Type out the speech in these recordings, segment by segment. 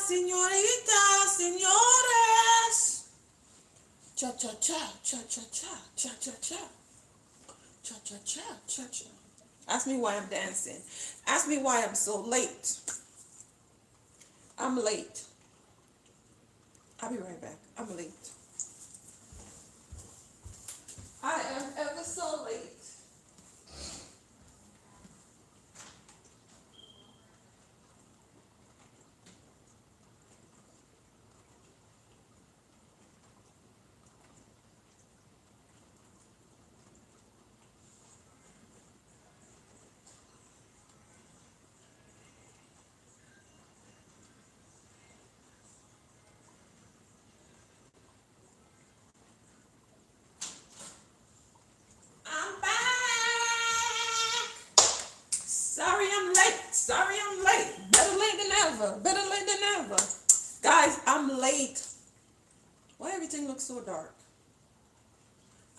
señorita, señores. Cha cha cha, cha cha cha, cha cha cha, cha cha cha, cha cha. Ask me why I'm dancing. Ask me why I'm so late. I'm late. I'll be right back. I'm late. I am ever so late. I'm back. Sorry I'm late. Sorry I'm late. Better late than ever. Better late than ever. Guys, I'm late. Why everything looks so dark?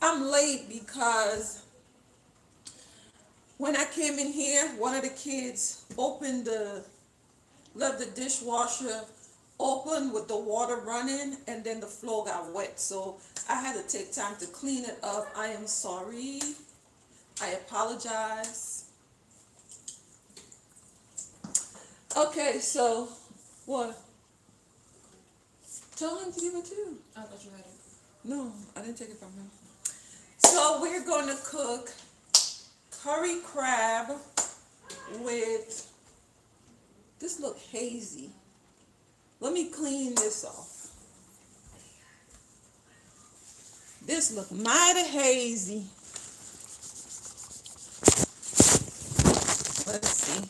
I'm late because when I came in here, one of the kids left the dishwasher open with the water running, and then the floor got wet. So I had to take time to clean it up. I am sorry. I apologize. Okay, so what? Tell him to give it to you. I thought you had it. No, I didn't take it from him. So we're going to cook curry crab with, this look hazy. Let me clean this off. This look mighty hazy. Let's see.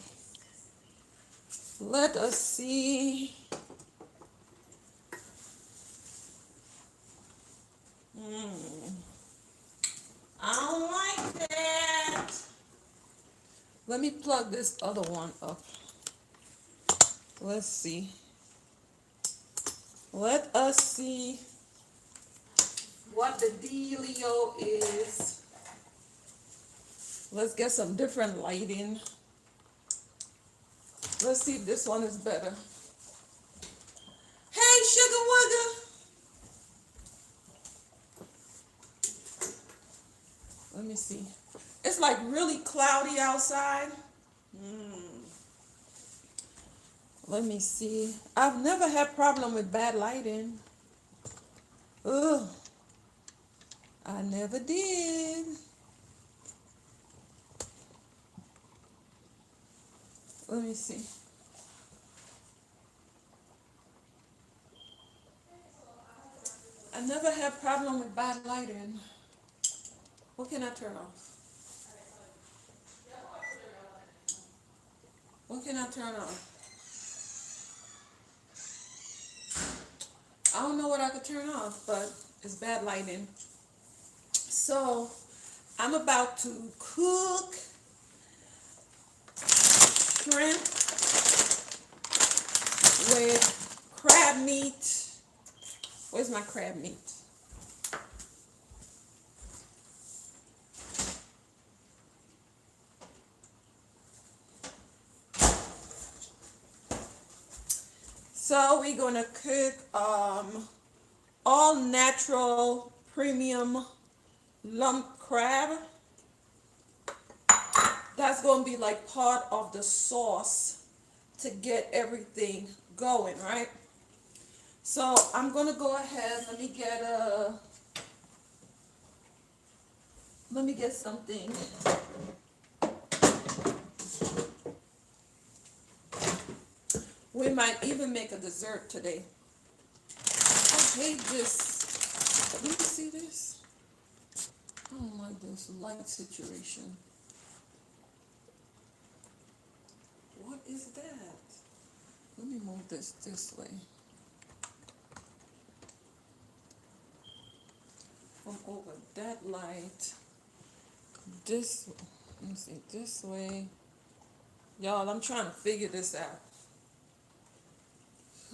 Let us see. I don't like that. Let me plug this other one up. Let's see. Let us see what the dealio is. Let's get some different lighting. Let's see if this one is better. Hey, Sugar Wugger. Let me see. It's like really cloudy outside. Let me see. I've never had problem with bad lighting. Ugh. I never did. Let me see. I never had problem with bad lighting. What can I turn off? What can I turn off? I don't know what I could turn off, but it's bad lighting. So I'm about to cook shrimp with crab meat. Where's my crab meat? So we're gonna cook all natural premium lump crab. That's gonna be like part of the sauce to get everything going, right? So I'm gonna go ahead. Let me get something. We might even make a dessert today. I hate this. Let me see this. I don't like this light situation. What is that? Let me move this way. From over that light. Let me see, this way. Y'all, I'm trying to figure this out.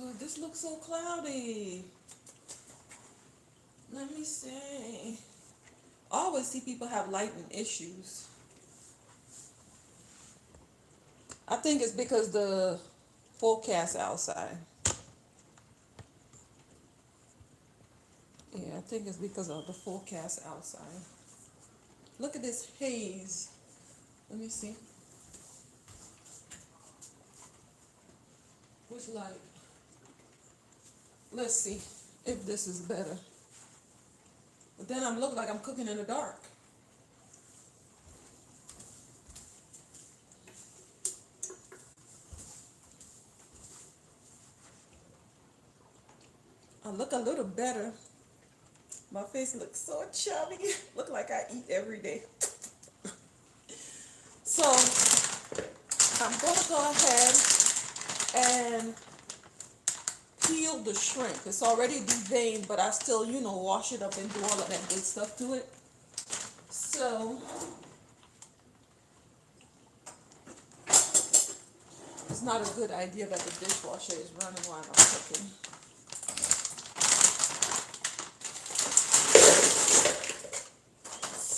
Oh, this looks so cloudy. Let me see. I always see people have lighting issues. I think it's because the forecast outside. think it's because of the forecast outside. Look at this haze. Let me see. Which light? Let's see if this is better. But then I'm looking like I'm cooking in the dark. I look a little better. My face looks so chubby. Look like I eat every day. So I'm gonna go ahead and peel the shrimp. It's already deveined, but I still, wash it up and do all of that good stuff to it. So it's not a good idea that the dishwasher is running while I'm cooking.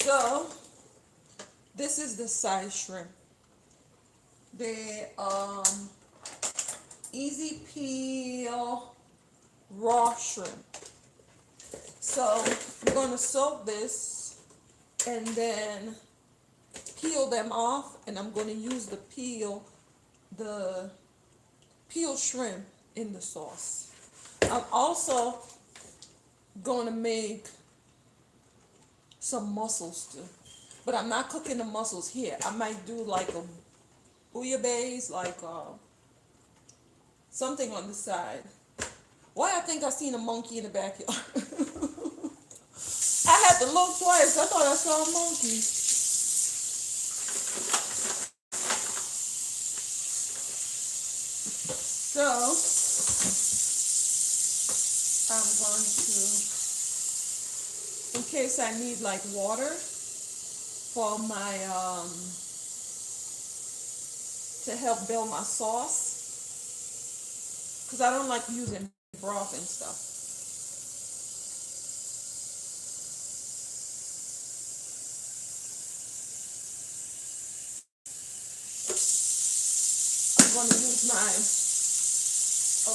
So this is the size shrimp. They easy peel raw shrimp. So I'm gonna soak this and then peel them off, and I'm gonna use the peeled shrimp in the sauce. I'm also gonna make some mussels too, but I'm not cooking the mussels here. I might do like a bouillabaisse, like something on the side. Why I think I seen a monkey in the backyard. I had to look twice. I thought I saw a monkey. So I'm going to, in case I need like water for my to help build my sauce, because I don't like using broth and stuff. I'm going to use my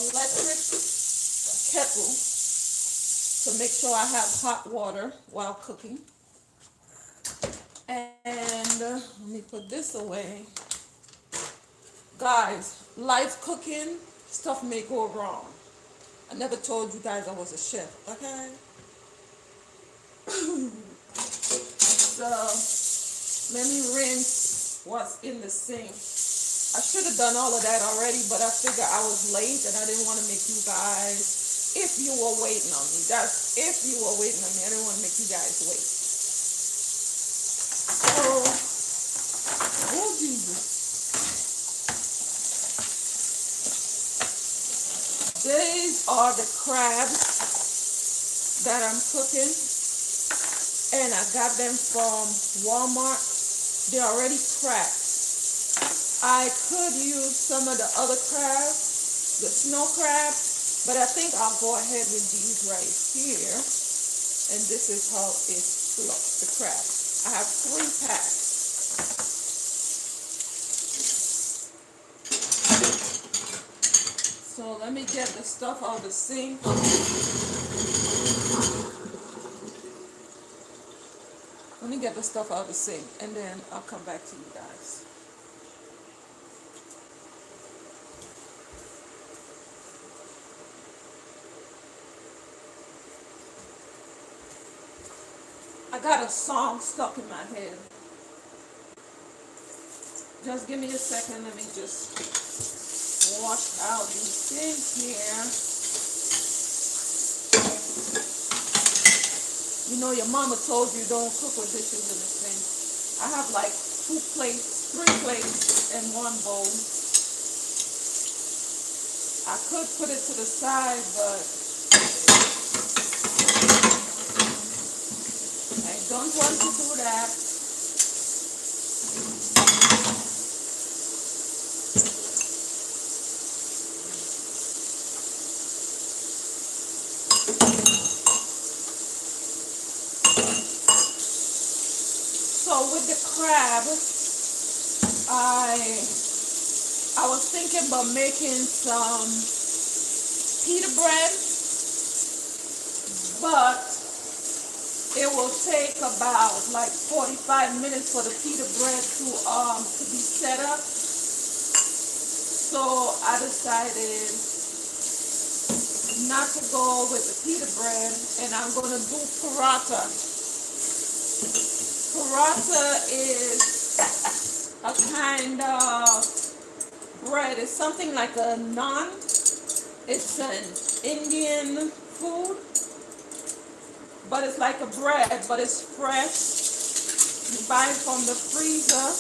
electric kettle to make sure I have hot water while cooking. And let me put this away. Guys, life cooking, stuff may go wrong. I never told you guys I was a chef, okay? So let me rinse what's in the sink. I should have done all of that already, but I figured I was late and I didn't want to make you guys, if you were waiting on me, that's if you were waiting on me, I didn't want to make you guys wait. So, oh Jesus. These are the crabs that I'm cooking, and I got them from Walmart. They're already cracked. I could use some of the other crabs, the snow crab, but I think I'll go ahead with these right here. And this is how it looks, the crab. I have 3 packs. So let me get the stuff out of the sink. Let me get the stuff out of the sink, and then I'll come back to you guys. I got a song stuck in my head. Just give me a second. Let me just wash out these things here. You know your mama told you don't cook with dishes in the sink. I have like 2 plates, 3 plates, and 1 bowl. I could put it to the side, but I don't want to do that. So with the crab, I was thinking about making some pita bread, but It will take about like 45 minutes for the pita bread to be set up. So I decided not to go with the pita bread, and I'm gonna do paratha. Paratha is a kind of bread. It's something like a naan. It's an Indian food, but it's like a bread, but it's fresh. You buy it from the freezer,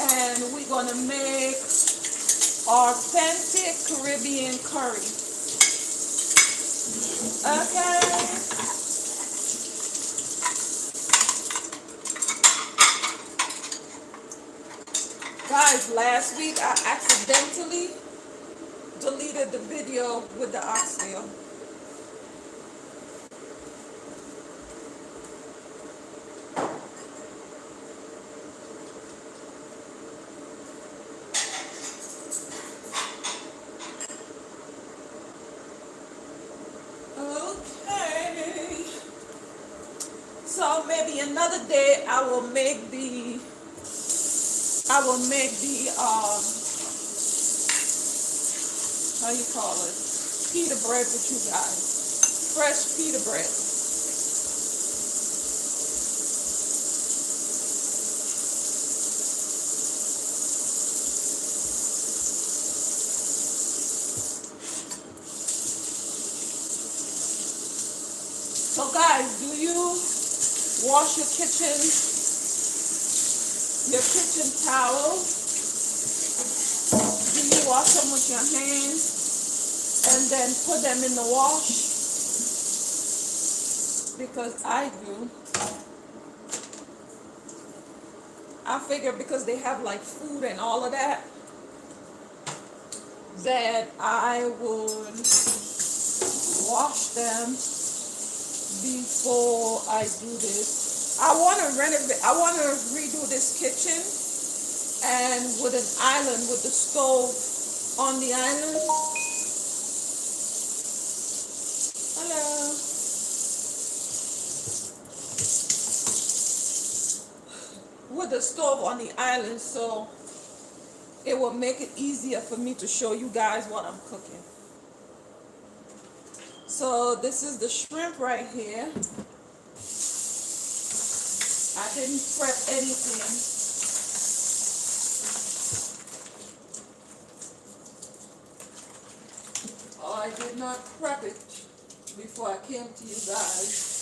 and we're gonna make authentic Caribbean curry. Okay. Guys, last week I accidentally deleted the video with the oxtail. Okay. So maybe another day I will make the how you call it? Pita bread with you guys. Fresh pita bread. So guys, do you wash your kitchen towels? Do you wash them with your hands and then put them in the wash? Because I do. I figure because they have like food and all of that I would wash them before I do this. I want to redo this kitchen, and with an island, with the stove on the island. Hello. With the stove on the island, so it will make it easier for me to show you guys what I'm cooking. So this is the shrimp right here. I didn't prep anything. Oh, I did not prep it before I came to you guys.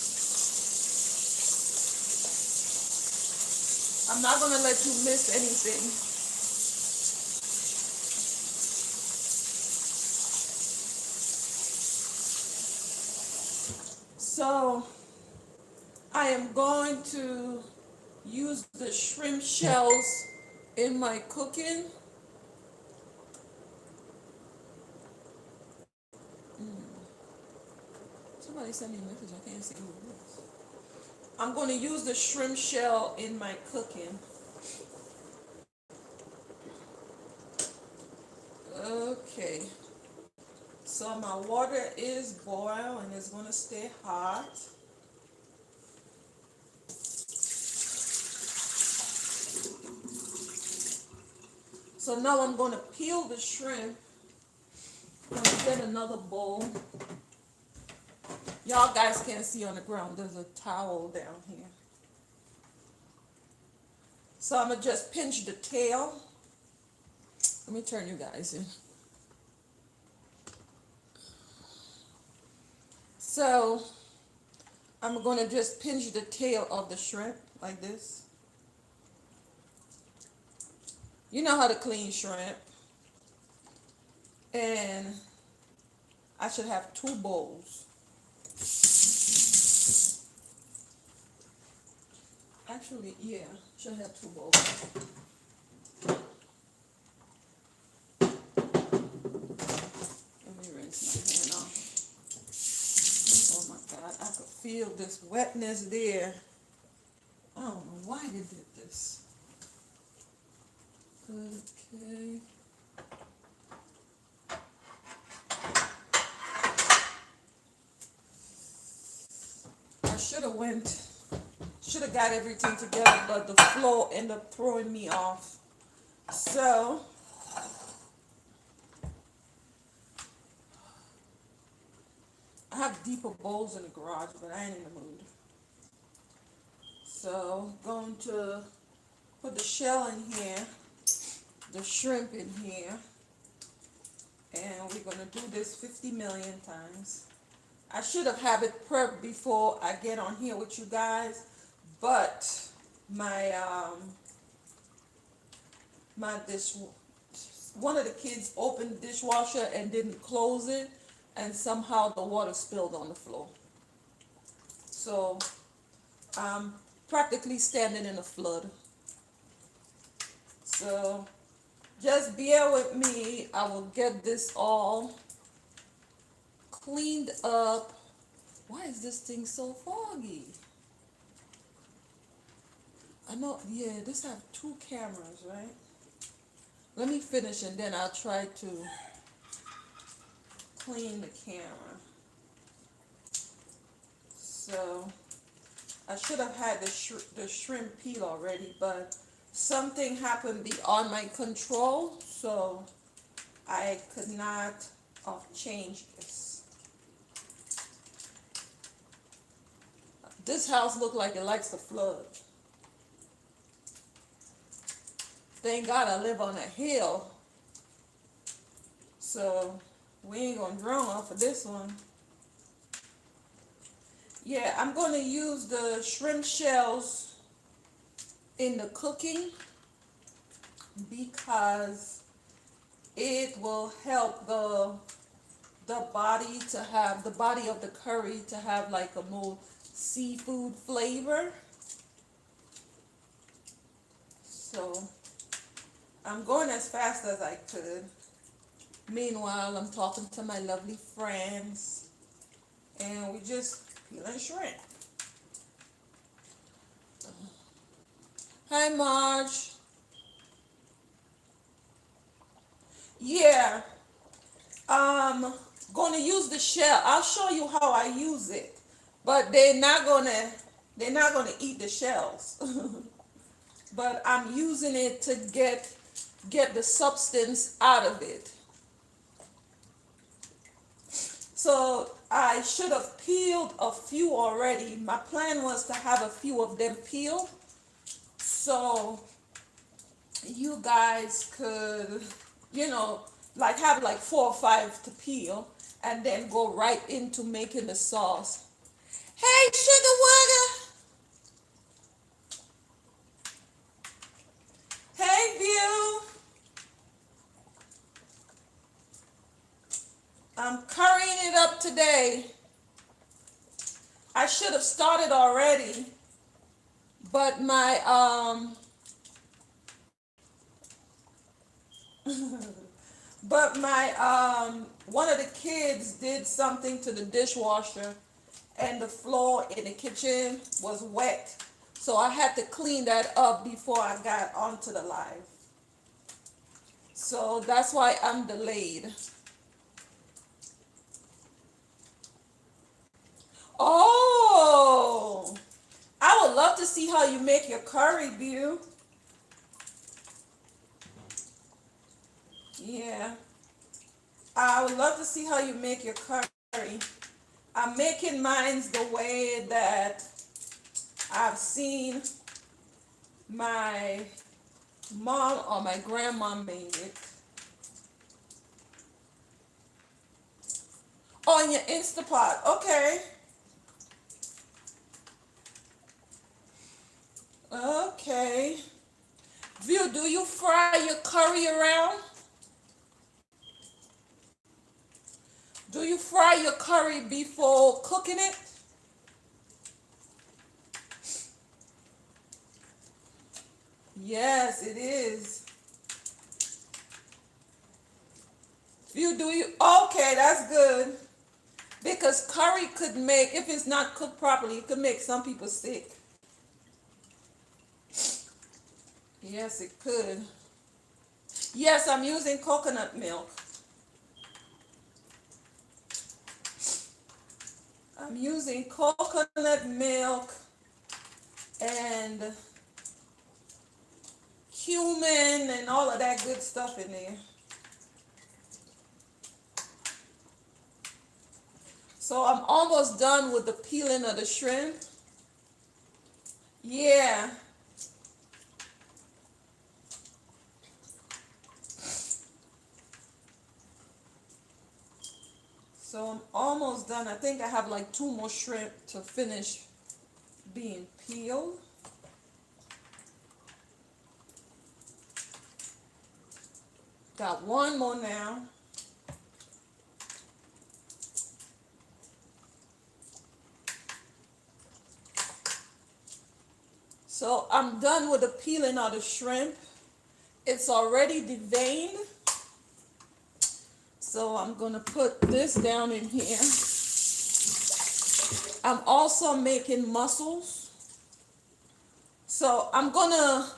I'm not going to let you miss anything. So I am going to use the shrimp shells in my cooking. Somebody sent me a message. I can't see who it is. I'm going to use the shrimp shell in my cooking. Okay. So my water is boiled and it's going to stay hot. So now I'm going to peel the shrimp. I'm going to get another bowl. Y'all guys can't see on the ground. There's a towel down here. So I'm going to just pinch the tail. Let me turn you guys in. So I'm going to just pinch the tail of the shrimp like this. You know how to clean shrimp. And I should have 2 bowls. Actually, yeah, should have 2 bowls. Let me rinse my hand off. Oh my God, I could feel this wetness there. I don't know why they did this. Okay. have went, should have got everything together, but the flow ended up throwing me off. So I have deeper bowls in the garage, but I ain't in the mood. So going to put the shell in here, the shrimp in here, and we're gonna do this 50 million times. I should have had it prepped before I get on here with you guys, but my my dish one of the kids opened the dishwasher and didn't close it, and somehow the water spilled on the floor. So I'm practically standing in a flood. So just bear with me. I will get this all cleaned up. Why is this thing so foggy? I know, yeah, this have two cameras, right? Let me finish and then I'll try to clean the camera. So I should have had the shrimp peel already, but something happened beyond my control, so I could not change this. This house looked like it likes to flood. Thank God I live on a hill, so we ain't gonna drown off of this one. Yeah, I'm gonna use the shrimp shells in the cooking because it will help the body to have the body of the curry to have like a more seafood flavor. So I'm going as fast as I could. Meanwhile, I'm talking to my lovely friends and we just peeling shrimp. Hi, Marge. Yeah, gonna use the shell. I'll show you how I use it, but they're not gonna eat the shells. But I'm using it to get the substance out of it. So I should have peeled a few already. My plan was to have a few of them peeled, so you guys could, like have like 4 or 5 to peel, and then go right into making the sauce. Hey, Sugar Water. Hey, View. I'm currying it up today. I should have started already, but my one of the kids did something to the dishwasher, and the floor in the kitchen was wet. So I had to clean that up before I got onto the live. So that's why I'm delayed. Oh, I would love to see how you make your curry, Beau. Yeah, I would love to see how you make your curry. I'm making mine the way that I've seen my mom or my grandma made it. Oh, in your Instapot. Okay. Okay. View, do you fry your curry around? Do you fry your curry before cooking it? Yes, it is. View, do you? Okay, that's good. Because curry could make, if it's not cooked properly, it could make some people sick. Yes, it could. Yes, I'm using coconut milk. I'm using coconut milk and cumin and all of that good stuff in there. So I'm almost done with the peeling of the shrimp. Yeah. So I'm almost done. I think I have like 2 more shrimp to finish being peeled. Got 1 more now. So I'm done with the peeling of the shrimp. It's already deveined. So I'm gonna put this down in here. I'm also making mussels. So I'm gonna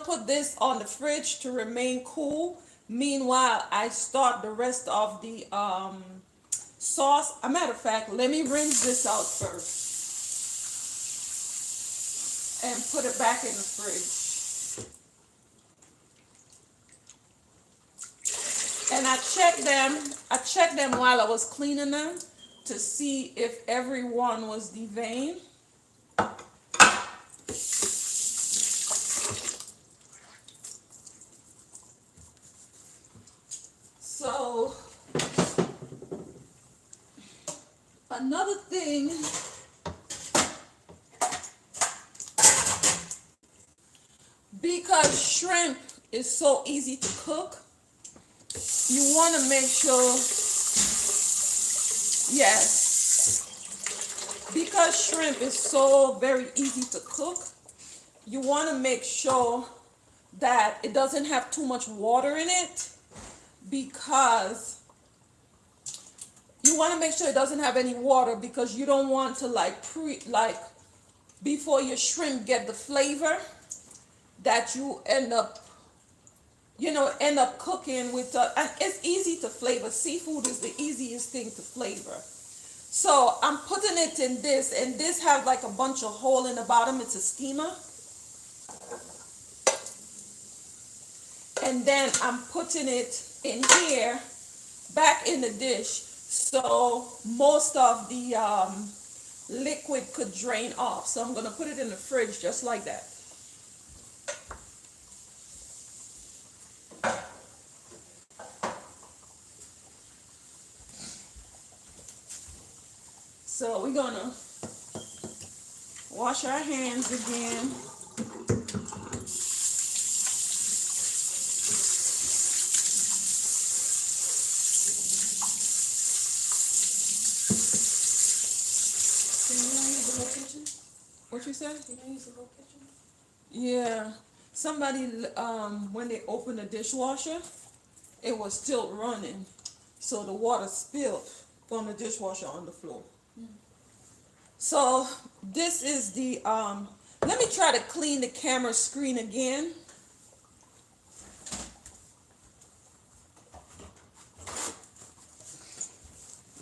put this on the fridge to remain cool. Meanwhile, I start the rest of the sauce. A matter of fact, let me rinse this out first and put it back in the fridge. And I checked them while I was cleaning them to see if everyone was deveined. So another thing, because shrimp is so easy to cook, you want to make sure, yes, because shrimp is so very easy to cook, you want to make sure that it doesn't have too much water in it, because you want to make sure it doesn't have any water, because you don't want to before your shrimp get the flavor, that you end up cooking with and it's easy to flavor. Seafood is the easiest thing to flavor. So I'm putting it in this, and this has like a bunch of hole in the bottom. It's a steamer. And then I'm putting it in here, back in the dish, so most of the liquid could drain off. So I'm gonna put it in the fridge just like that. So we're gonna wash our hands again. Can you not use the whole kitchen? What you said? Can you use the whole kitchen? Yeah. Somebody, when they opened the dishwasher, it was still running. So the water spilled from the dishwasher on the floor. So this is the, let me try to clean the camera screen again.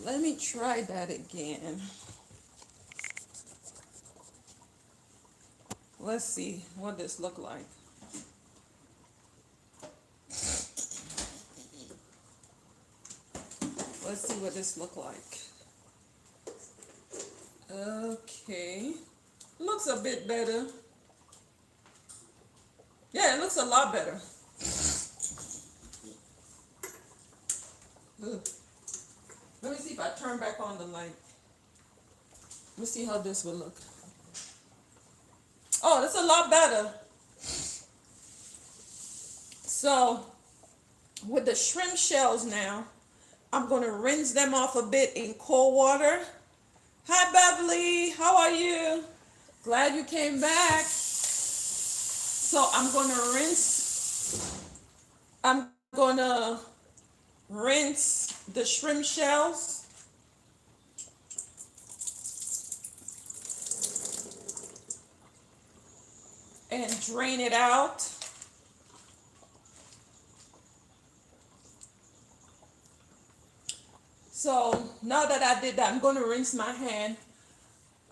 Let me try that again. Let's see what this look like. Let's see what this look like. Okay. Looks a bit better. Yeah, it looks a lot better. Ugh. Let me see if I turn back on the light. Let me see how this will look. Oh, that's a lot better. So, with the shrimp shells now, I'm going to rinse them off a bit in cold water. Hi, Beverly. How are you? Glad you came back. So, I'm going to rinse the shrimp shells. And drain it out. So now that I did that, I'm going to rinse my hand.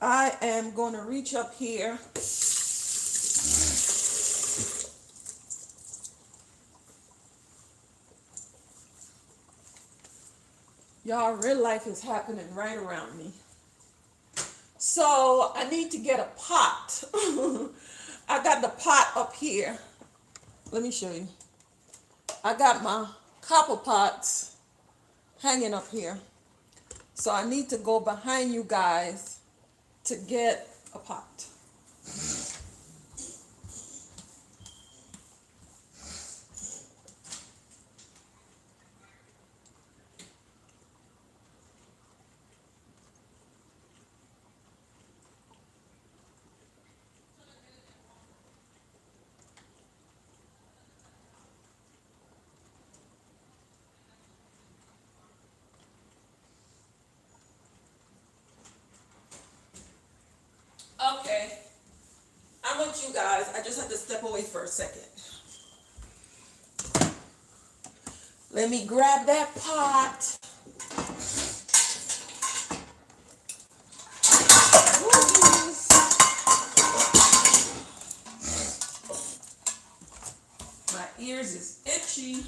I am going to reach up here. Y'all, real life is happening right around me. So I need to get a pot. I got the pot up here. Let me show you. I got my copper pots hanging up here. So I need to go behind you guys to get a pot. Okay, I'm with you guys. I just had to step away for a second. Let me grab that pot. My ears is itchy.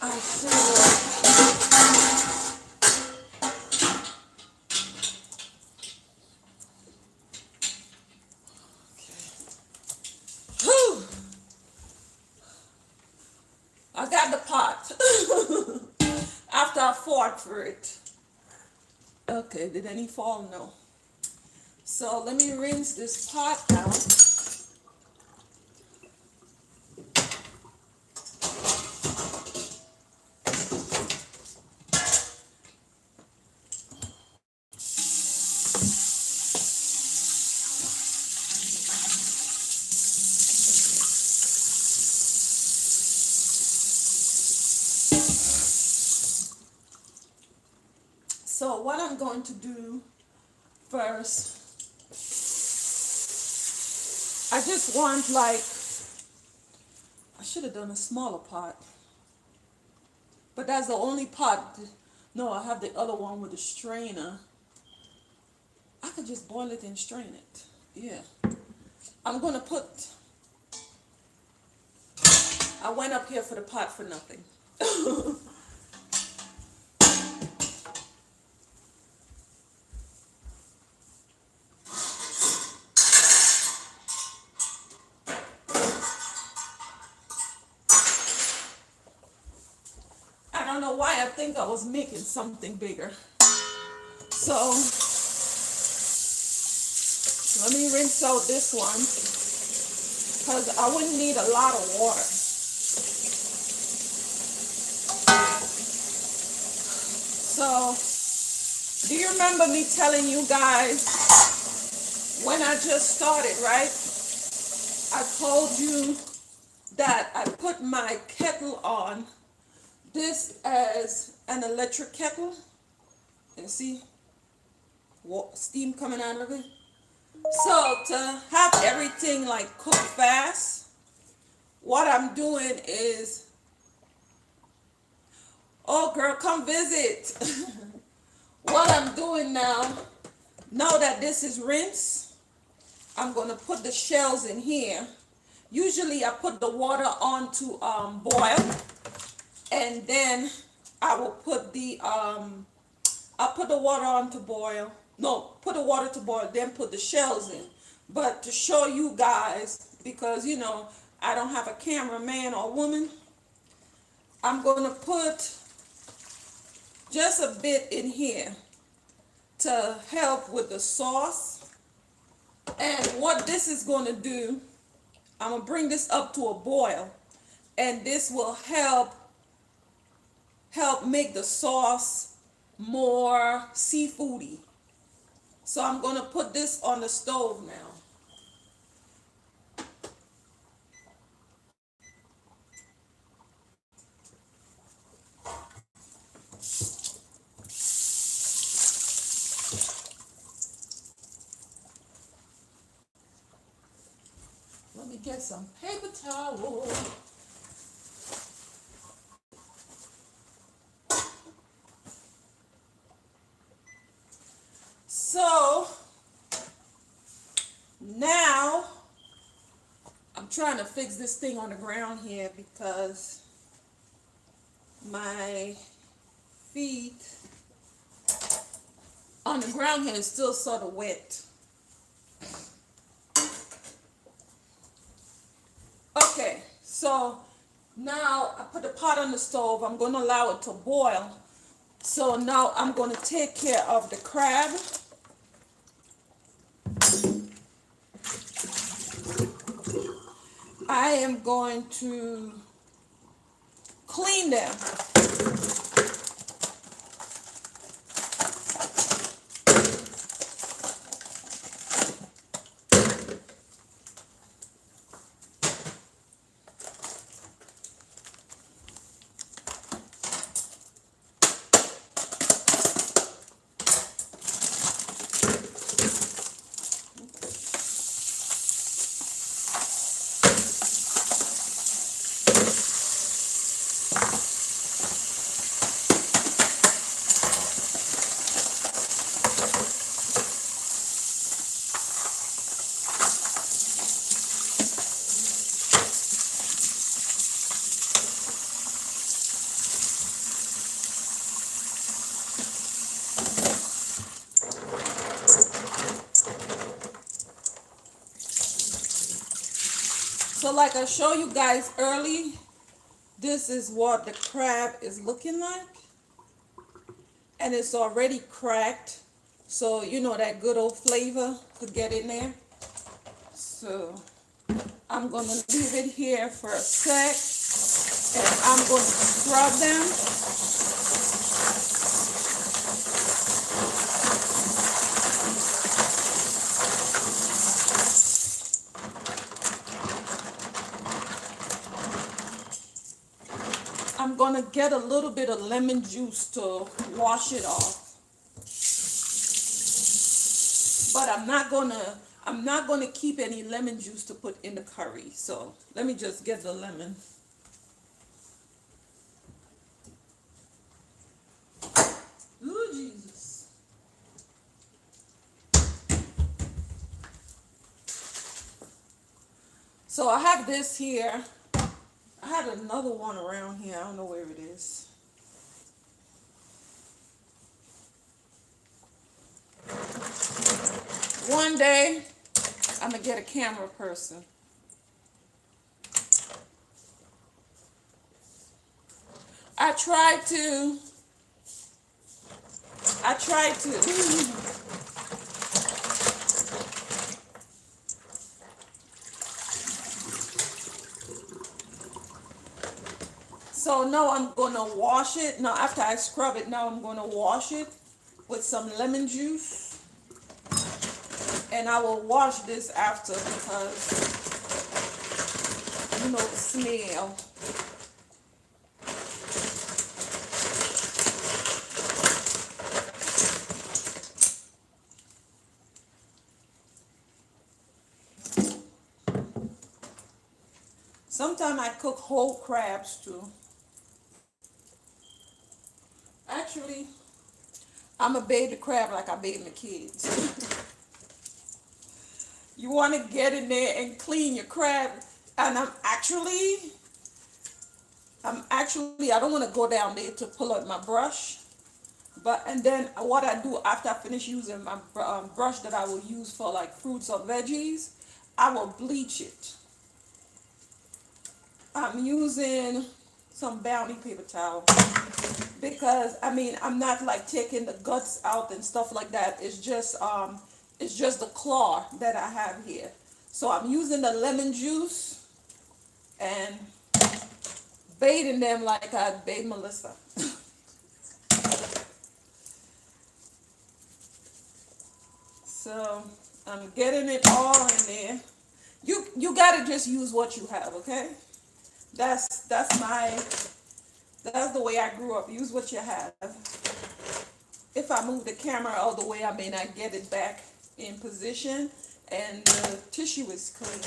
I should Whew. I got the pot. After I fought for it. Okay, did any fall? No. So let me rinse this pot out. So what I'm going to do first, I just want like, I should have done a smaller pot. But that's the only pot. No, I have the other one with the strainer. I could just boil it and strain it. Yeah. I'm going to put, I went up here for the pot for nothing. I don't know why I think I was making something bigger. So let me rinse out this one because I wouldn't need a lot of water. So do you remember me telling you guys when I just started, right? I told you that I put my kettle on this as an electric kettle. And see steam coming out of it. So to have everything like cook fast, what I'm doing is, oh girl, come visit. What I'm doing now that this is rinsed, I'm going to put the shells in here. Usually I put the water on to boil, and then I will put I'll put the water on to boil. No, put the water to boil, then put the shells in. But to show you guys, because you know, I don't have a cameraman or woman, I'm going to put just a bit in here to help with the sauce. And what this is going to do, I'm going to bring this up to a boil, and this will help make the sauce more seafoody. So I'm going to put this on the stove now. get some paper towel. So now I'm trying to fix this thing on the ground here because my feet on the ground here is still sort of wet. Okay, so now I put the pot on the stove. I'm going to allow it to boil. So now I'm going to take care of the crab. I am going to clean them. So like I showed you guys early, this is what the crab is looking like. And it's already cracked. So you know that good old flavor could get in there. So I'm going to leave it here for a sec. And I'm going to scrub them. I'm going to get a little bit of lemon juice to wash it off. But I'm not going to keep any lemon juice to put in the curry. So let me just get the lemon. Ooh, Jesus. So I have this here. I had another one around here. I don't know where it is. One day, I'm going to get a camera person. I tried to. So now I'm going to wash it. Now after I scrub it, now I'm going to wash it with some lemon juice. And I will wash this after because, you know, the smell. Sometimes I cook whole crabs too. Actually, I'm a bathe the crab like I bathe my kids. You want to get in there and clean your crab. And I don't want to go down there to pull out my brush. And then what I do after I finish using my brush that I will use for like fruits or veggies, I will bleach it. I'm using some Bounty paper towel because I'm not like taking the guts out and stuff like that. It's just the claw that I have here. So I'm using the lemon juice and bathing them like I bathe Melissa. So I'm getting it all in there. You gotta just use what you have, okay? That's the way I grew up. Use what you have. If I move the camera all the way, I may not get it back in position, and the tissue is clean.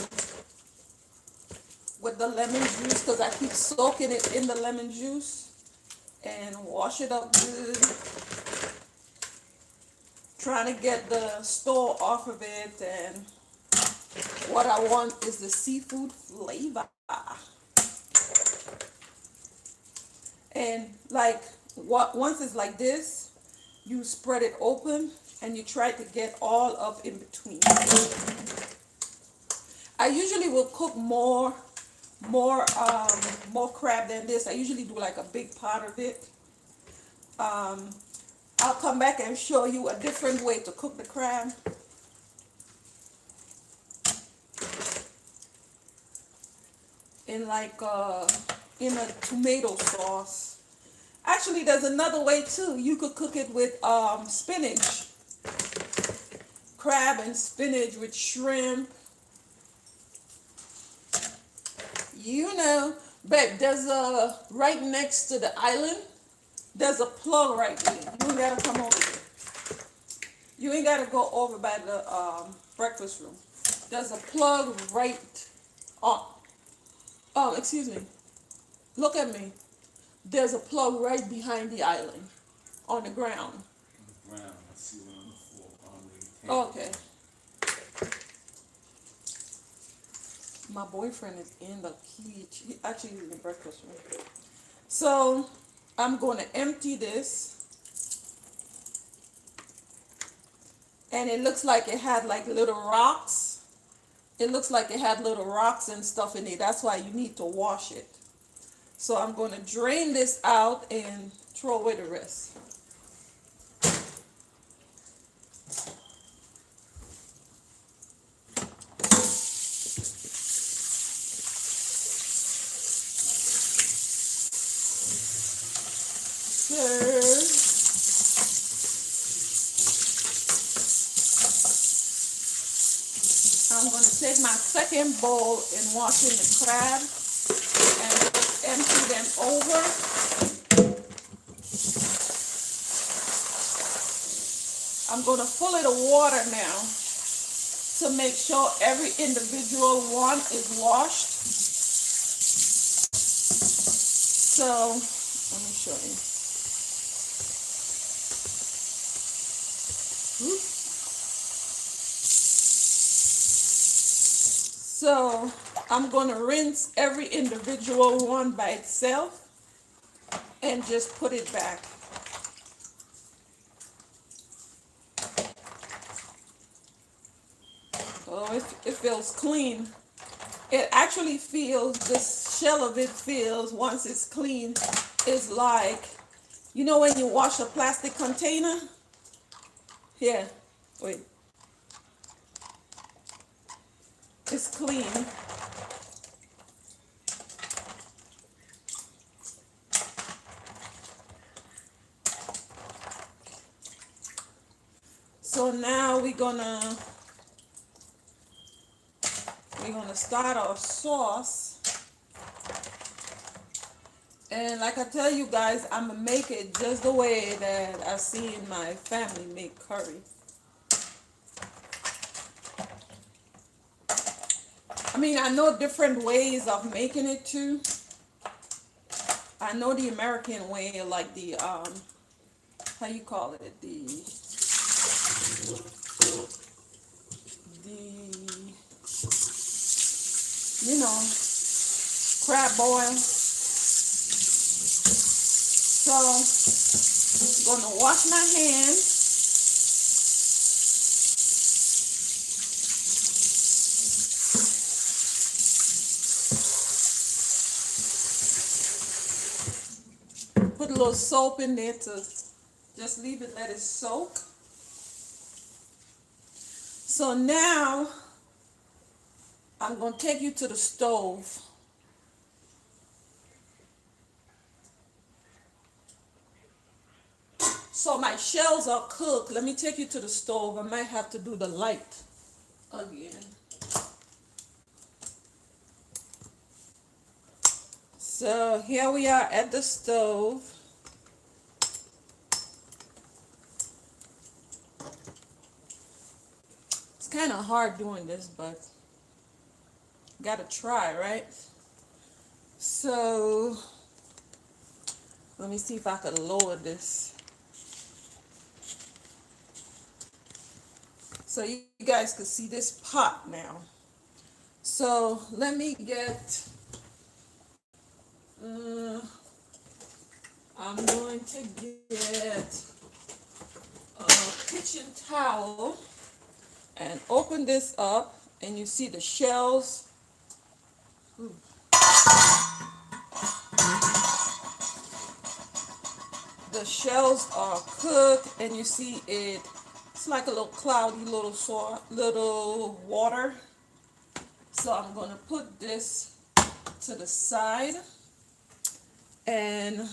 with the lemon juice because I keep soaking it in the lemon juice and wash it up good. Trying to get the store off of it, and what I want is the seafood flavor. And like once it's like this, you spread it open and you try to get all up in between. I usually will cook more crab than this. I usually do like a big pot of it. I'll come back and show you a different way to cook the crab. In like in a tomato sauce. Actually, there's another way too. You could cook it with spinach, crab and spinach with shrimp. You know, but there's a right next to the island. There's a plug right there. You ain't gotta come over here. You ain't gotta go over by the breakfast room. There's a plug right on. Oh, excuse me. Look at me. There's a plug right behind the island on the ground. On the ground. I see one on the floor. On the table. Okay. My boyfriend is in the kitchen. He actually is in the breakfast room. So I'm going to empty this. And it looks like it had like little rocks. It looks like it had little rocks and stuff in it. That's why you need to wash it. So I'm going to drain this out and throw away the rest. I'm going to take my second bowl and wash in the crab and empty them over. I'm going to fill it with water now to make sure every individual one is washed. So, let me show you. So I'm going to rinse every individual one by itself and just put it back. Oh, it feels clean. It actually feels, this shell of it feels, once it's clean, it's like, you know when you wash a plastic container? Here, wait. It's clean. So now we're gonna start our sauce. And like I tell you guys, I'm gonna make it just the way that I see my family make curry. I mean, I know different ways of making it too. I know the American way, like the how you call it, the you know, crab boil. So I'm gonna wash my hands. Put a little soap in there to just leave it, let it soak. So now I'm going to take you to the stove. So my shells are cooked. Let me take you to the stove. I might have to do the light again. So here we are at the stove. It's kind of hard doing this, but gotta try, right? So let me see if I can lower this so you guys can see this pot now. So let me get, uh, I'm going to get a kitchen towel and open this up, and you see the shells. Ooh. The shells are cooked, and you see it's like a little cloudy little water. So I'm gonna put this to the side, and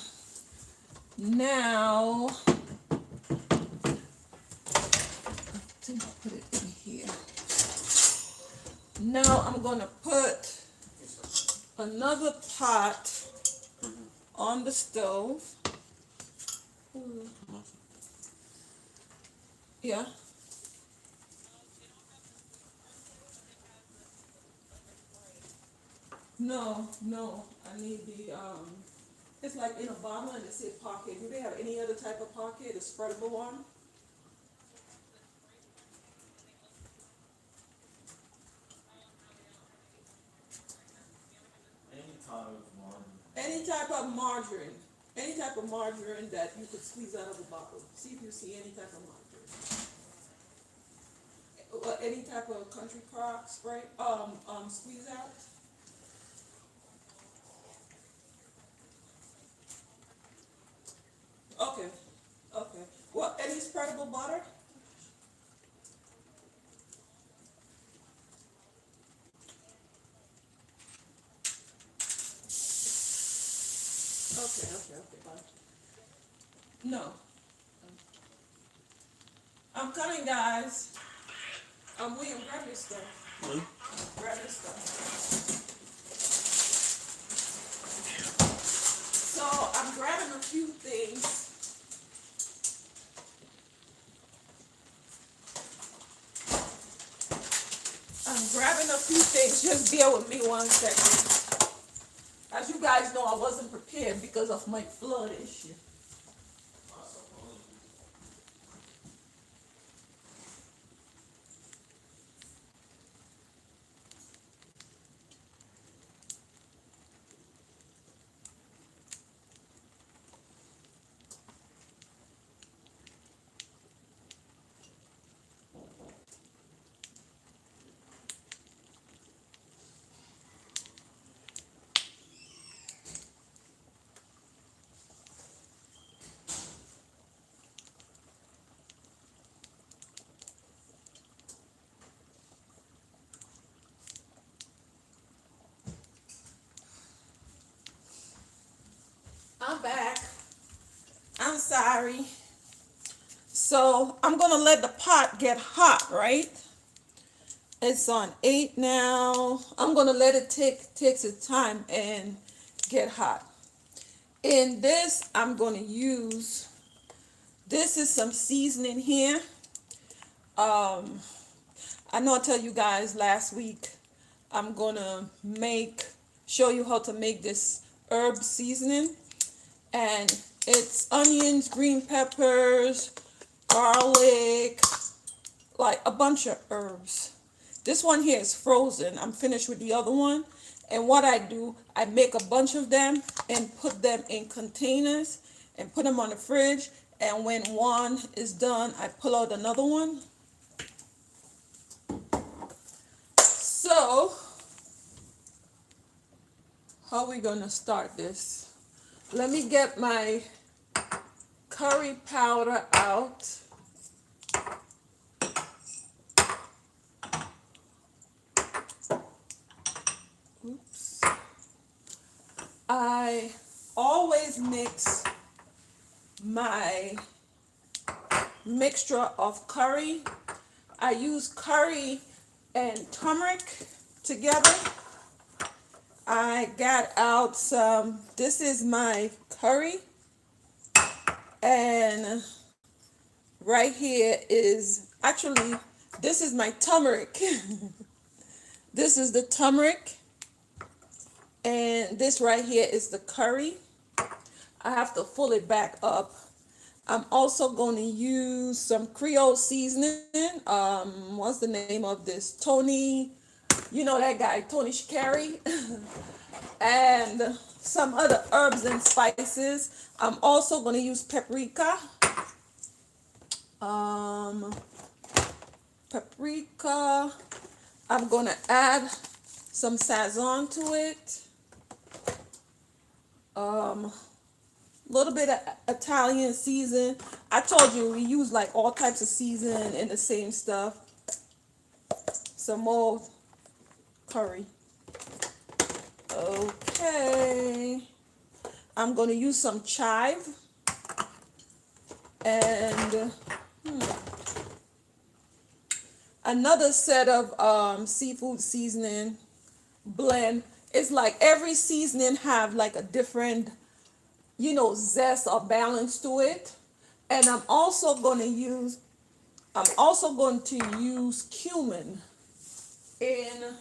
now I think I'll put it in here. Now I'm gonna put another pot on the stove. Yeah. No, no. I need the it's like in a bottle and it says pocket. Do they have any other type of pocket? A spreadable one? Any type of margarine. Any type of margarine. Any type of margarine that you could squeeze out of a bottle. See if you see any type of margarine. Any type of country crock spray, squeeze out. Okay, okay. Well, any spreadable butter? Okay, bye. No. I'm coming, guys. William, grab your stuff. Grab your stuff. So I'm grabbing a few things. Just bear with me 1 second. As you guys know, I wasn't prepared because of my flood issue. I'm back. I'm sorry. So I'm gonna let the pot get hot, right? It's on 8 now. I'm gonna let it takes its time and get hot. In this, I'm gonna use, this is some seasoning here. Um, I know I told you guys last week I'm gonna show you how to make this herb seasoning, and it's onions, green peppers, garlic, like a bunch of herbs. This one here is frozen. I'm finished with the other one. And what I do, I make a bunch of them and put them in containers and put them on the fridge. And when one is done, I pull out another one. So, how are we gonna start this? Let me get my curry powder out. Oops. I always mix my mixture of curry. I use curry and turmeric together. I got out some, this is my curry, and right here is, actually, this is my turmeric. This is the turmeric. And this right here is the curry. I have to pull it back up. I'm also going to use some Creole seasoning. What's the name of this? Tony, you know that guy, Tony Shikari. And some other herbs and spices. I'm also going to use paprika. Um, paprika. I'm going to add some sazon to it. Um, little bit of Italian season. I told you we use like all types of season and the same stuff. Some more curry. Okay. I'm going to use some chive and another set of seafood seasoning blend. It's like every seasoning have like a different, zest or balance to it. And I'm also going to use cumin in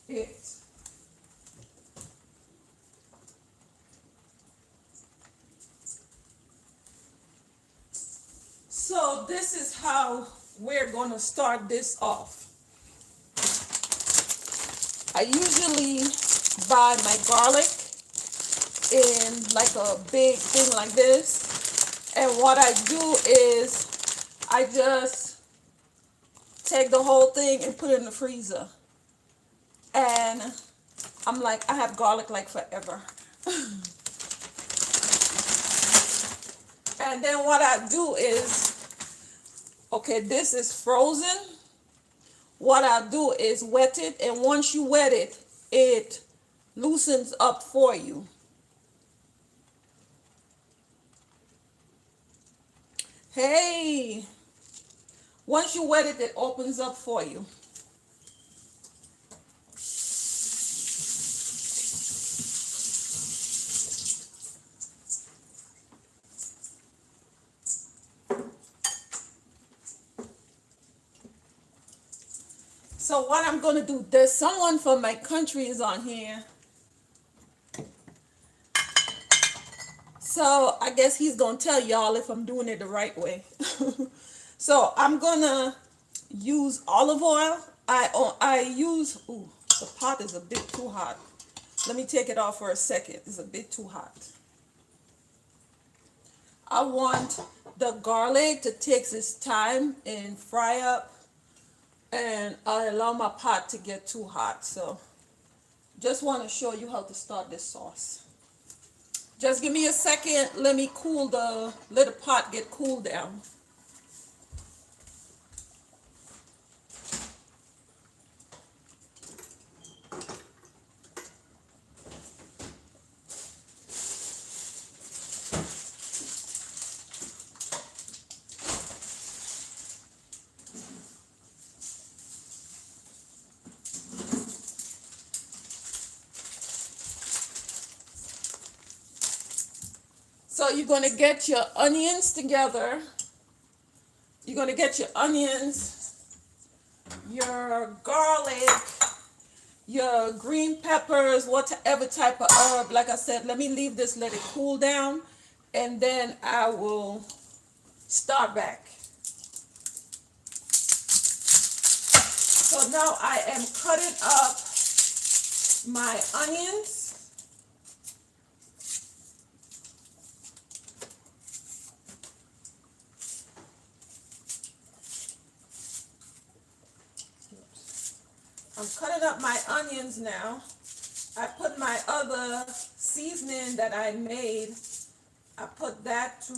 it. So this is how we're going to start this off. I usually buy my garlic in like a big thing like this. And what I do is I just take the whole thing and put it in the freezer. And I'm like, I have garlic like forever. And then what I do is, okay, this is frozen. What I do is wet it, and once you wet it, it loosens up for you. Hey, once you wet it, it opens up for you. So what I'm going to do, there's someone from my country is on here. So I guess he's going to tell y'all if I'm doing it the right way. So I'm going to use olive oil. Ooh, the pot is a bit too hot. Let me take it off for a second. It's a bit too hot. I want the garlic to take its time and fry up, and I allow my pot to get too hot. So just want to show you how to start this sauce. Just give me a second. Let the pot get cooled down. So you're going to get your onions together. You're going to get your onions, your garlic, your green peppers, whatever type of herb. Like I said, let me leave this, let it cool down, and then I will start back. So now I am cutting up my onions. I'm cutting up my onions now. I put my other seasoning that I made. I put that to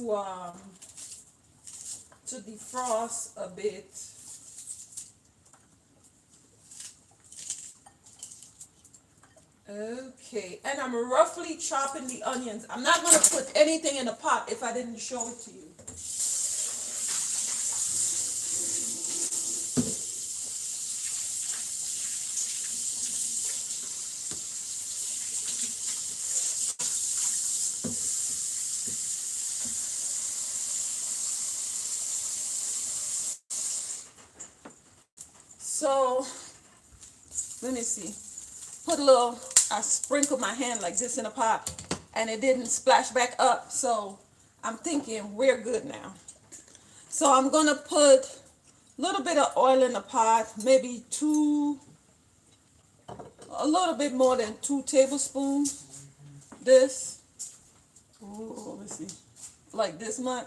defrost a bit. Okay, and I'm roughly chopping the onions. I'm not going to put anything in the pot if I didn't show it to you. So, let me see. I sprinkled my hand like this in a pot and it didn't splash back up. So I'm thinking we're good now. So I'm going to put a little bit of oil in the pot, maybe a little bit more than 2 tablespoons. This, ooh, let's see, like this much.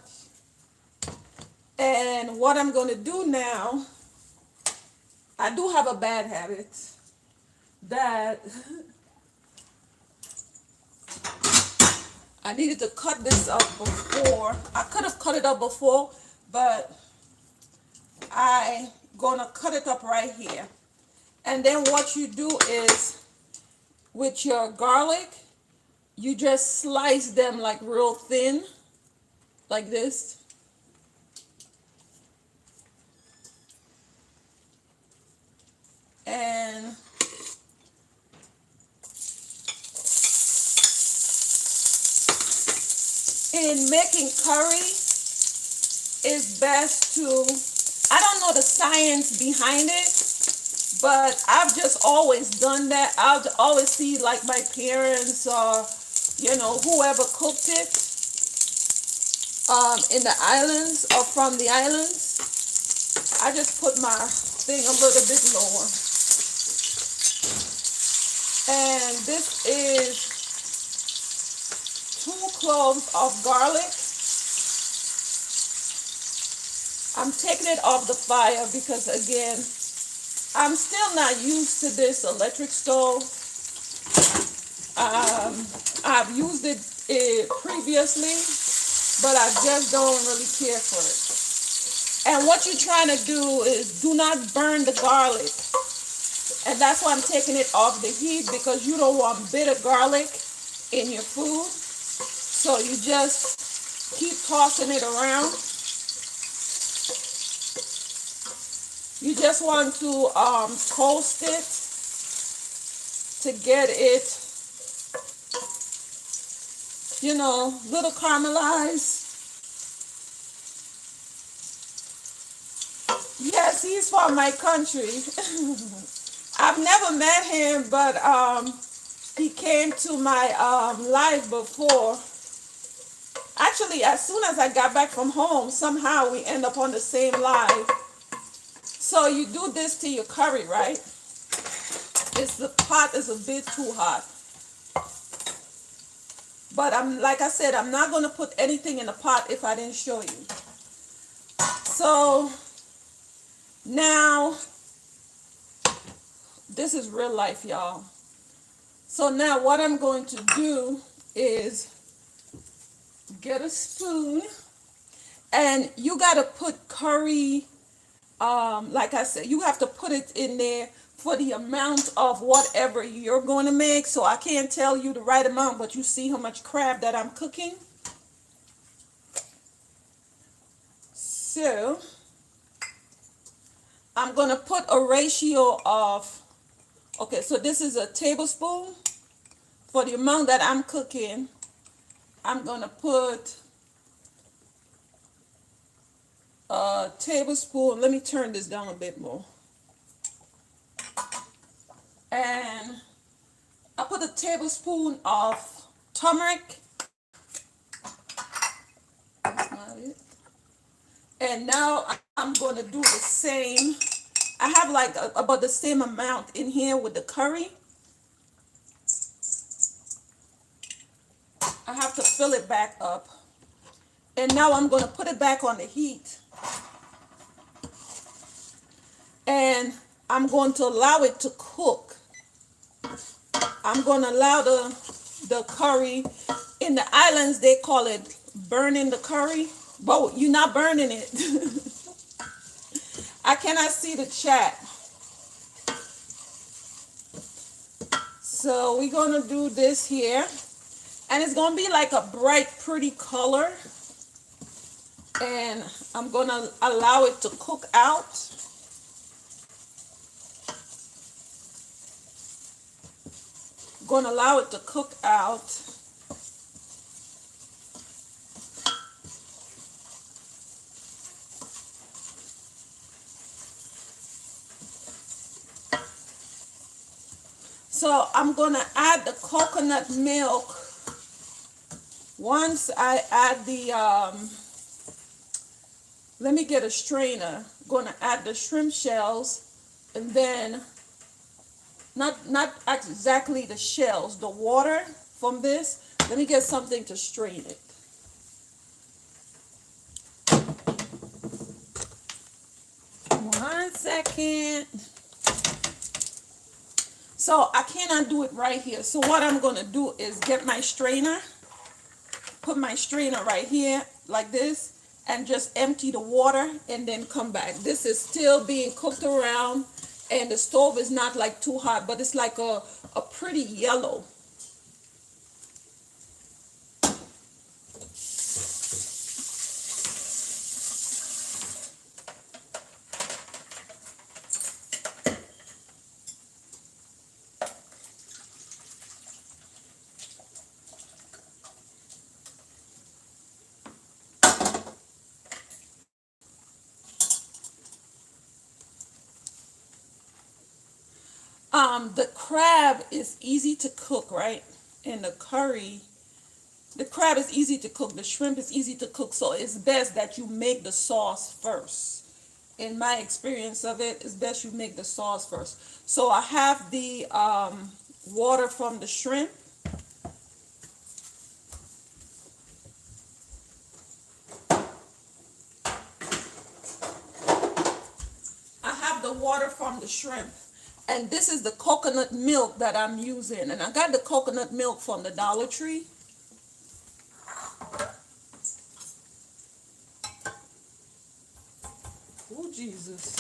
And what I'm going to do now, I do have a bad habit that I needed to cut this up before. I could have cut it up before, but I gonna cut it up right here. And then what you do is with your garlic, you just slice them like real thin, like this. And in making curry, it's best to, I don't know the science behind it, but I've just always done that. I've always see like my parents or, whoever cooked it in the islands or from the islands. I just put my thing a little bit lower. And this is 2 cloves of garlic. I'm taking it off the fire because, again, I'm still not used to this electric stove. I've used it previously, but I just don't really care for it. And what you're trying to do is do not burn the garlic. And that's why I'm taking it off the heat, because you don't want bitter garlic in your food. So you just keep tossing it around. You just want to toast it to get it, little caramelized. Yes, he's from my country. I've never met him, but he came to my live before. Actually, as soon as I got back from home, somehow we end up on the same live. So you do this to your curry, right? The pot is a bit too hot. But like I said, I'm not going to put anything in the pot if I didn't show you. So now, this is real life, y'all. So now what I'm going to do is get a spoon. And you got to put curry, like I said, you have to put it in there for the amount of whatever you're going to make. So I can't tell you the right amount, but you see how much crab that I'm cooking. So I'm going to put a ratio of, okay, so this is a tablespoon. For the amount that I'm cooking, I'm going to put a tablespoon. Let me turn this down a bit more. And I put a tablespoon of turmeric. That's not it. And now I'm going to do the same. I have like about the same amount in here with the curry. I have to fill it back up. And now I'm going to put it back on the heat. And I'm going to allow it to cook. I'm going to allow the curry. In the islands, they call it burning the curry. But you're not burning it. I cannot see the chat. So we're going to do this here. And it's going to be like a bright, pretty color. And I'm going to allow it to cook out. Going to allow it to cook out. So I'm gonna add the coconut milk. Once I add the let me get a strainer. Gonna add the shrimp shells, and then not exactly the shells, the water from this. Let me get something to strain it. One second. So I cannot do it right here. So what I'm gonna do is get my strainer, put my strainer right here like this, and just empty the water and then come back. This is still being cooked around, and the stove is not like too hot, but it's like a pretty yellow. The crab is easy to cook, right? And the curry, the crab is easy to cook, the shrimp is easy to cook, so it's best that you make the sauce first. In my experience of it, it's best you make the sauce first. So I have the water from the shrimp. I have the water from the shrimp. And this is the coconut milk that I'm using. And I got the coconut milk from the Dollar Tree. Oh, Jesus.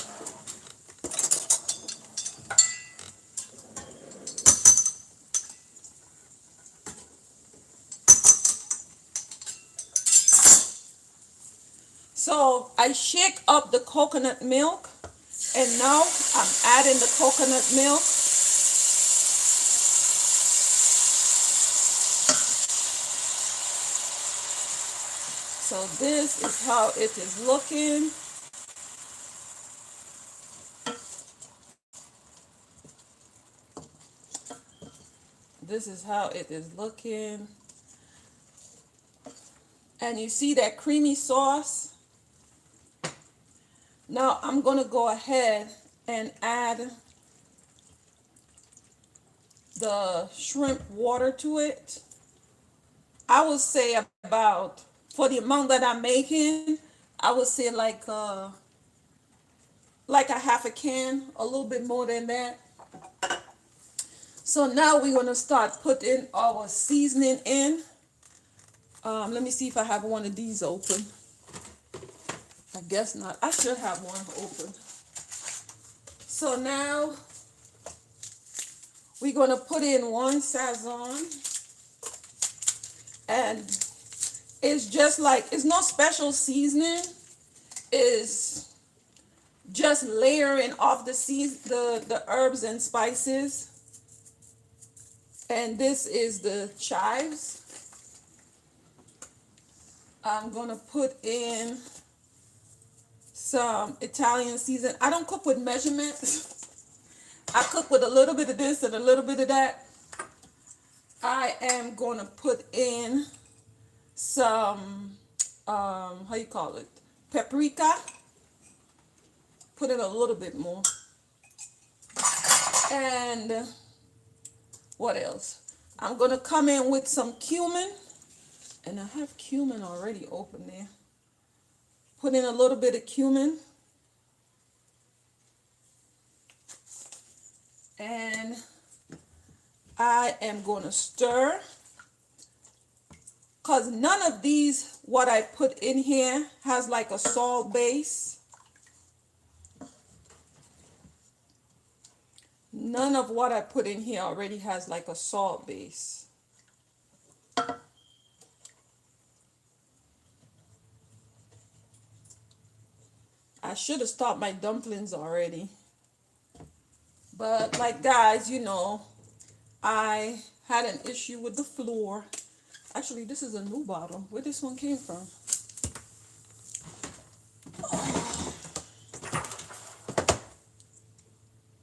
So I shake up the coconut milk. And now I'm adding the coconut milk. So this is how it is looking. This is how it is looking. And you see that creamy sauce? Now I'm going to go ahead and add the shrimp water to it. I would say about, for the amount that I'm making, I would say like a half a can, a little bit more than that. So now we're going to start putting our seasoning in. Let me see if I have one of these open. I guess not. I should have one open. So now we're going to put in one Sazon. And it's just like, it's no special seasoning. It's just layering off the herbs and spices. And this is the chives. I'm going to put in some Italian season. I don't cook with measurements. I cook with a little bit of this and a little bit of that. I am going to put in some, how you call it? Paprika. Put in a little bit more. And what else? I'm going to come in with some cumin. And I have cumin already open there. Put in a little bit of cumin. And I am going to stir. Because none of these, what I put in here, has like a salt base. None of what I put in here already has like a salt base. I should have stopped my dumplings already. But like guys, you know, I had an issue with the floor. Actually, this is a new bottle. Where this one came from?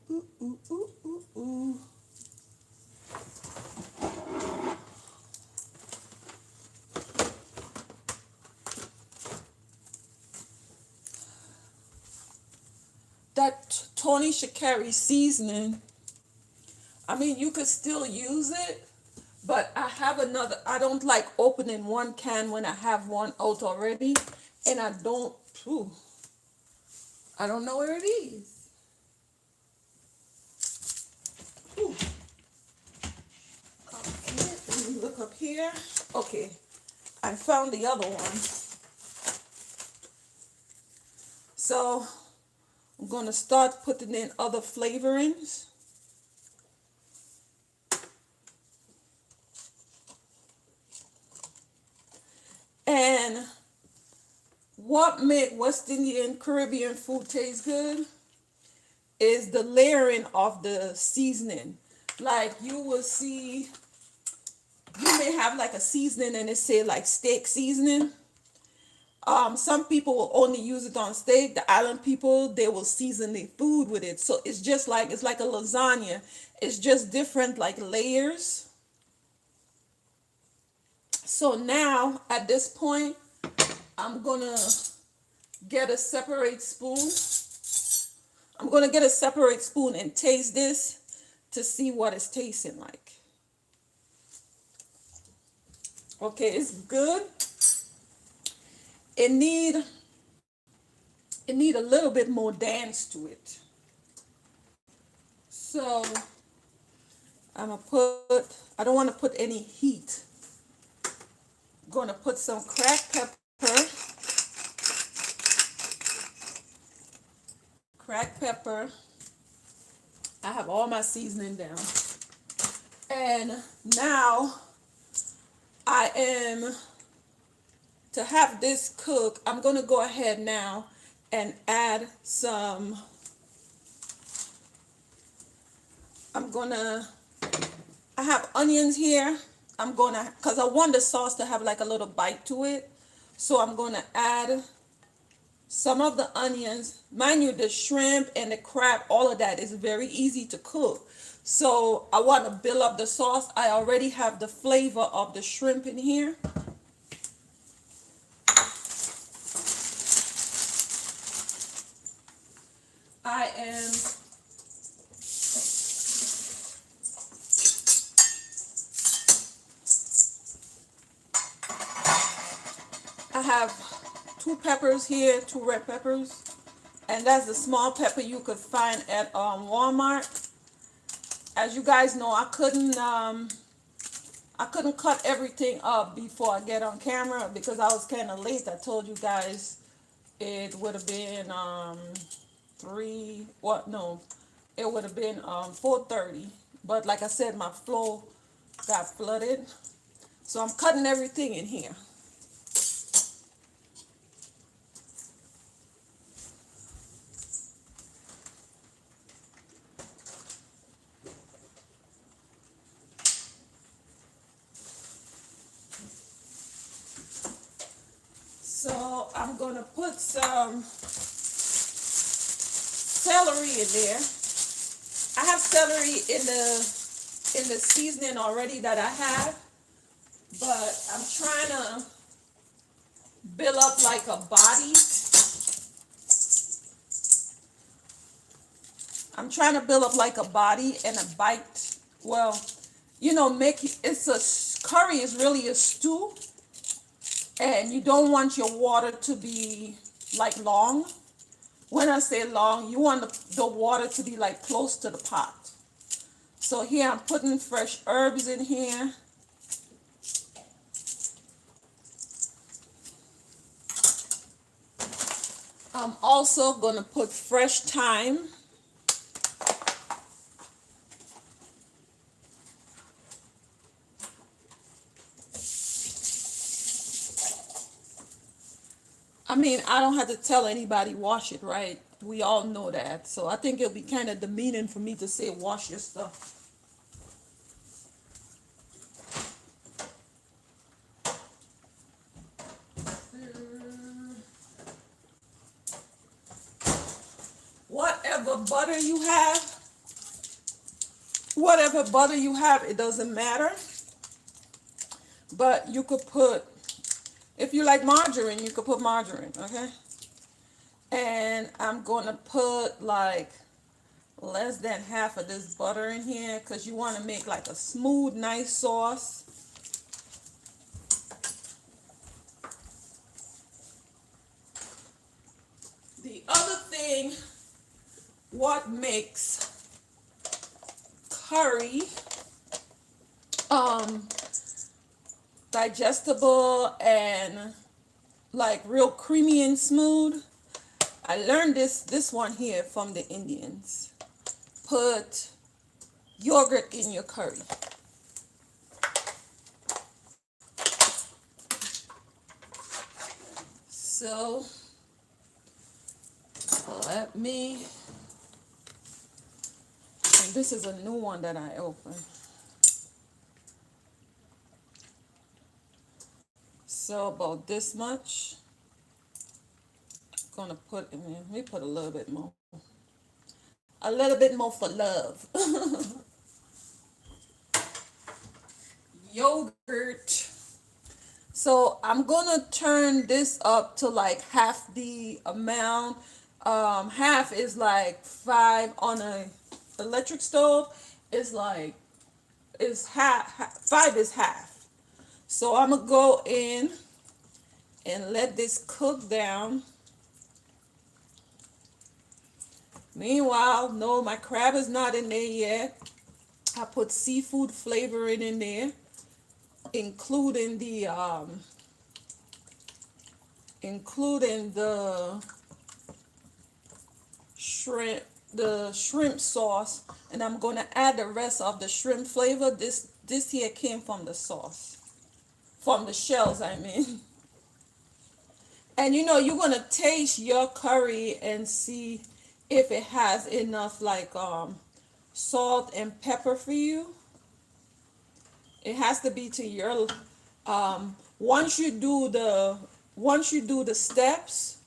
Ooh, ooh, ooh, ooh, ooh. that Tony Shakari seasoning, I mean, you could still use it, but I have another. I don't like opening one can when I have one out already, and I don't. Ooh, I don't know where it is. Ooh. Okay, let me look up here. Okay, I found the other one. So I'm gonna start putting in other flavorings. And what make West Indian Caribbean food taste good is the layering of the seasoning. Like you will see, you may have like a seasoning and it say like steak seasoning. Some people will only use it on steak. The island people, they will season their food with it. So it's like a lasagna. It's just different like layers. So now at this point, I'm gonna get a separate spoon. I'm gonna get a separate spoon and taste this to see what it's tasting like. Okay, it's good. It need it need a little bit more dance to it. So I'm gonna put, I don't want to put any heat. I'm gonna put some cracked pepper. Cracked pepper. I have all my seasoning down. And now I am, to have this cook, I'm going to go ahead now and add some, I have onions here. Because I want the sauce to have like a little bite to it. So I'm going to add some of the onions. Mind you, the shrimp and the crab, all of that is very easy to cook. So I want to build up the sauce. I already have the flavor of the shrimp in here. I am I have 2 peppers here, 2 red peppers, and that's the small pepper you could find at Walmart. As you guys know, I couldn't cut everything up before I get on camera because I was kind of late. I told you guys it would have been it would have been 4:30. But like I said, my flow got flooded, so I'm cutting everything in here. So I'm gonna put some celery in there. I have celery in the seasoning already that I have, but I'm trying to build up like a body. I'm trying to build up like a body and a bite. Well, curry is really a stew, and you don't want your water to be like long. When I say long, you want the water to be like close to the pot. So here I'm putting fresh herbs in here. I'm also going to put fresh thyme. I mean, I don't have to tell anybody wash it, right? We all know that. So I think it'll be kind of demeaning for me to say wash your stuff. Whatever butter you have, it doesn't matter. But you could put, if you like margarine, you could put margarine, okay? And I'm going to put like less than half of this butter in here because you want to make like a smooth, nice sauce. The other thing, what makes curry um digestible and like real creamy and smooth, I learned this one here from the Indians. Put yogurt in your curry. So let me, and this is a new one that I opened. So about this much, I'm gonna put in there. Let me put a little bit more. A little bit more for love. Yogurt. So I'm gonna turn this up to like half the amount. Half is like 5 on a electric stove. It's like is half 5 is half. So I'm gonna go in and let this cook down. Meanwhile, no, my crab is not in there yet. I put seafood flavoring in there, including the shrimp the shrimp sauce, and I'm gonna add the rest of the shrimp flavor. This here came from the sauce, from the shells, I mean. And you know, you're gonna taste your curry and see if it has enough like salt and pepper for you. It has to be to your once you do the steps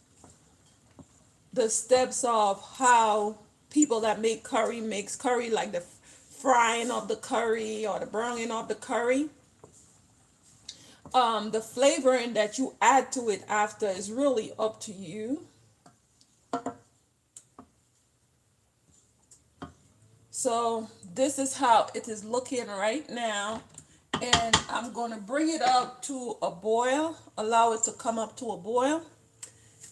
of how people that make curry makes curry, like the frying of the curry or the browning of the curry. The flavoring that you add to it after is really up to you. So this is how it is looking right now. And I'm going to bring it up to a boil, allow it to come up to a boil.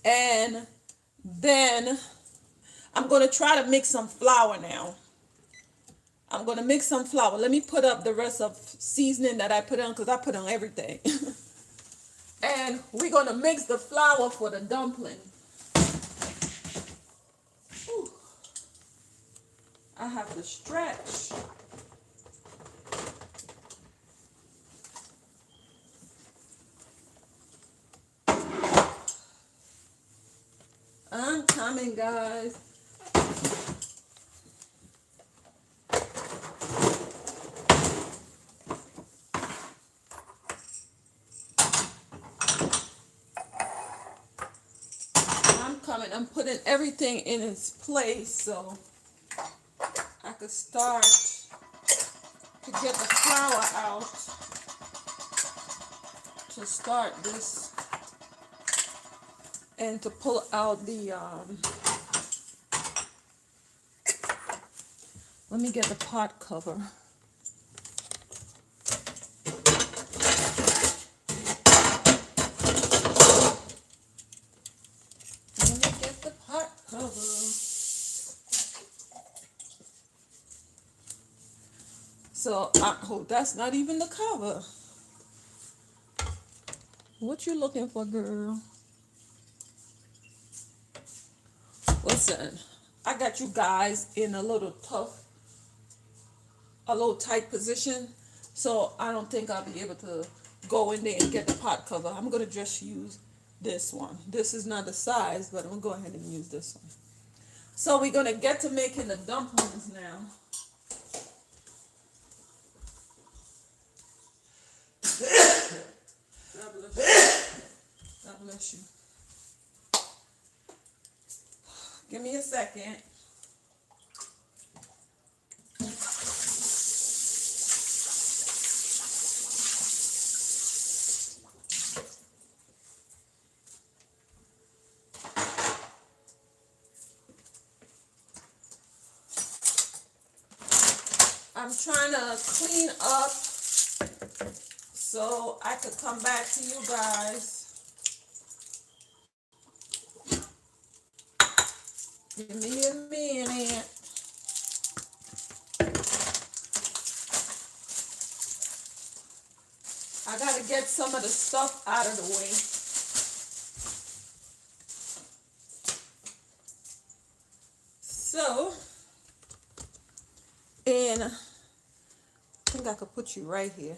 And then I'm going to try to mix some flour now. I'm going to mix some flour. Let me put up the rest of seasoning that I put on because I put on everything. And we're going to mix the flour for the dumpling. Whew. I have to stretch. I'm coming, guys. I'm coming. I'm putting everything in its place so I could start to get the flour out to start this and to pull out the let me get the pot cover. Let me get the pot cover. So, oh, that's not even the cover. What you looking for, girl? Listen, I got you guys in a little tight position, so I don't think I'll be able to go in there and get the pot cover. I'm gonna just use this one. This is not the size, but I'm gonna go ahead and use this one. So we're gonna get to making the dumplings now. God bless you. God bless you. Give me a second. I'm trying to clean up so I could come back to you guys. Give me a minute. I gotta get some of the stuff out of the way. So, and I think I could put you right here.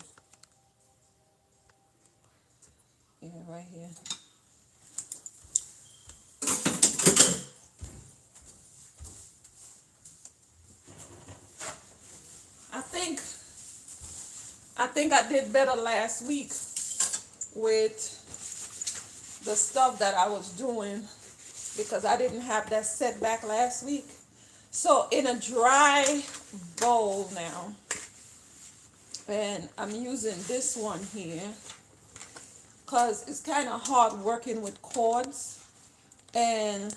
Yeah, right here. I think I did better last week with the stuff that I was doing because I didn't have that setback last week. So in a dry bowl now, and I'm using this one here because it's kind of hard working with cords and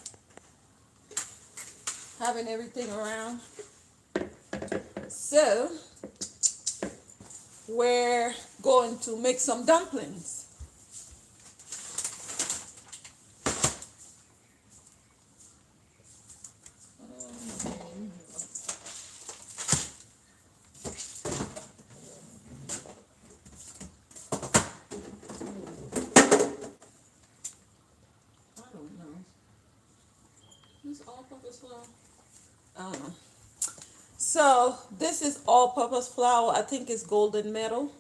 having everything around. So we're going to make some dumplings. I don't know. This all-purpose flour? I don't know. So this is all-purpose flour. I think it's golden metal.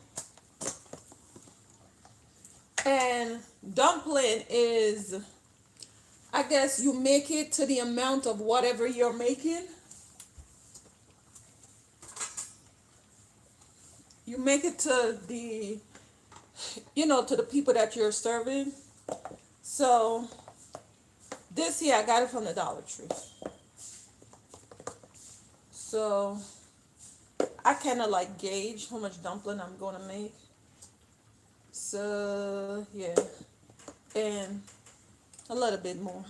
And dumpling is, I guess you make it to the amount of whatever you're making. You make it to the, to the people that you're serving. So this here, I got it from the Dollar Tree. So I kind of like gauge how much dumpling I'm going to make. So yeah, and a little bit more.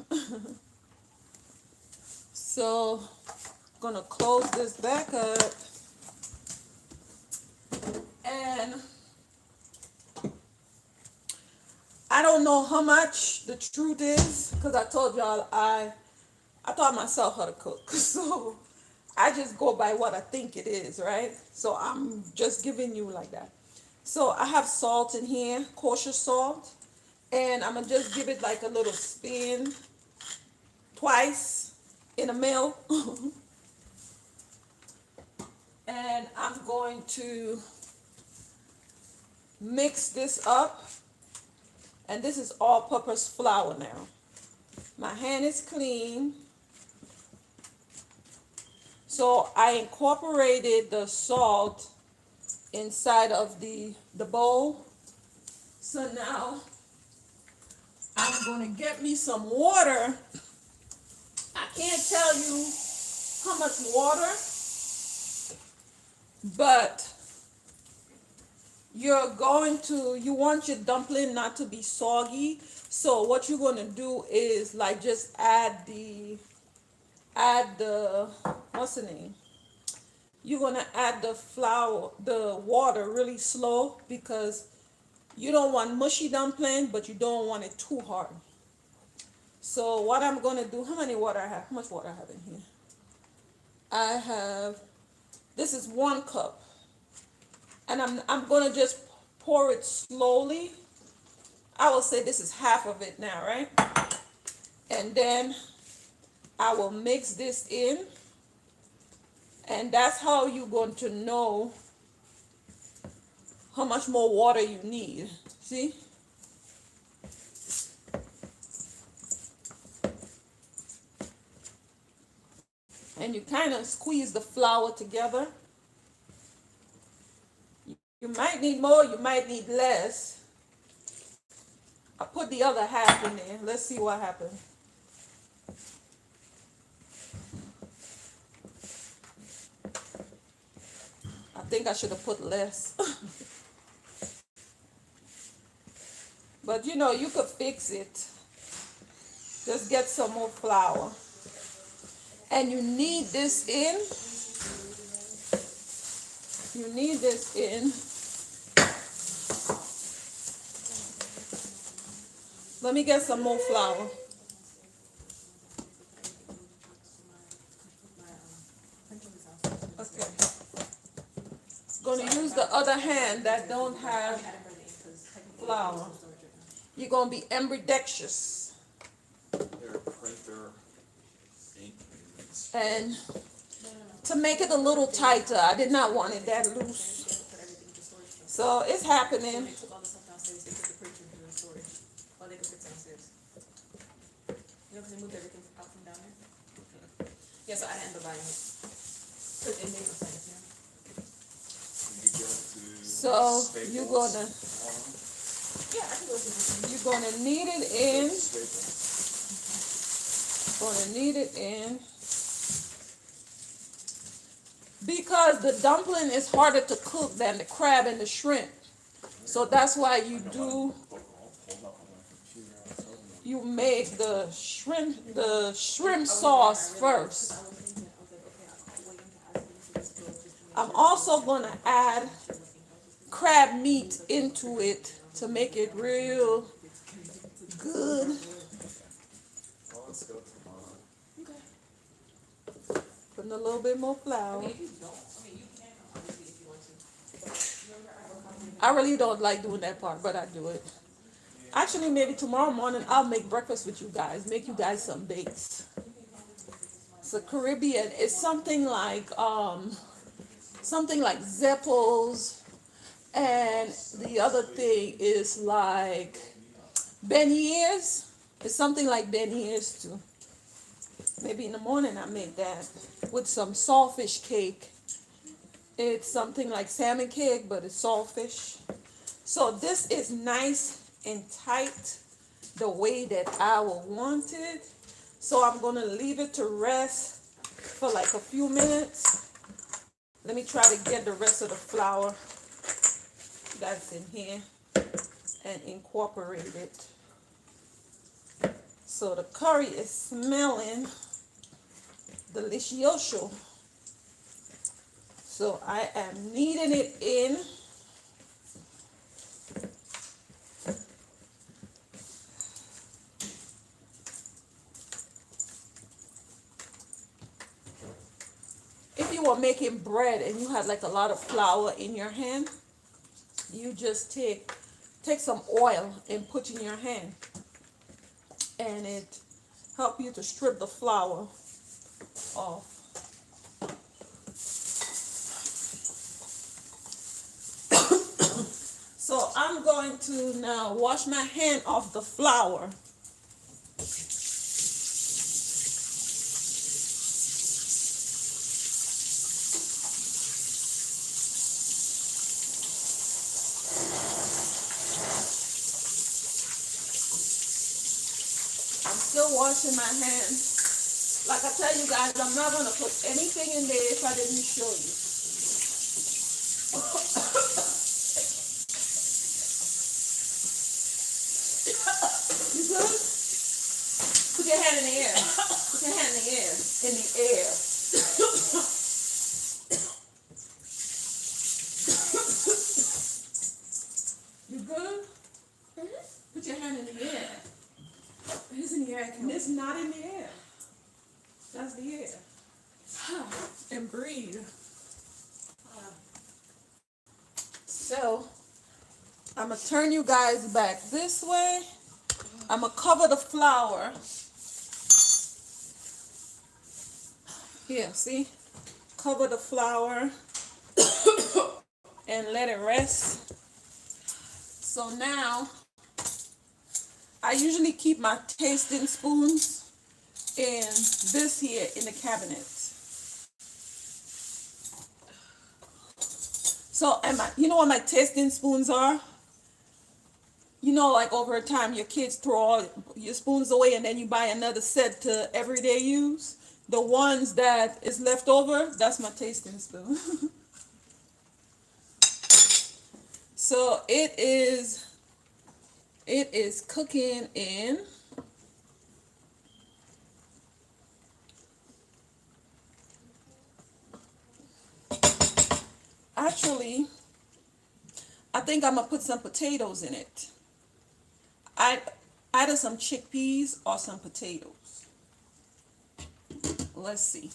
So I'm going to close this back up. And I don't know how much the truth is because I told y'all I taught myself how to cook. So I just go by what I think it is, right? So I'm just giving you like that. So I have salt in here, kosher salt. And I'm going to just give it like a little spin twice in a milk. And I'm going to mix this up. And this is all-purpose flour now. My hand is clean. So I incorporated the salt inside of the bowl. So now I'm going to get me some water. I can't tell you how much water, but you want your dumpling not to be soggy. So what you're going to do is like just add the, what's the name? You're going to add the flour, the water really slow because you don't want mushy dumpling, but you don't want it too hard. So what I'm going to do, how much water I have in here? I have, this is 1 cup. And I'm going to just pour it slowly. I will say this is half of it now, right? And then I will mix this in. And that's how you're going to know how much more water you need. See? And you kind of squeeze the flour together. You might need more, you might need less. I put the other half in there. Let's see what happens. I think I should have put less. But you could fix it. Just get some more flour. And you knead this in You need this in. Let me get some more flour. Okay. Gonna use the other hand that don't have flour. You're gonna be ambidextrous. Their printer ink payments. And to make it a little tighter, I did not want it that loose. So it's happening. Yeah, so I ended up buying it. Because it made no sense, you know? You get to So Staples. you're gonna Yeah, I can go to you're gonna knead it in. Staples. Gonna knead it in. Because the dumpling is harder to cook than the crab and the shrimp. So that's why you do, you make the shrimp sauce first. I'm also gonna add crab meat into it to make it real good. Well, let's go. Come on. Okay. Putting a little bit more flour. If you don't, I mean, you can, obviously, if you want to. But remember, I really don't like doing that part, but I do it. Actually, maybe tomorrow morning I'll make breakfast with you guys. Make you guys some bakes. So Caribbean is something like Zeppos, and the other thing is like beignets. It's something like beignets too. Maybe in the morning I make that with some saltfish cake. It's something like salmon cake, but it's saltfish. So this is nice and tight the way that I would want it. So I'm gonna leave it to rest for like a few minutes. Let me try to get the rest of the flour that's in here and incorporate it. So the curry is smelling delicioso. So I am kneading it in. If you were making bread and you had like a lot of flour in your hand, you just take some oil and put in your hand, and it help you to strip the flour off. So I'm going to now wash my hand off the flour. I'm still washing my hands. Like I tell you guys, I'm not going to put anything in there if I didn't show you. You good? Put your hand in the air. Put your hand in the air. In the air. You good? Put your hand in the air. It's in the air, I can't. It's not in the air. That's the air. And breathe. So, I'm going to turn you guys back this way. I'm going to cover the flour. Here, see? Cover the flour and let it rest. So now, I usually keep my tasting spoons in this here in the cabinet. So, you know what my tasting spoons are? You know, like over time, your kids throw all your spoons away and then you buy another set to everyday use. The ones that is left over, that's my tasting spoon. So it is cooking in. Actually, I think I'm gonna put some potatoes in it. I either some chickpeas or some potatoes. Let's see.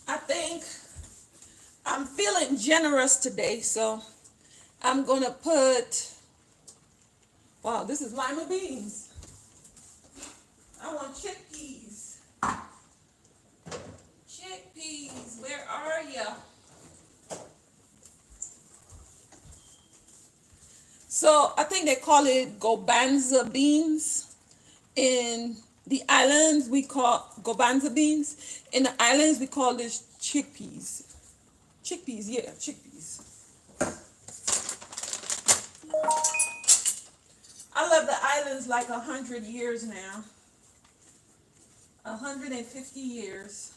I think I'm feeling generous today, so I'm gonna put, wow, this is lima beans. I want chickpeas. Chickpeas, where are ya? So I think they call it gobanza beans. In the islands, we call gobanza beans. In the islands, we call this chickpeas. Chickpeas, yeah, chickpeas. I love the islands like 100 years now. 150 years.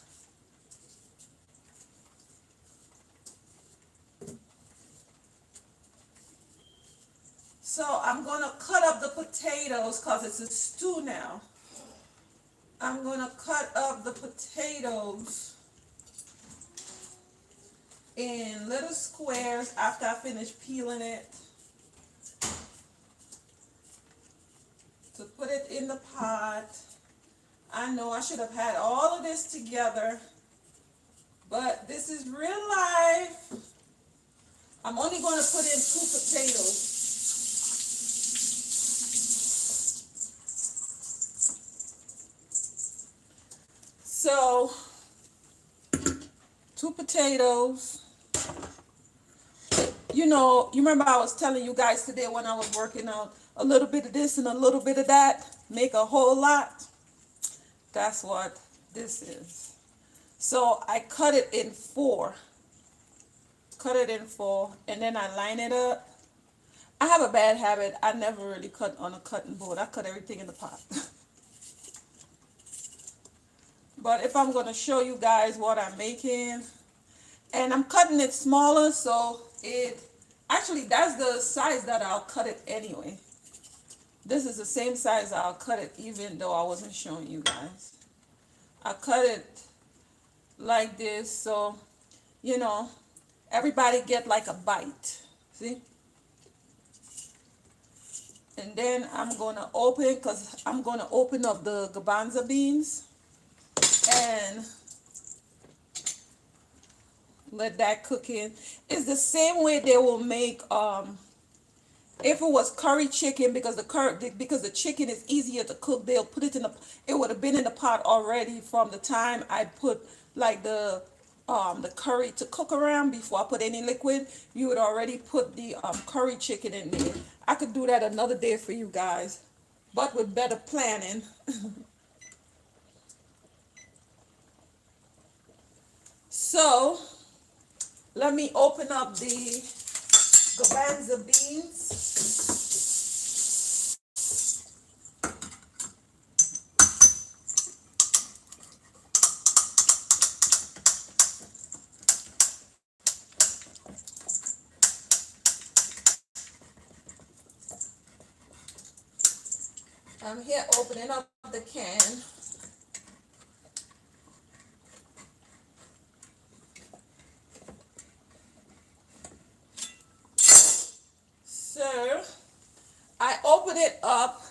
So I'm gonna cut up the potatoes because it's a stew now. I'm gonna cut up the potatoes in little squares after I finish peeling it, to put it in the pot. I know I should have had all of this together, but this is real life. I'm only going to put in 2 potatoes. So, 2 potatoes. You remember I was telling you guys today when I was working out, a little bit of this and a little bit of that make a whole lot. That's what this is. So I cut it in 4. Cut it in 4, and then I line it up. I have a bad habit. I never really cut on a cutting board. I cut everything in the pot. But if I'm going to show you guys what I'm making, and I'm cutting it smaller, so actually that's the size that I'll cut it anyway. This is the same size I'll cut it even though I wasn't showing you guys. I cut it like this, so everybody get like a bite. See? And then I'm gonna open up the garbanzo beans and let that cook in. It's the same way they will make if it was curry chicken, because the chicken is easier to cook. They'll put it it would have been in the pot already from the time I put like the curry to cook around. Before I put any liquid, you would already put the curry chicken in there. I could do that another day for you guys, but with better planning. So let me open up the garbanzo beans. I'm here opening up the can. So I open it up,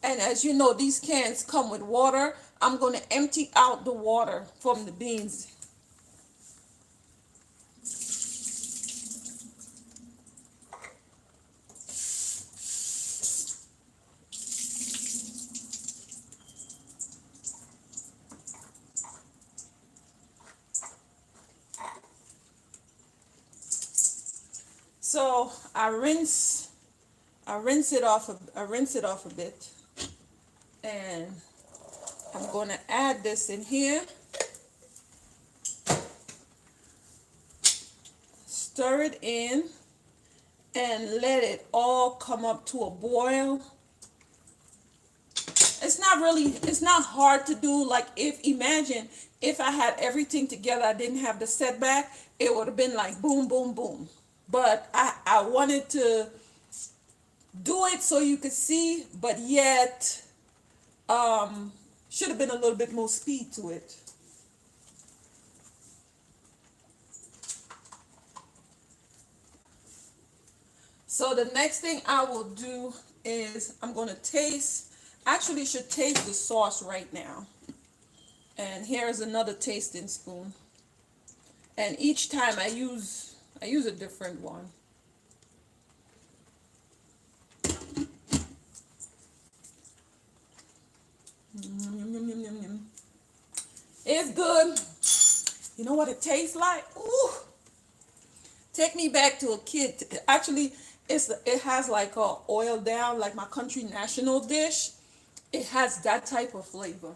and as you know, these cans come with water. I'm going to empty out the water from the beans. So I rinse it off a bit, and I'm going to add this in here. Stir it in and let it all come up to a boil. it's not hard to do. Like, imagine if I had everything together, I didn't have the setback, it would have been like boom, boom, boom. But I wanted to do it so you could see, but yet, should have been a little bit more speed to it. So the next thing I will do is I'm going to taste, actually should taste the sauce right now. And here's another tasting spoon. And each time I use a different one. It's good. You know what it tastes like? Ooh. Take me back to a kid. Actually, it has like a oil down, like my country national dish. It has that type of flavor.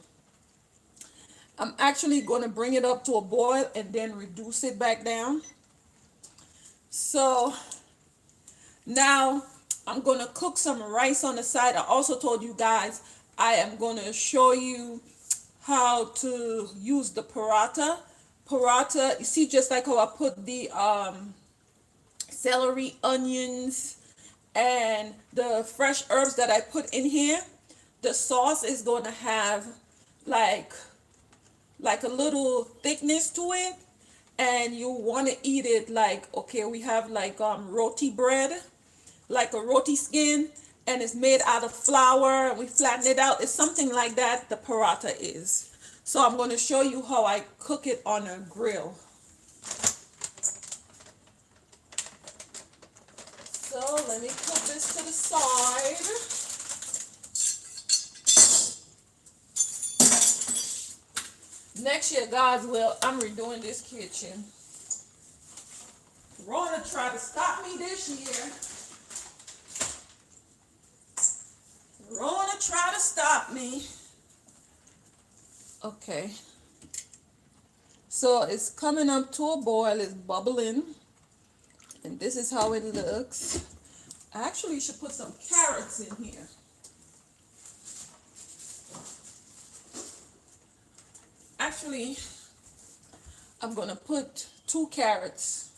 I'm actually going to bring it up to a boil and then reduce it back down. So now I'm going to cook some rice on the side. I also told you guys I am going to show you how to use the paratha. Paratha, you see, just like how I put the celery, onions, and the fresh herbs that I put in here, the sauce is going to have like a little thickness to it, and you want to eat it like, okay, we have like roti bread, like a roti skin, and it's made out of flour and we flatten it out. It's something like that the paratha is. So I'm going to show you how I cook it on a grill. So let me put this to the side. Next year, God's will, I'm redoing this kitchen. Rona tried to stop me this year. Rona tried to stop me. Okay. So it's coming up to a boil. It's bubbling. And this is how it looks. I actually should put some carrots in here. Actually, I'm going to put 2 carrots.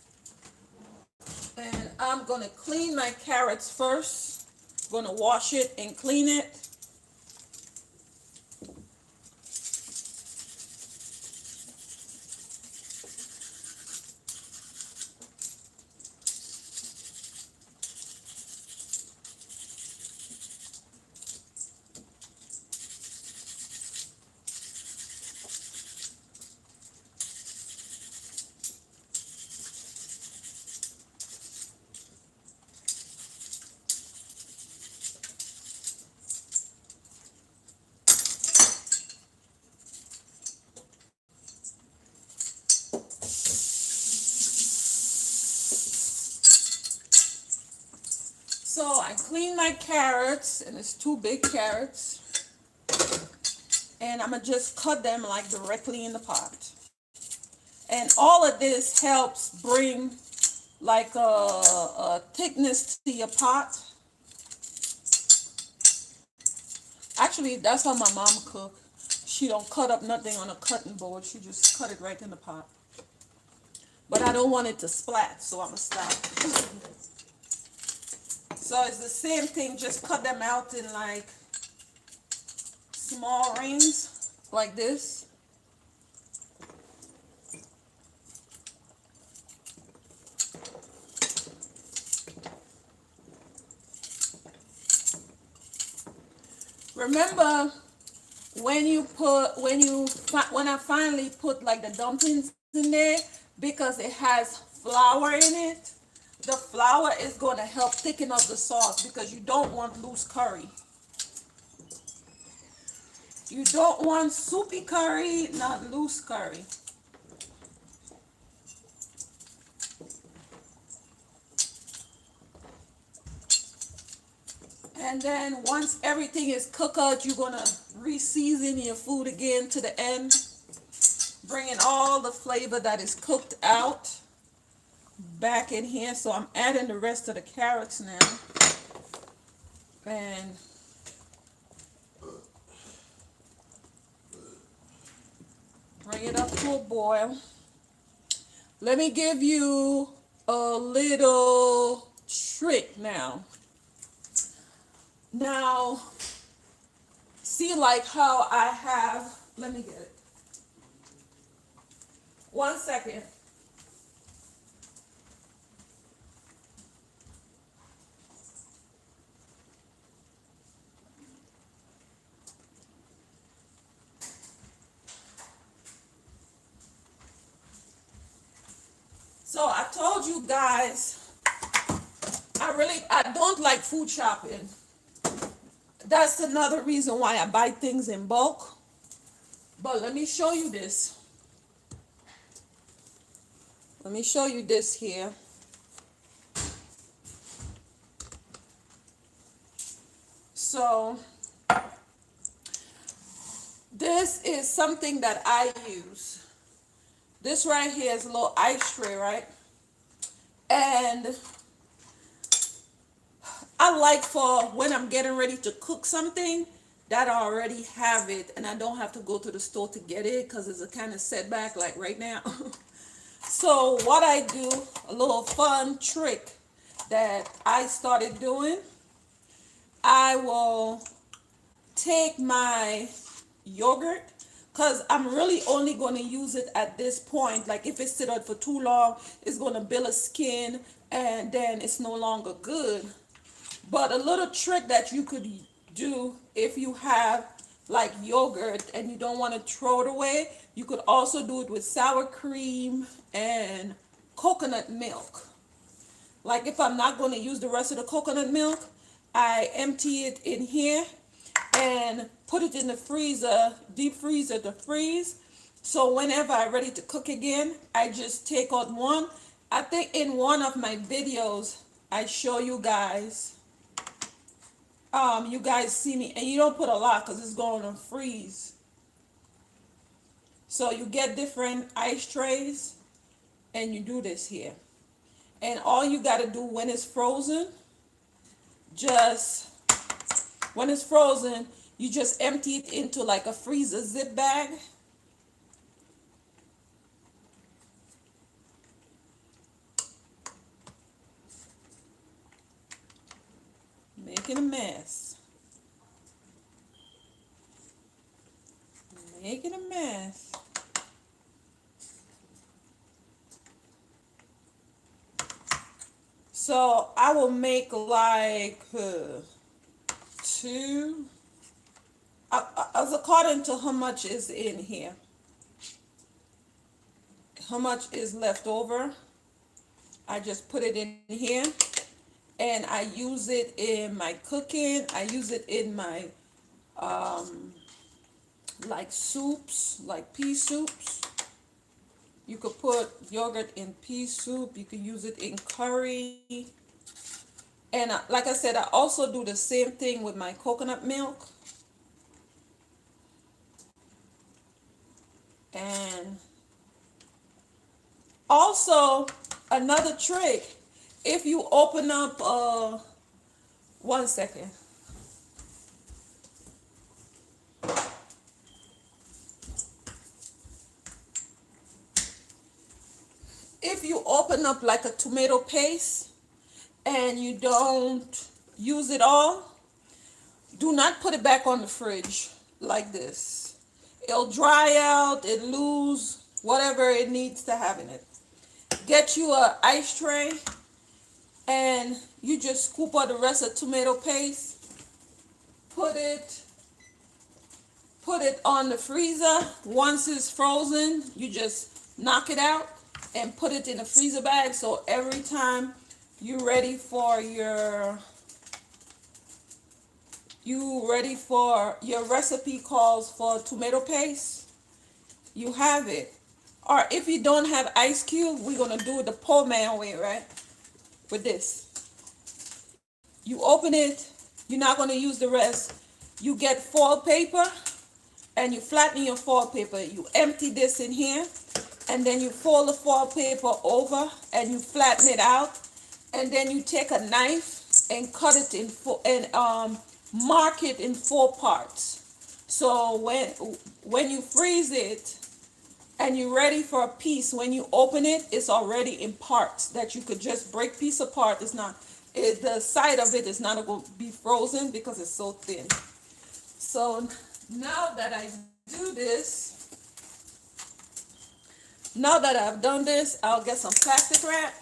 And I'm going to clean my carrots first. I'm going to wash it and clean it. So I clean my carrots, and it's 2 big carrots. And I'm going to just cut them like directly in the pot. And all of this helps bring like a thickness to your pot. Actually, that's how my mom cook. She don't cut up nothing on a cutting board. She just cut it right in the pot. But I don't want it to splat, so I'm going to stop. So it's the same thing, just cut them out in like small rings, like this. Remember, when I finally put like the dumplings in there, because it has flour in it, the flour is going to help thicken up the sauce, because you don't want loose curry. You don't want soupy curry, not loose curry. And then once everything is cooked, you're going to re-season your food again to the end, bringing all the flavor that is cooked out back in here. So I'm adding the rest of the carrots now. And Bring it up to a boil. Let me give you a little trick now. Now, see like how I have, let me get it. 1 second. So I told you guys, I don't like food shopping. That's another reason why I buy things in bulk. But let me show you this. Let me show you this here. So this is something that I use. This right here is a little ice tray, right? And I like for when I'm getting ready to cook something that I already have it and I don't have to go to the store to get it because it's a kind of setback like right now. So what I do, a little fun trick that I started doing, I will take my yogurt because I'm really only going to use it at this point. Like if it sit out for too long, it's going to build a skin and then it's no longer good. But a little trick that you could do if you have like yogurt and you don't want to throw it away, you could also do it with sour cream and coconut milk. Like if I'm not going to use the rest of the coconut milk, I empty it in here and put it in the freezer, deep freezer to freeze. So whenever I'm ready to cook again, I just take out one. I think in one of my videos, I show you guys. You guys see me, and you don't put a lot because it's going to freeze. So you get different ice trays, and you do this here. And all you got to do when it's frozen, you just empty it into like a freezer zip bag. Making a mess. Making a mess. So I will make like two, as according to how much is in here, how much is left over. I just put it in here, and I use it in my cooking. I use it in my like soups, like pea soups. You could put yogurt in pea soup. You could use it in curry. And like I said, I also do the same thing with my coconut milk. And also, another trick, if you open up, 1 second. If you open up like a tomato paste and you don't use it all, do not put it back on the fridge like this. It'll dry out, it lose whatever it needs to have in it. Get you a ice tray and you just scoop out the rest of tomato paste, put it on the freezer. Once it's frozen, you just knock it out and put it in a freezer bag. So every time you're ready for your recipe calls for tomato paste, you have it. Or if you don't have ice cube, we're gonna do it the poor man way, right? With this, you open it, you're not gonna use the rest. You get foil paper and you flatten your foil paper. You empty this in here, and then you fold the foil paper over and you flatten it out, and then you take a knife and cut it in four, and mark it in 4 parts. So when you freeze it, and you're ready for a piece. When you open it, it's already in parts that you could just break piece apart. It's not, the side of it is not going to be frozen because it's so thin. So now that I do this, now that I've done this, I'll get some plastic wrap.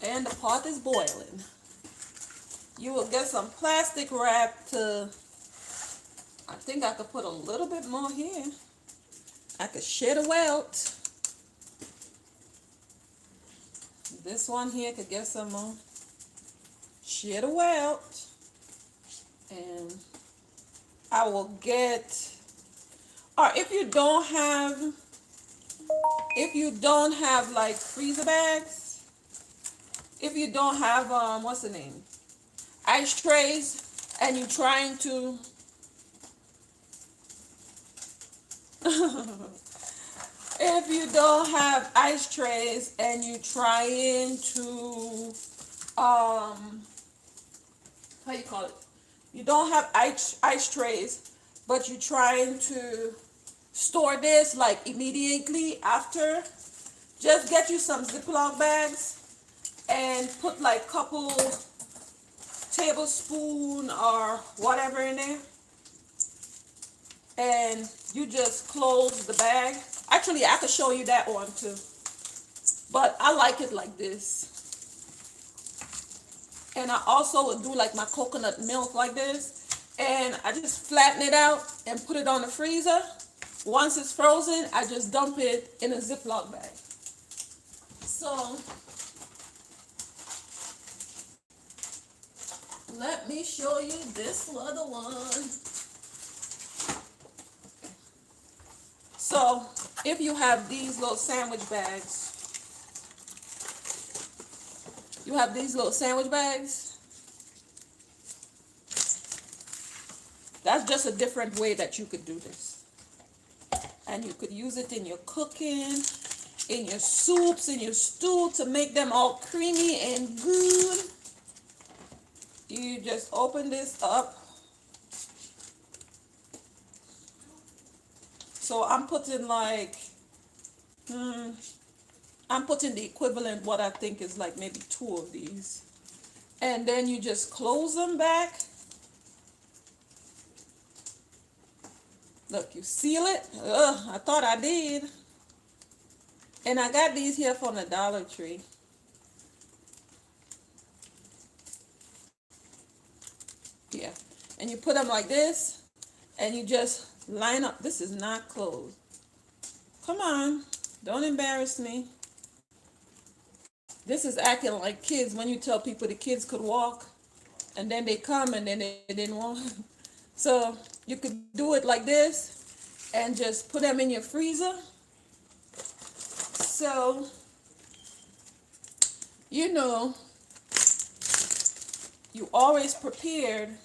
And the pot is boiling. You will get some plastic wrap to, I think I could put a little bit more here. I could share the welt. This one here could get some more. Share the welt. And I will get, or if you don't have like freezer bags, if you don't have what's the name, ice trays, and you're trying to if you don't have ice trays and you're trying to how you call it, you don't have ice trays, but you're trying to store this like immediately after, just get you some Ziploc bags and put like couple tablespoon or whatever in there, and you just close the bag. Actually, I could show you that one too, but I like it like this. And I also would do like my coconut milk like this, and I just flatten it out and put it on the freezer. Once it's frozen, I just dump it in a Ziploc bag. So let me show you this other one. So if you have these little sandwich bags, that's just a different way that you could do this. And you could use it in your cooking, in your soups, in your stew to make them all creamy and good. You just open this up. So I'm putting like, I'm putting the equivalent, what I think is like maybe 2 of these. And then you just close them back. Look, you seal it. Ugh, I thought I did. And I got these here from the Dollar Tree. Yeah. And you put them like this, and you just line up. This is not closed. Come on. Don't embarrass me. This is acting like kids when you tell people the kids could walk, and then they come and then they didn't walk. So you could do it like this and just put them in your freezer. So, you know, you always prepared.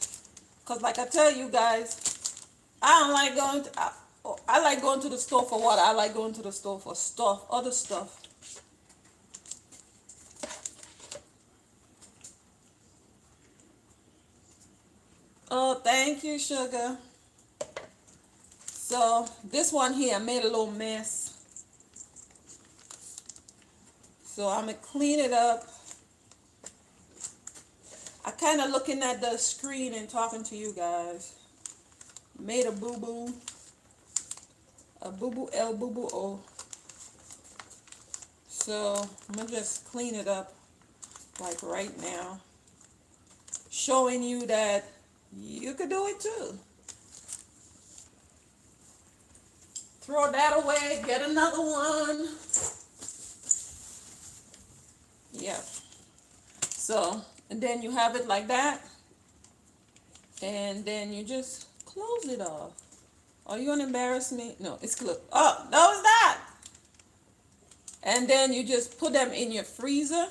Because like I tell you guys, I don't like going to, I like going to the store for what? I like going to the store for stuff, other stuff. Oh, thank you, sugar. So this one here made a little mess. So I'm going to clean it up. I kind of looking at the screen and talking to you guys. Made a boo-boo. A boo-boo L, boo-boo O. So I'm going to just clean it up like right now. Showing you that you could do it too. Throw that away, get another one. Yeah. So, and then you have it like that. And then you just close it off. Are you gonna embarrass me? No, it's closed. Oh, no, it's not. And then you just put them in your freezer.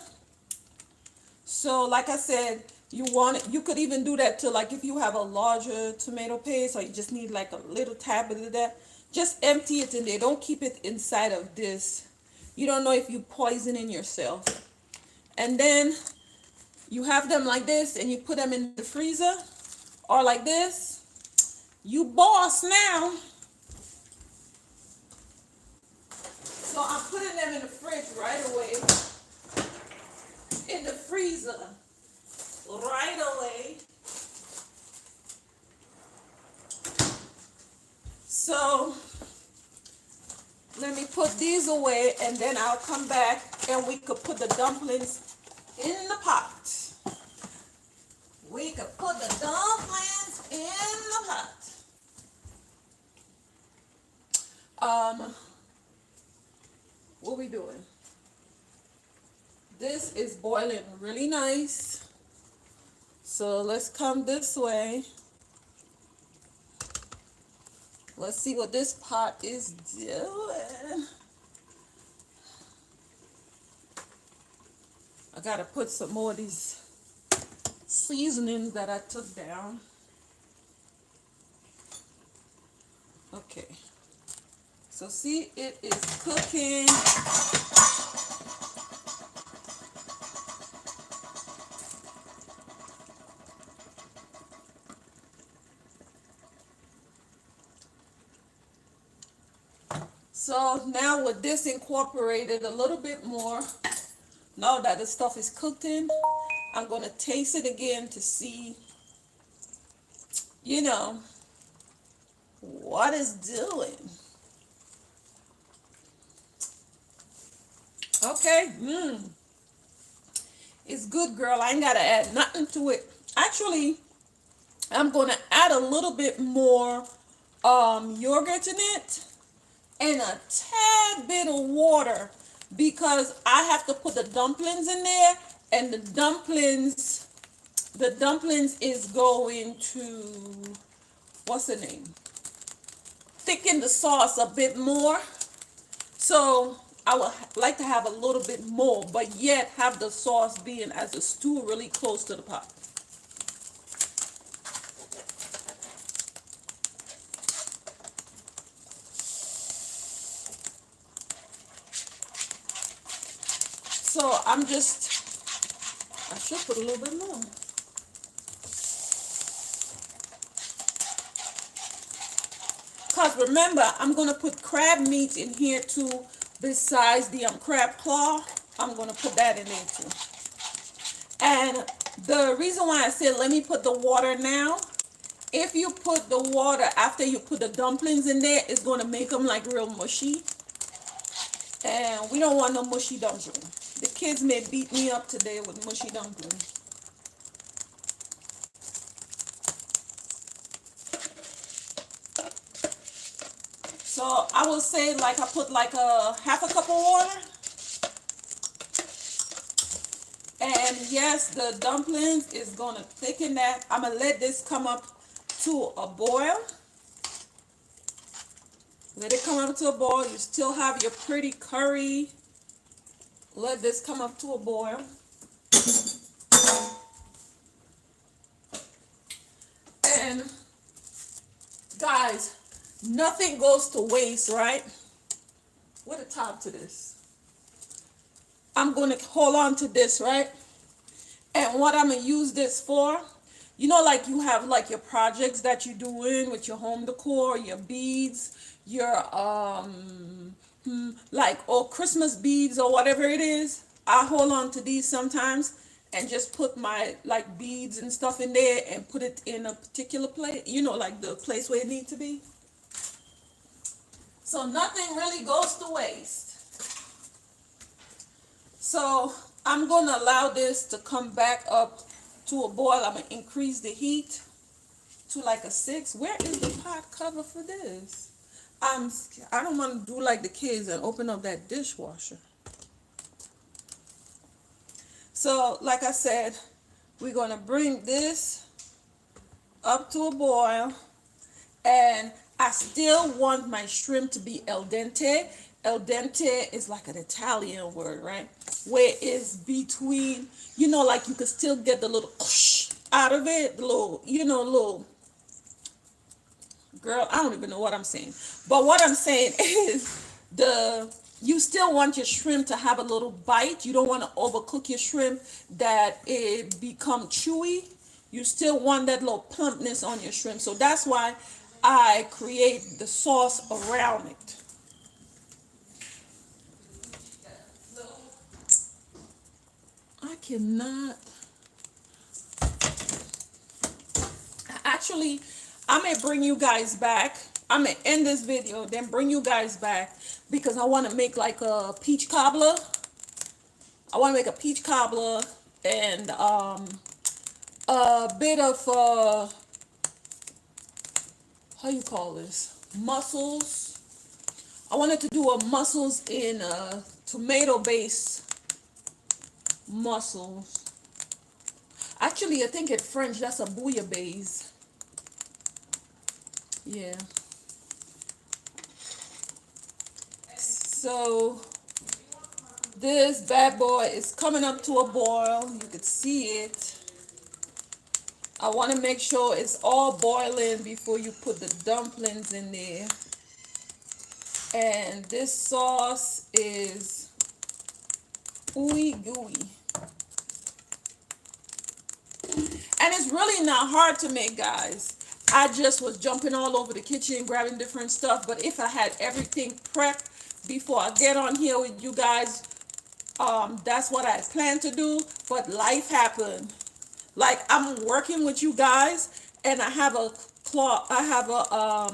So, like I said, you could even do that to, like, if you have a larger tomato paste or you just need like a little tab of that, just empty it in there. Don't keep it inside of this. You don't know if you're poisoning yourself. And then you have them like this and you put them in the freezer or like this. You boss now. So I'm putting them in the fridge right away. In the freezer right away. So let me put these away and then I'll come back and we could put the dumplings in the pot. We could put the dumplings in the pot. What we doing? This is boiling really nice. So let's come this way. Let's see what this pot is doing. I gotta put some more of these seasonings that I took down. Okay. So see, it is cooking. So now with this incorporated a little bit more, now that the stuff is cooked in, I'm going to taste it again to see, you know, what it's doing. Okay, it's good, girl. I ain't got to add nothing to it. Actually, I'm going to add a little bit more yogurt in it and a tad bit of water because I have to put the dumplings in there, and the dumplings is going to, what's the name? Thicken the sauce a bit more. So I would like to have a little bit more, but yet have the sauce being as a stew really close to the pot. So I should put a little bit more. Because remember, I'm going to put crab meat in here too, besides the crab claw. I'm going to put that in there too. And the reason why I said let me put the water now, if you put the water after you put the dumplings in there, it's going to make them like real mushy. And we don't want no mushy dumplings. The kids may beat me up today with mushy dumplings. So I will say like I put like a half a cup of water. And yes, the dumplings is going to thicken that. I'm going to let this come up to a boil. Let it come up to a boil. You still have your pretty curry. Let this come up to a boil. And guys, nothing goes to waste, right? What a top to this. I'm going to hold on to this, right? And what I'm going to use this for, you know, like you have like your projects that you're doing with your home decor, your beads, your like or Christmas beads or whatever it is. I hold on to these sometimes and just put my like beads and stuff in there and put it in a particular place, you know, like the place where it needs to be. So nothing really goes to waste. So I'm going to allow this to come back up to a boil. I'm going to increase the heat to like a 6. Where is the pot cover for this? I don't want to do like the kids and open up that dishwasher. So like I said, we're going to bring this up to a boil. And I still want my shrimp to be al dente. Al dente is like an Italian word, right? Where it's between, you know, like you could still get the little out of it, the little, you know, little, girl, I don't even know what I'm saying. But what I'm saying is you still want your shrimp to have a little bite. You don't want to overcook your shrimp that it become chewy. You still want that little plumpness on your shrimp. So that's why I create the sauce around it. I cannot. Actually, I may bring you guys back. I may end this video, then bring you guys back because I want to make like a peach cobbler. I want to make a peach cobbler and a bit of how you call this, mussels. I wanted to do a mussels in tomato based mussels. Actually, I think in French that's a bouillabaisse. Yeah. So this bad boy is coming up to a boil. You can see it. I want to make sure it's all boiling before you put the dumplings in there. And this sauce is ooey gooey. And it's really not hard to make, guys. I just was jumping all over the kitchen, grabbing different stuff. But if I had everything prepped before I get on here with you guys, that's what I planned to do. But life happened. Like, I'm working with you guys, and I have a cloth. I have a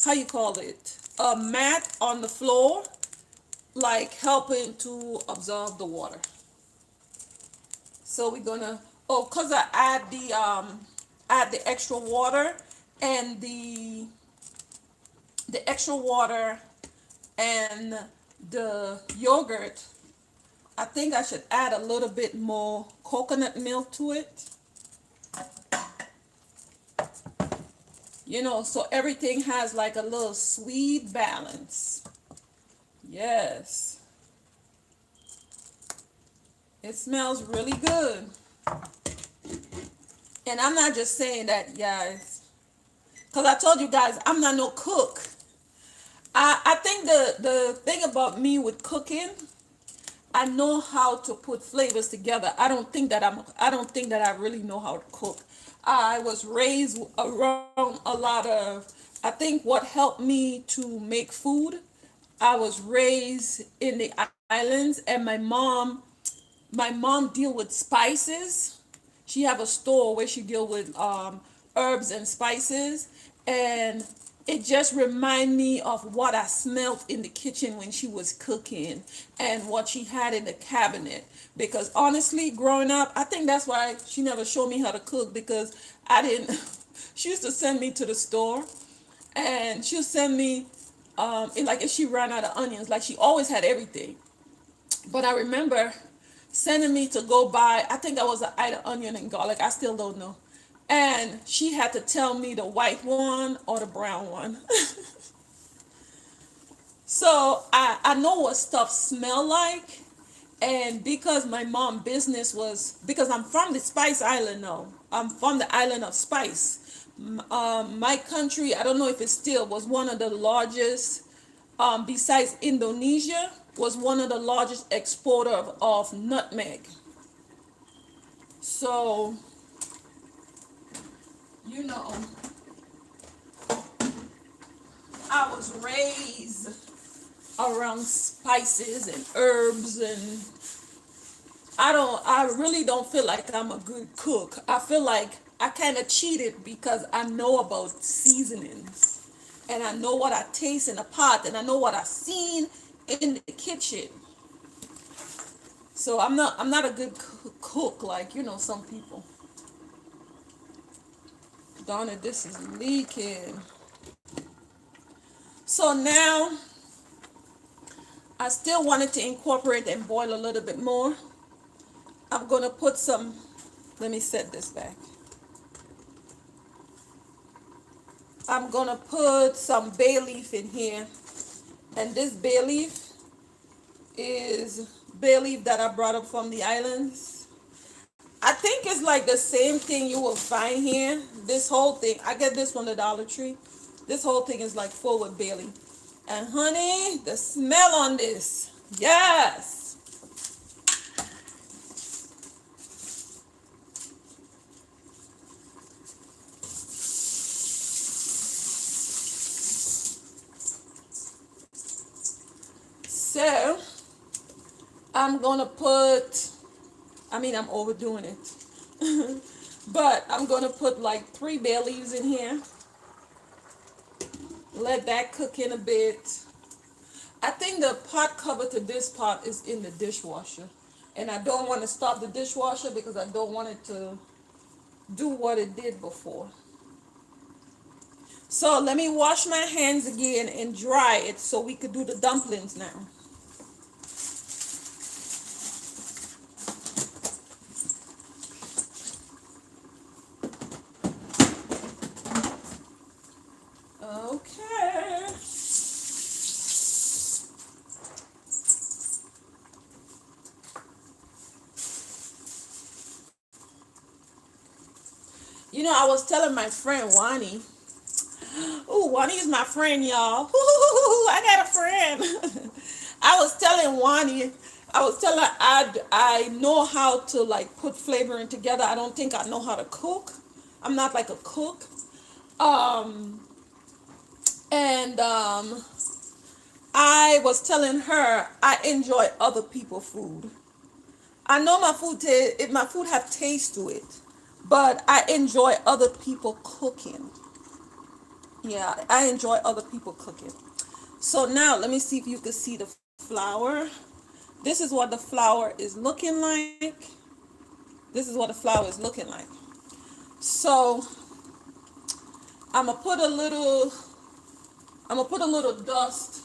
how you call it? A mat on the floor, like helping to absorb the water. So we're gonna, oh, cause I add the extra water and the extra water and the yogurt. I think I should add a little bit more coconut milk to it. You know, so everything has like a little sweet balance. Yes. It smells really good. And I'm not just saying that, guys, because I told you guys, I'm not no cook. I think the thing about me with cooking, I know how to put flavors together. I don't think that I really know how to cook. I was raised around a lot of, I think what helped me to make food, I was raised in the islands, and my mom deal with spices. She have a store where she deal with herbs and spices, and it just remind me of what I smelled in the kitchen when she was cooking and what she had in the cabinet. Because honestly, growing up, I think that's why she never showed me how to cook, because I didn't. She used to send me to the store, and she'll send me like if she ran out of onions, like she always had everything. But I remember sending me to go buy, I think that was an eye of onion and garlic. I still don't know. And she had to tell me the white one or the brown one. So I know what stuff smell like. And because my mom business was, because I'm from the Spice Island now. I'm from the island of Spice. My country, I don't know if it still was one of the largest, besides Indonesia, was one of the largest exporter of nutmeg. So, you know, I was raised around spices and herbs, and I really don't feel like I'm a good cook. I feel like I kind of cheated because I know about seasonings, and I know what I taste in a pot, and I know what I've seen in the kitchen. So I'm not a good cook like, some people. Darn it, this is leaking. So now I still wanted to incorporate and boil a little bit more. I'm gonna put some, let me set this back. I'm gonna put some bay leaf in here. And this bay leaf is bay leaf that I brought up from the islands. I think it's like the same thing you will find here. This whole thing, I get this from the Dollar Tree. This whole thing is like full with bay leaf. And honey, the smell on this. Yes. So, I'm gonna put I mean, I'm overdoing it. But I'm going to put like 3 bay leaves in here. Let that cook in a bit. I think the pot cover to this pot is in the dishwasher. And I don't want to stop the dishwasher because I don't want it to do what it did before. So let me wash my hands again and dry it so we could do the dumplings now. Okay. You know, I was telling my friend Wani. Ooh, Wani is my friend, y'all. Ooh, I got a friend. I was telling Wani, I was telling her I know how to like put flavoring together. I don't think I know how to cook. I'm not like a cook. Um, and I was telling her I enjoy other people's food. I know my food have taste to it, but I enjoy other people cooking. Yeah, I enjoy other people cooking. So now let me see if you can see the flour. This is what the flour is looking like. This is what the flour is looking like. So I'm gonna put a little dust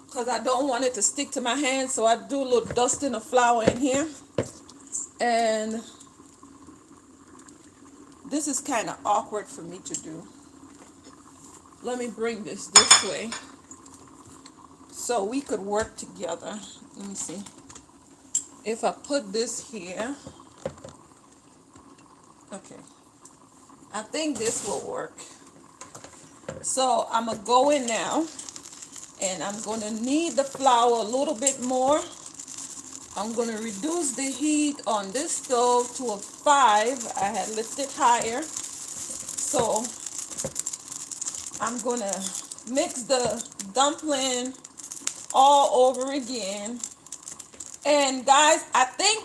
because I don't want it to stick to my hand. So I do a little dust in the flour in here. And this is kind of awkward for me to do. Let me bring this way so we could work together. Let me see. If I put this here, okay. I think this will work. So I'm gonna go in now and I'm gonna knead the flour a little bit more. I'm gonna reduce the heat on this stove to a 5. I had lifted higher. So I'm gonna mix the dumpling all over again. And guys, I think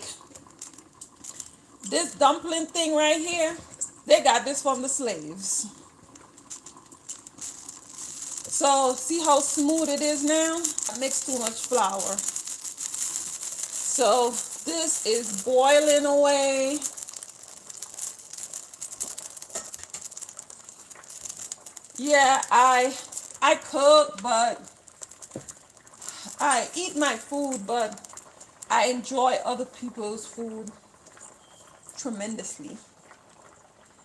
this dumpling thing right here, they got this from the slaves. So see how smooth it is now? I mixed too much flour. So this is boiling away. Yeah, I cook, but I eat my food, but I enjoy other people's food tremendously.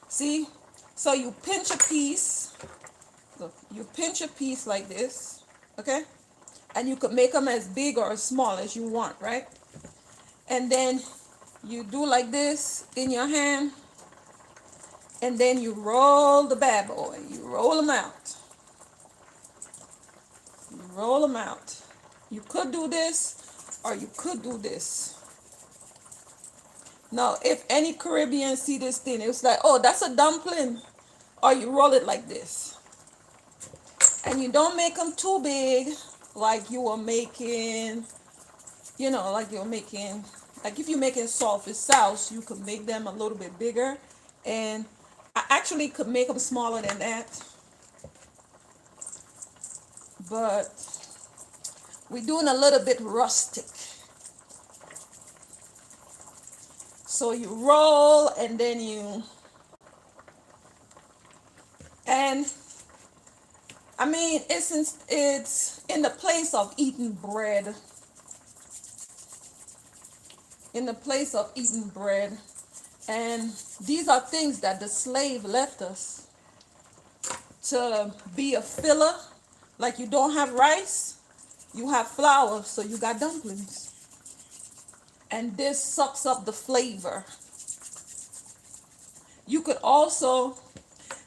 See? So you pinch a piece. Look, you pinch a piece like this, okay? And you could make them as big or as small as you want, right? And then you do like this in your hand, and then you roll the bad boy. You roll them out. You roll them out. You could do this, or you could do this. Now, if any Caribbean see this thing, it's like, oh, that's a dumpling. Or you roll it like this. And you don't make them too big, like you were making, like if you're making salted sauce, you could make them a little bit bigger. And I actually could make them smaller than that. But we're doing a little bit rustic. So you roll and then and I mean, it's in the place of eating bread. In the place of eating bread. And these are things that the slave left us to be a filler. Like you don't have rice, you have flour, so you got dumplings. And this sucks up the flavor. You could also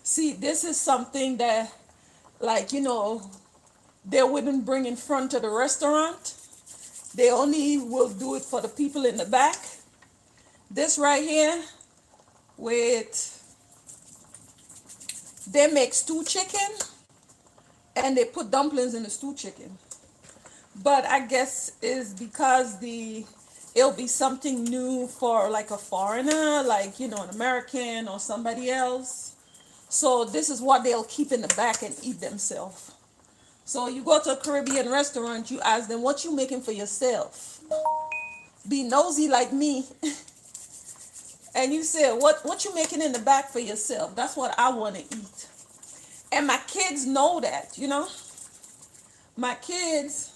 see this is something that, like, they wouldn't bring in front of the restaurant. They only will do it for the people in the back. This right here they make stew chicken and they put dumplings in the stew chicken. But I guess is because it'll be something new for like a foreigner, like an American or somebody else. So this is what they'll keep in the back and eat themselves. So you go to a Caribbean restaurant, you ask them what you making for yourself. Be nosy like me, and you say what you making in the back for yourself. That's what I want to eat. And my kids know that. My kids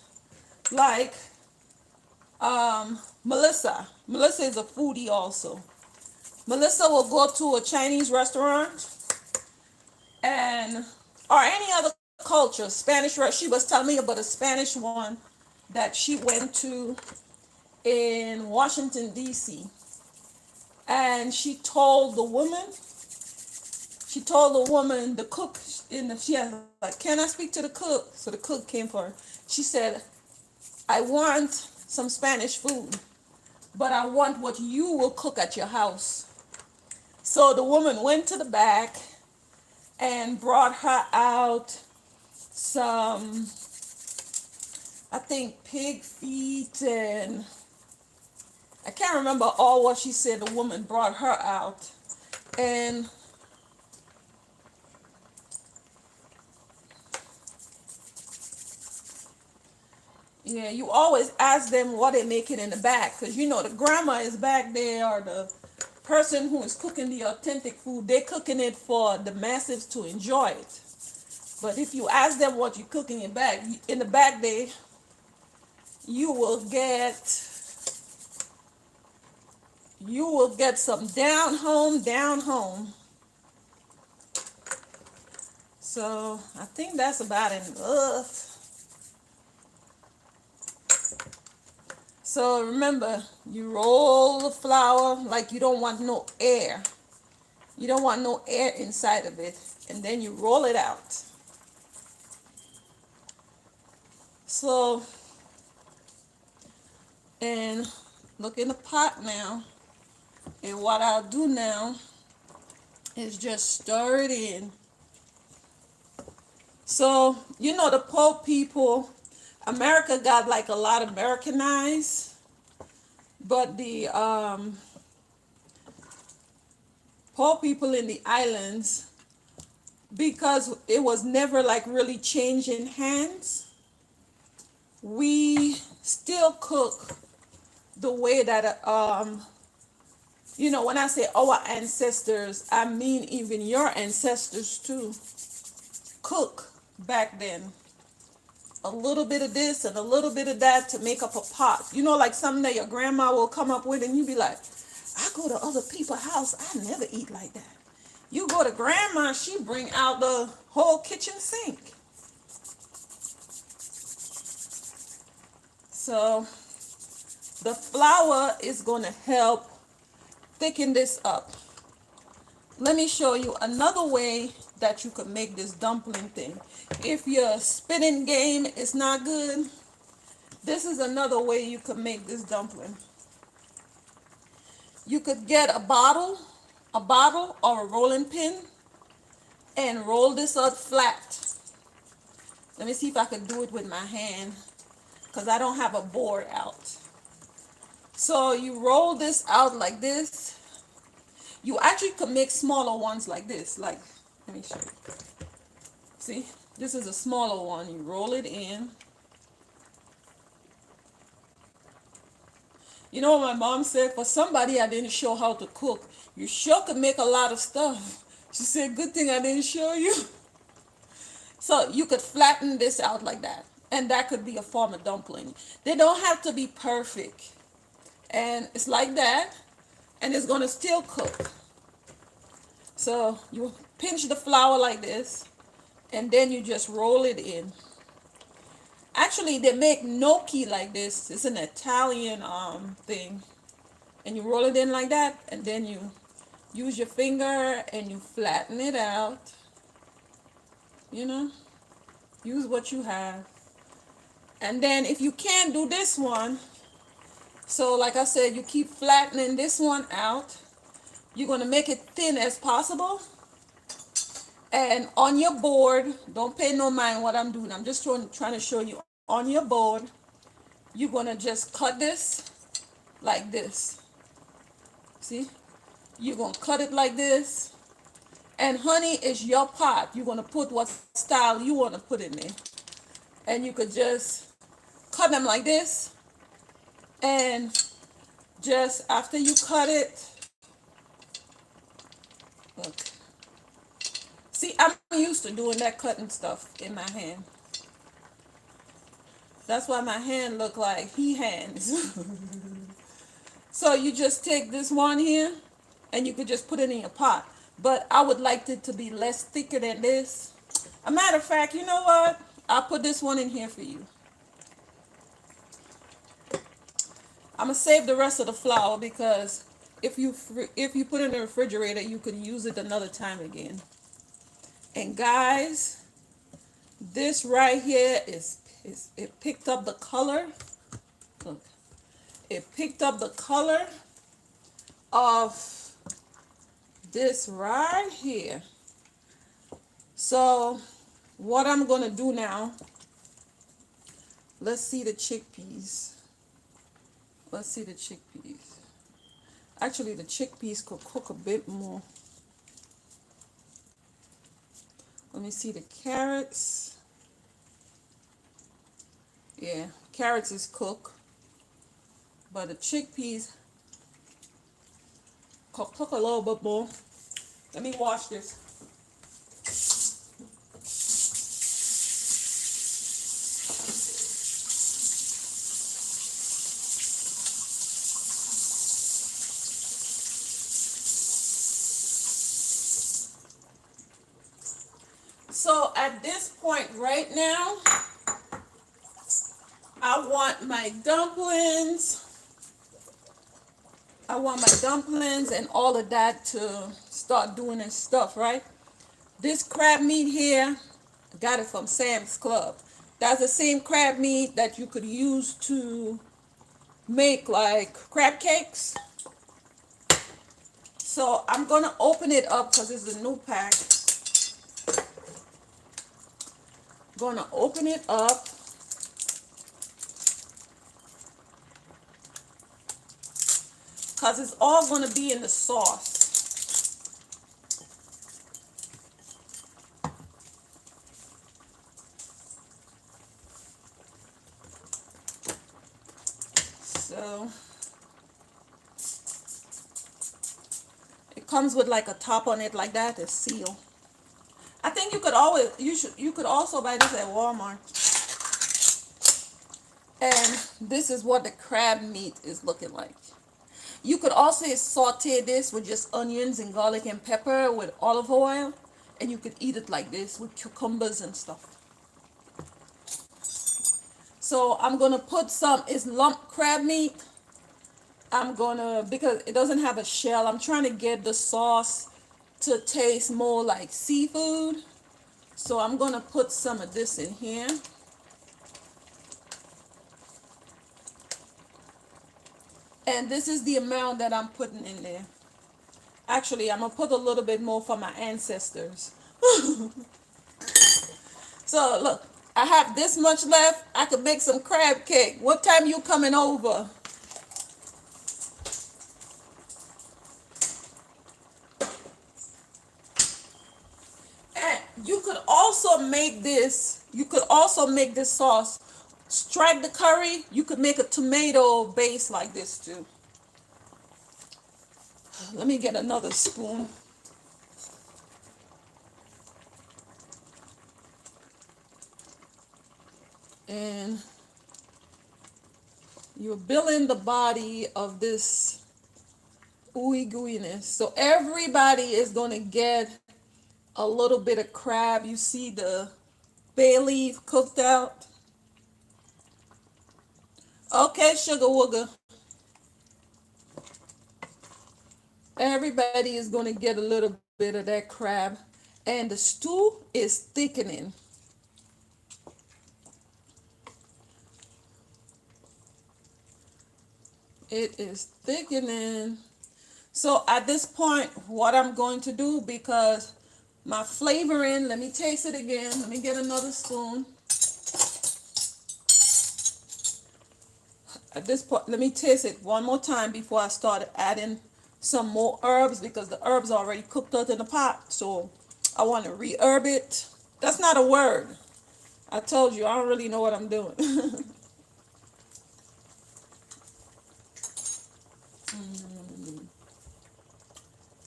like Melissa. Melissa is a foodie also. Melissa will go to a Chinese restaurant and or any other culture, she was telling me about a Spanish one that she went to in Washington D.C. and she told the cook she had like, can I speak to the cook? So the cook came for her. She said, I want some Spanish food, but I want what you will cook at your house. So the woman went to the back and brought her out some, I think, pig feet, and I can't remember all what she said the woman brought her out. And yeah, you always ask them what they make it in the back, because the grandma is back there, or the person who is cooking the authentic food, they're cooking it for the masses to enjoy it. But if you ask them what you're cooking in the back, you will get some down home. So I think that's about enough. So remember, you roll the flour like you don't want no air. You don't want no air inside of it. And then you roll it out. So, and look in the pot now. And what I'll do now is just stir it in. So, the poor people, America got like a lot of Americanized, but the poor people in the islands, because it was never like really changing hands, we still cook the way that when I say our ancestors, I mean even your ancestors too cook back then. A little bit of this and a little bit of that to make up a pot. Like something that your grandma will come up with, and you be like, I go to other people's house, I never eat like that. You go to grandma, she bring out the whole kitchen sink. So the flour is going to help thicken this up. Let me show you another way that you could make this dumpling thing. If your spinning game is not good, this is another way you could make this dumpling. You could get a bottle or a rolling pin and roll this up flat. Let me see if I could do it with my hand, because I don't have a board out. So you roll this out like this. You actually could make smaller ones like this. Like, let me show you. See, this is a smaller one. You roll it in. You know what my mom said? For somebody I didn't show how to cook, you sure could make a lot of stuff. She said, good thing I didn't show you. So you could flatten this out like that. And that could be a form of dumpling. They don't have to be perfect. And it's like that. And it's going to still cook. So you pinch the flour like this. And then you just roll it in. Actually, they make gnocchi like this. It's an Italian thing. And you roll it in like that. And then you use your finger and you flatten it out. Use what you have. And then if you can't do this one, so like I said, you keep flattening this one out. You're going to make it thin as possible. And on your board, don't pay no mind what I'm doing. I'm just trying to show you on your board, you're gonna just cut this like this. See? You're gonna cut it like this. And honey, is your pot. You're gonna put what style you wanna put in there. And you could just cut them like this. And just after you cut it, look. See, I'm used to doing that cutting stuff in my hand. That's why my hand look like he hands. So you just take this one here and you could just put it in your pot. But I would like it to be less thicker than this. A matter of fact, you know what? I'll put this one in here for you. I'm gonna save the rest of the flour because if you put it in the refrigerator, you could use it another time again. And guys, this right here is it picked up the color. Look, it picked up the color of this right here. So what I'm gonna do now, let's see the chickpeas. Let's see the chickpeas. Actually, the chickpeas could cook a bit more. Let me see the carrots. Yeah, carrots is cooked. But the chickpeas cook a little bit more. Let me wash this. So at this point right now, I want my dumplings. I want my dumplings and all of that to start doing its stuff, right? This crab meat here, I got it from Sam's Club. That's the same crab meat that you could use to make like crab cakes. So I'm gonna open it up because it's a new pack. Gonna open it up. Because it's all gonna be in the sauce. So it comes with like a top on it like that, it's sealed. I think you could also buy this at Walmart. And this is what the crab meat is looking like. You could also saute this with just onions and garlic and pepper with olive oil, and you could eat it like this with cucumbers and stuff. So I'm gonna put some, it's lump crab meat. Because it doesn't have a shell, I'm trying to get the sauce to taste more like seafood. So I'm gonna put some of this in here. And this is the amount that I'm putting in there. Actually, I'm gonna put a little bit more for my ancestors. So look, I have this much left. I could make some crab cake. What time you coming over? And you could also make this. You could also make this sauce. Strike the curry. You could make a tomato base like this too. Let me get another spoon. And you're building the body of this ooey gooeyness. So everybody is going to get a little bit of crab. You see the bay leaf cooked out. Okay, sugar wooger. Everybody is going to get a little bit of that crab. And the stew is thickening. It is thickening. So at this point, what I'm going to do, because my flavoring. Let me taste it again. Let me get another spoon. At this point, let me taste it one more time before I start adding some more herbs because the herbs are already cooked out in the pot. So I want to re-herb it. That's not a word. I told you, I don't really know what I'm doing.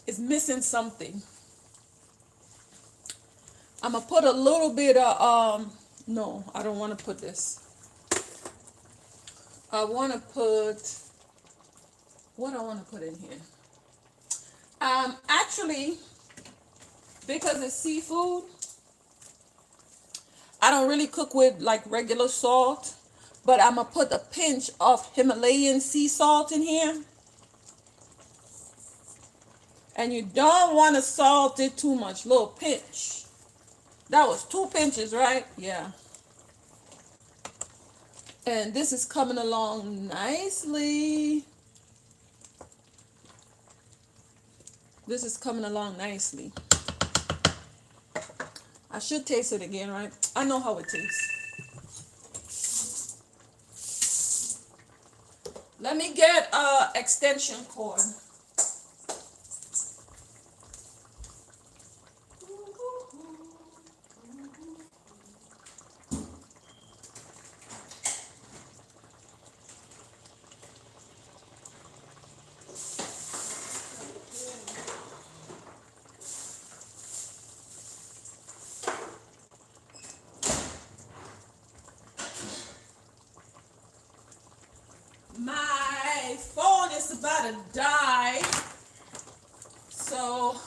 It's missing something. I'm going to put a little bit of, no, I don't want to put this. I want to put, what I want to put in here? Actually, because it's seafood, I don't really cook with like regular salt, but I'm going to put a pinch of Himalayan sea salt in here. And you don't want to salt it too much, little pinch. That was 2 pinches, right? Yeah. And this is coming along nicely. This is coming along nicely. I should taste it again, right? I know how it tastes. Let me get a extension cord. My phone is about to die, so I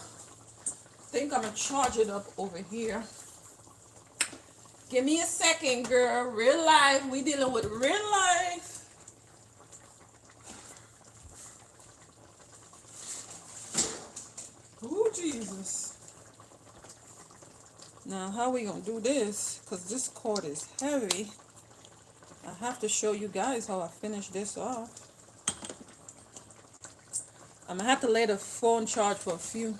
think I'm gonna charge it up over here. Give me a second, girl. Real life. We dealing with real life. Ooh, Jesus. Now, how we gonna do this? Because this cord is heavy. I have to show you guys how I finish this off. I'm gonna have to let the phone charge for a few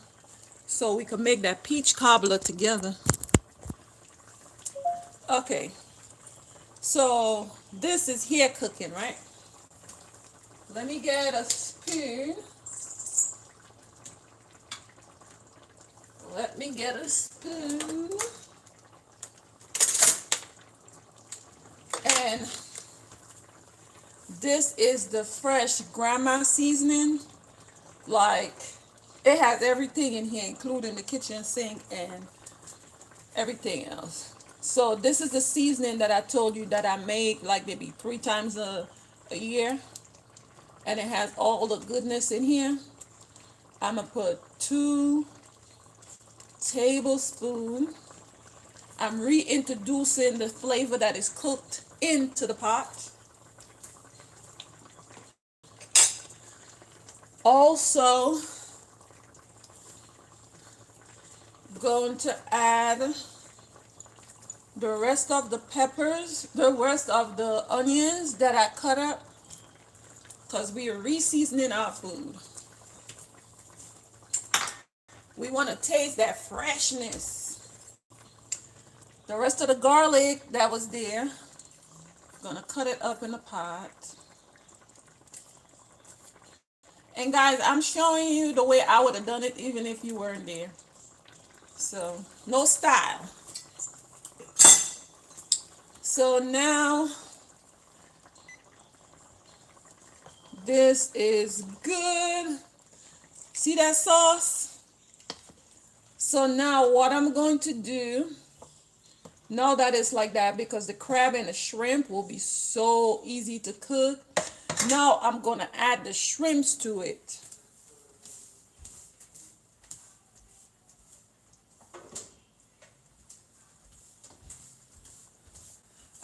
so we can make that peach cobbler together. Okay, so this is here cooking, right? Let me get a spoon. Let me get a spoon. And this is the fresh grandma seasoning. Like, it has everything in here, including the kitchen sink and everything else. So this is the seasoning that I told you that I make like maybe 3 times a year. And it has all the goodness in here. I'm going to put 2 tablespoons. I'm reintroducing the flavor that is cooked into the pot. Also, going to add the rest of the peppers, the rest of the onions that I cut up, because we are re-seasoning our food. We want to taste that freshness. The rest of the garlic that was there, gonna cut it up in the pot. And guys, I'm showing you the way I would have done it even if you weren't there. So, no style. So now, this is good. See that sauce? So now what I'm going to do, now that it's like that, because the crab and the shrimp will be so easy to cook, now I'm going to add the shrimps to it.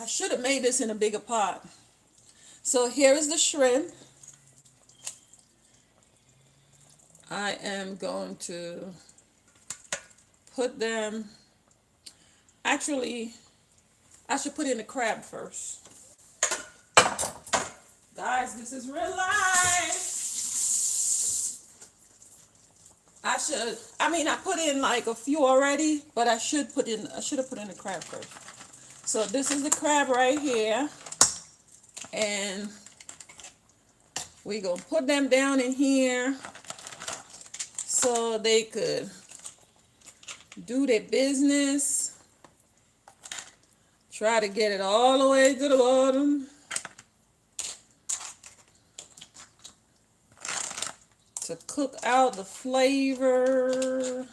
I should have made this in a bigger pot. So here is the shrimp. I am going to put them, actually, I should put in the crab first. Guys, this is real life. I put in like a few already, but I should have put in the crab first. So this is the crab right here. And we gonna put them down in here so they could do their business. Try to get it all the way to the bottom. To cook out the flavor.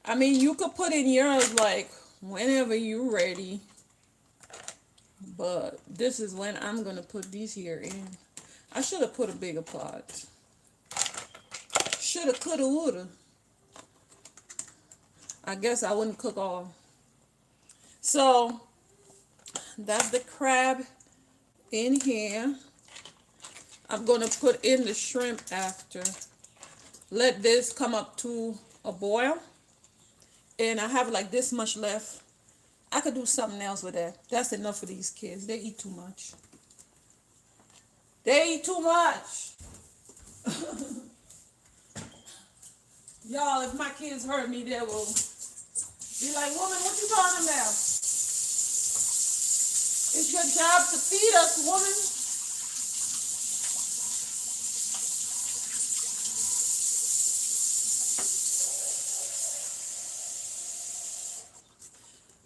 I mean, you could put in yours like whenever you're ready. But this is when I'm going to put these here in. I should have put a bigger pot. Shoulda, coulda, woulda. I guess I wouldn't cook all. So, that's the crab in here. I'm going to put in the shrimp after. Let this come up to a boil. And I have like this much left. I could do something else with that. That's enough for these kids. They eat too much. They eat too much. Y'all, if my kids heard me, they will be like, woman, what you talking about? It's your job to feed us, woman.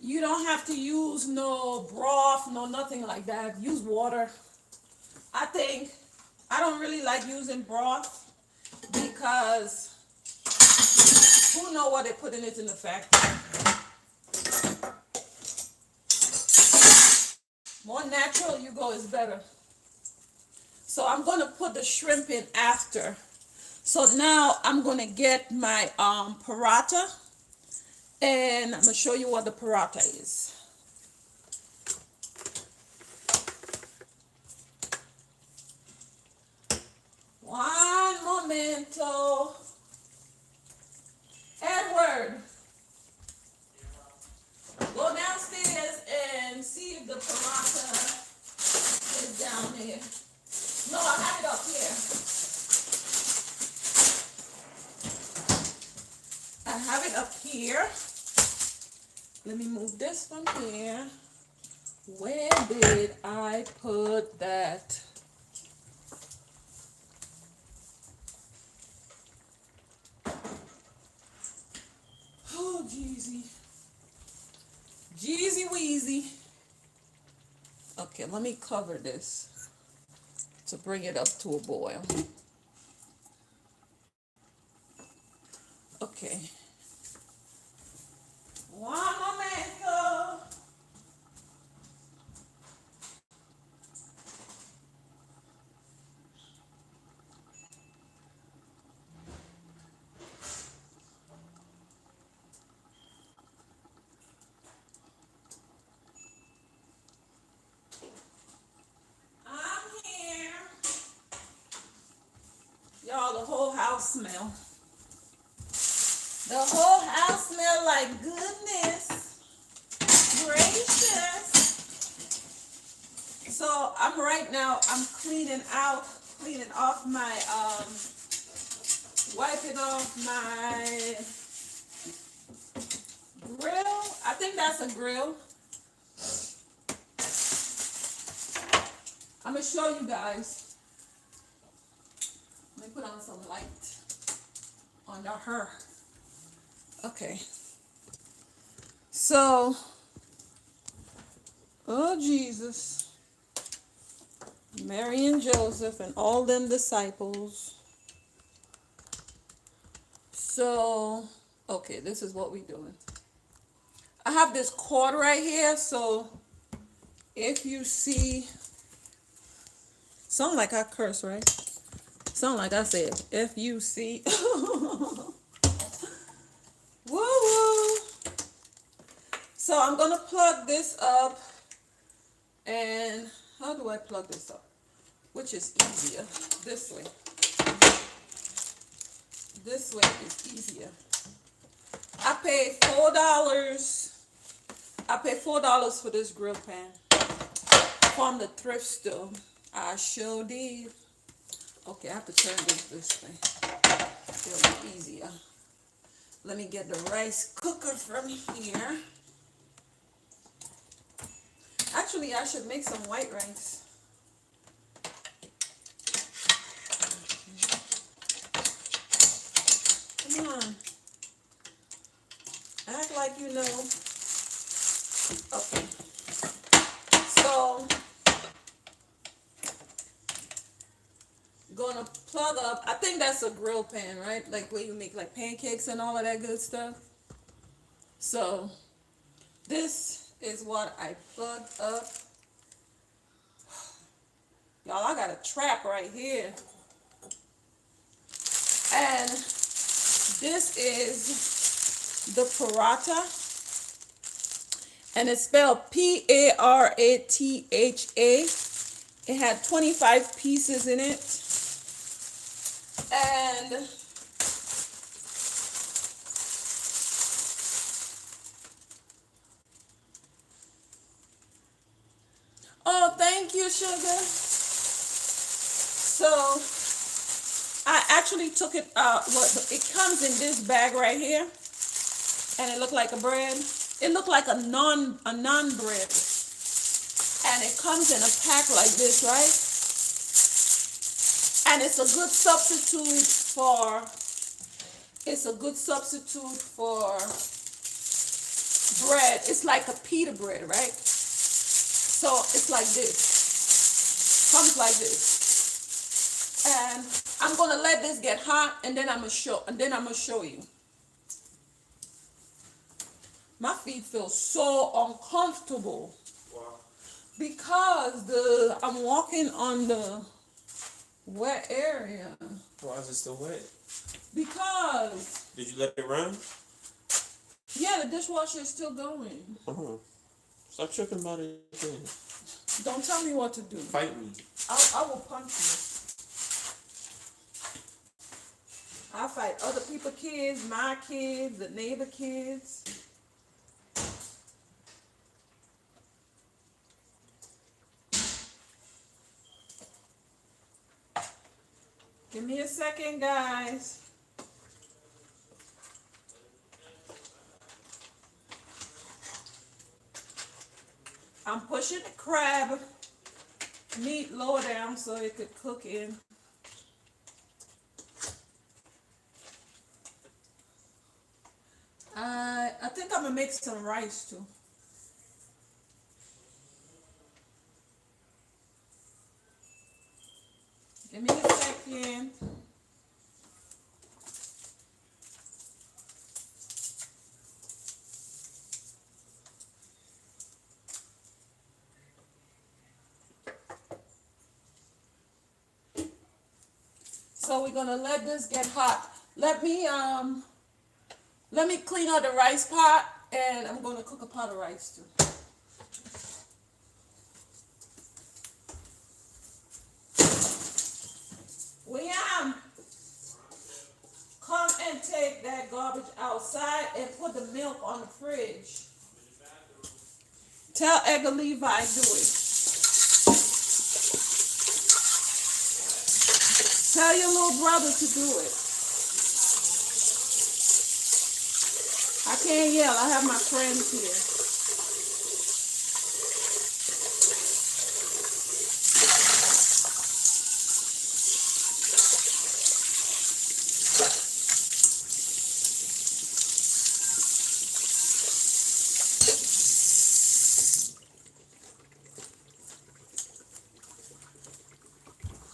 You don't have to use no broth, no nothing like that. Use water. I don't really like using broth because who know what they put in it in the factory. More natural you go is better. So I'm going to put the shrimp in after. So now I'm going to get my paratha. And I'm going to show you what the paratha is. One momento. Edward, go downstairs and see if the paratha is down there. No, I have it up here. I have it up here. Let me move this from here. Where did I put that? Oh, Jeezy. Jeezy Weezy. Okay, let me cover this to bring it up to a boil. Okay. One momento. I'm here. Y'all, the whole house smell. The whole house smell like goodness gracious. So I'm cleaning off my wiping off my grill. I think that's a grill. I'm gonna show you guys. Let me put on some light under her. Okay. So, oh Jesus, Mary and Joseph and all them disciples. So, okay, this is what we're doing. I have this cord right here, so if you see, sound like I curse, right? Sound like I said, if you see, woo woo. So I'm gonna plug this up, and how do I plug this up? Which is easier? This way. This way is easier. I paid $4. I paid $4 for this grill pan from the thrift store. I sure did. Okay, I have to turn this way. little easier. Let me get the rice cooker from here. Actually, I should make some white rice. Come on. Act like you know. Okay. So, gonna plug up. I think that's a grill pan, right? Like where you make like pancakes and all of that good stuff. So, this is what I plugged up. Y'all, I got a trap right here. And this is the paratha. And it's spelled Paratha. It had 25 pieces in it. And oh, thank you, sugar. So I actually took it it comes in this bag right here. And it looked like a bread. It looked like a non bread. And it comes in a pack like this, right? And it's a good substitute for bread. It's like a pita bread, right? So it's like this. Comes like this. And I'm gonna let this get hot, and then I'm gonna show you. My feet feel so uncomfortable. Wow. Because I'm walking on the wet area. Why is it still wet? Because Did you let it run? yeah, the dishwasher is still going. Stop tripping about it again. Don't tell me what to do. Fight me. I will punch you. I fight other people's kids, my kids, the neighbor kids. Give me a second, guys. I'm pushing the crab meat lower down so it could cook in. I think I'm gonna make some rice too. Give me a second. So we're gonna let this get hot. Let me clean out the rice pot, and I'm gonna cook a pot of rice too. William, come and take that garbage outside and put the milk on the fridge. Tell Edgar Levi do it. Tell your little brother to do it. I can't yell. I have my friends here.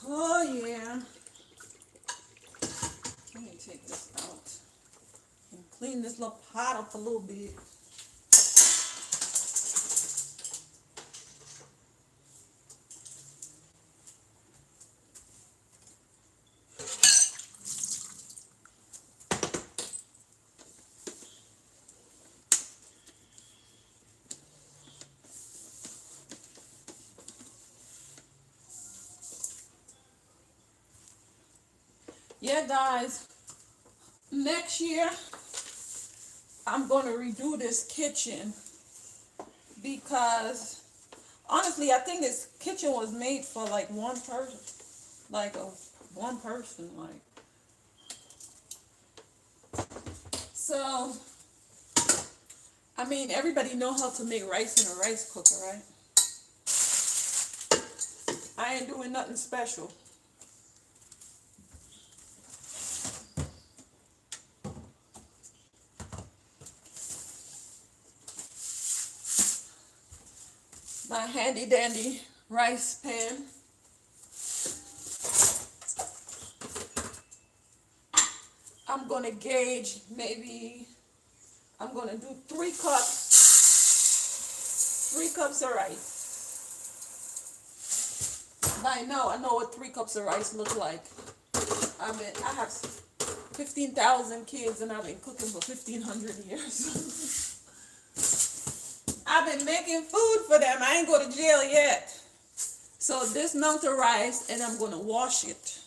Oh, yeah. Let me take this out and clean this little pot up a little bit. Yeah, guys, next year I'm going to redo this kitchen because honestly I think this kitchen was made for like one person, like one person, like So, I mean, everybody know how to make rice in a rice cooker, right? I ain't doing nothing special. My handy dandy rice pan. I'm gonna gauge maybe, I'm gonna do 3 cups of rice. By now I know what 3 cups of rice look like. I have 15,000 kids and I've been cooking for 1,500 years. I've been making food for them. I ain't go to jail yet. So this amount of rice, and I'm gonna wash it.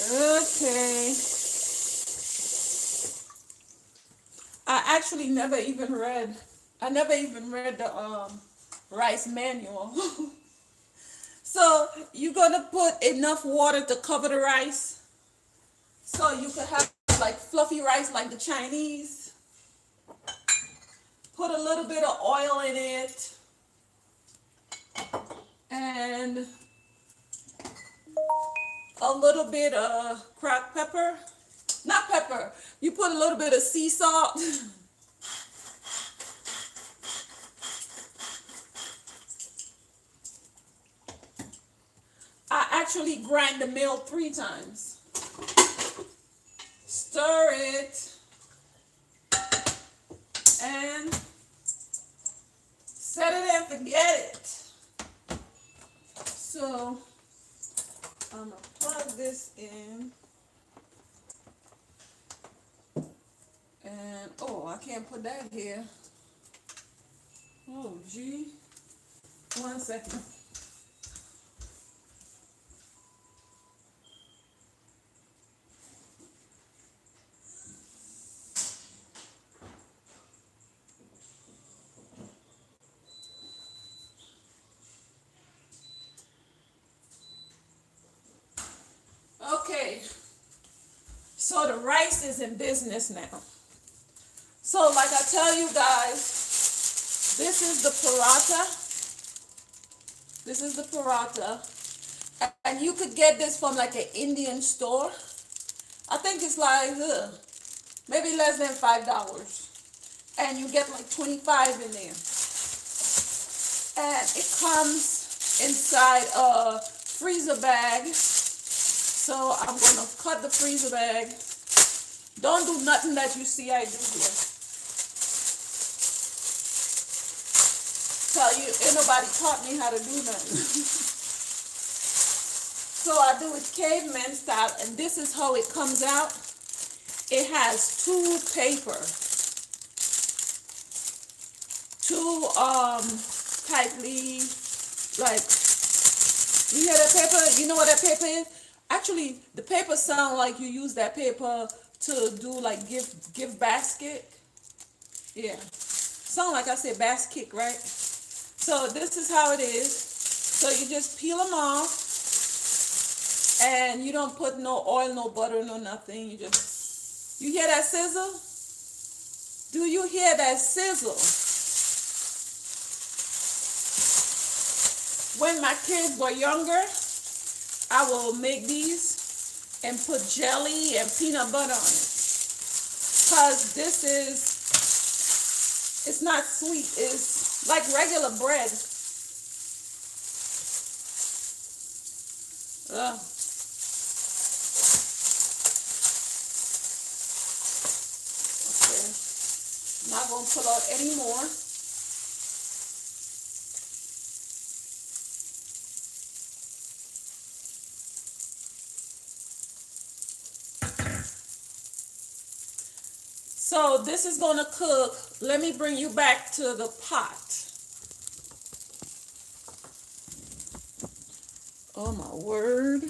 Okay. I actually never even read. I never even read the rice manual. So you're gonna put enough water to cover the rice, so you could have like fluffy rice like the Chinese. Put a little bit of oil in it, and a little bit of cracked pepper. Not pepper. You put a little bit of sea salt. I actually grind the milk 3 times. Stir it and set it and forget it. So I'm gonna plug this in. And oh, I can't put that here. Oh gee. 1 second. Okay, so the rice is in business now. So like I tell you guys, this is the paratha. This is the paratha. And you could get this from like an Indian store. I think it's like maybe less than $5. And you get like 25 in there. And it comes inside a freezer bag. So I'm gonna cut the freezer bag. Don't do nothing that you see I do here. Tell you, ain't nobody taught me how to do nothing. So I do it caveman style, and this is how it comes out. It has 2 paper. 2 tightly, like, you hear that paper? You know what that paper is? Actually, the paper sound like you use that paper to do like gift basket. Yeah. Sound like I said basket, right? So this is how it is. So you just peel them off. And you don't put no oil, no butter, no nothing. You just, you hear that sizzle? Do you hear that sizzle? When my kids were younger, I will make these and put jelly and peanut butter on it. Because this is, it's not sweet. It's like regular bread. Ugh. Okay. Not going to pull out any more. So this is going to cook. Let me bring you back to the pot. Oh my word.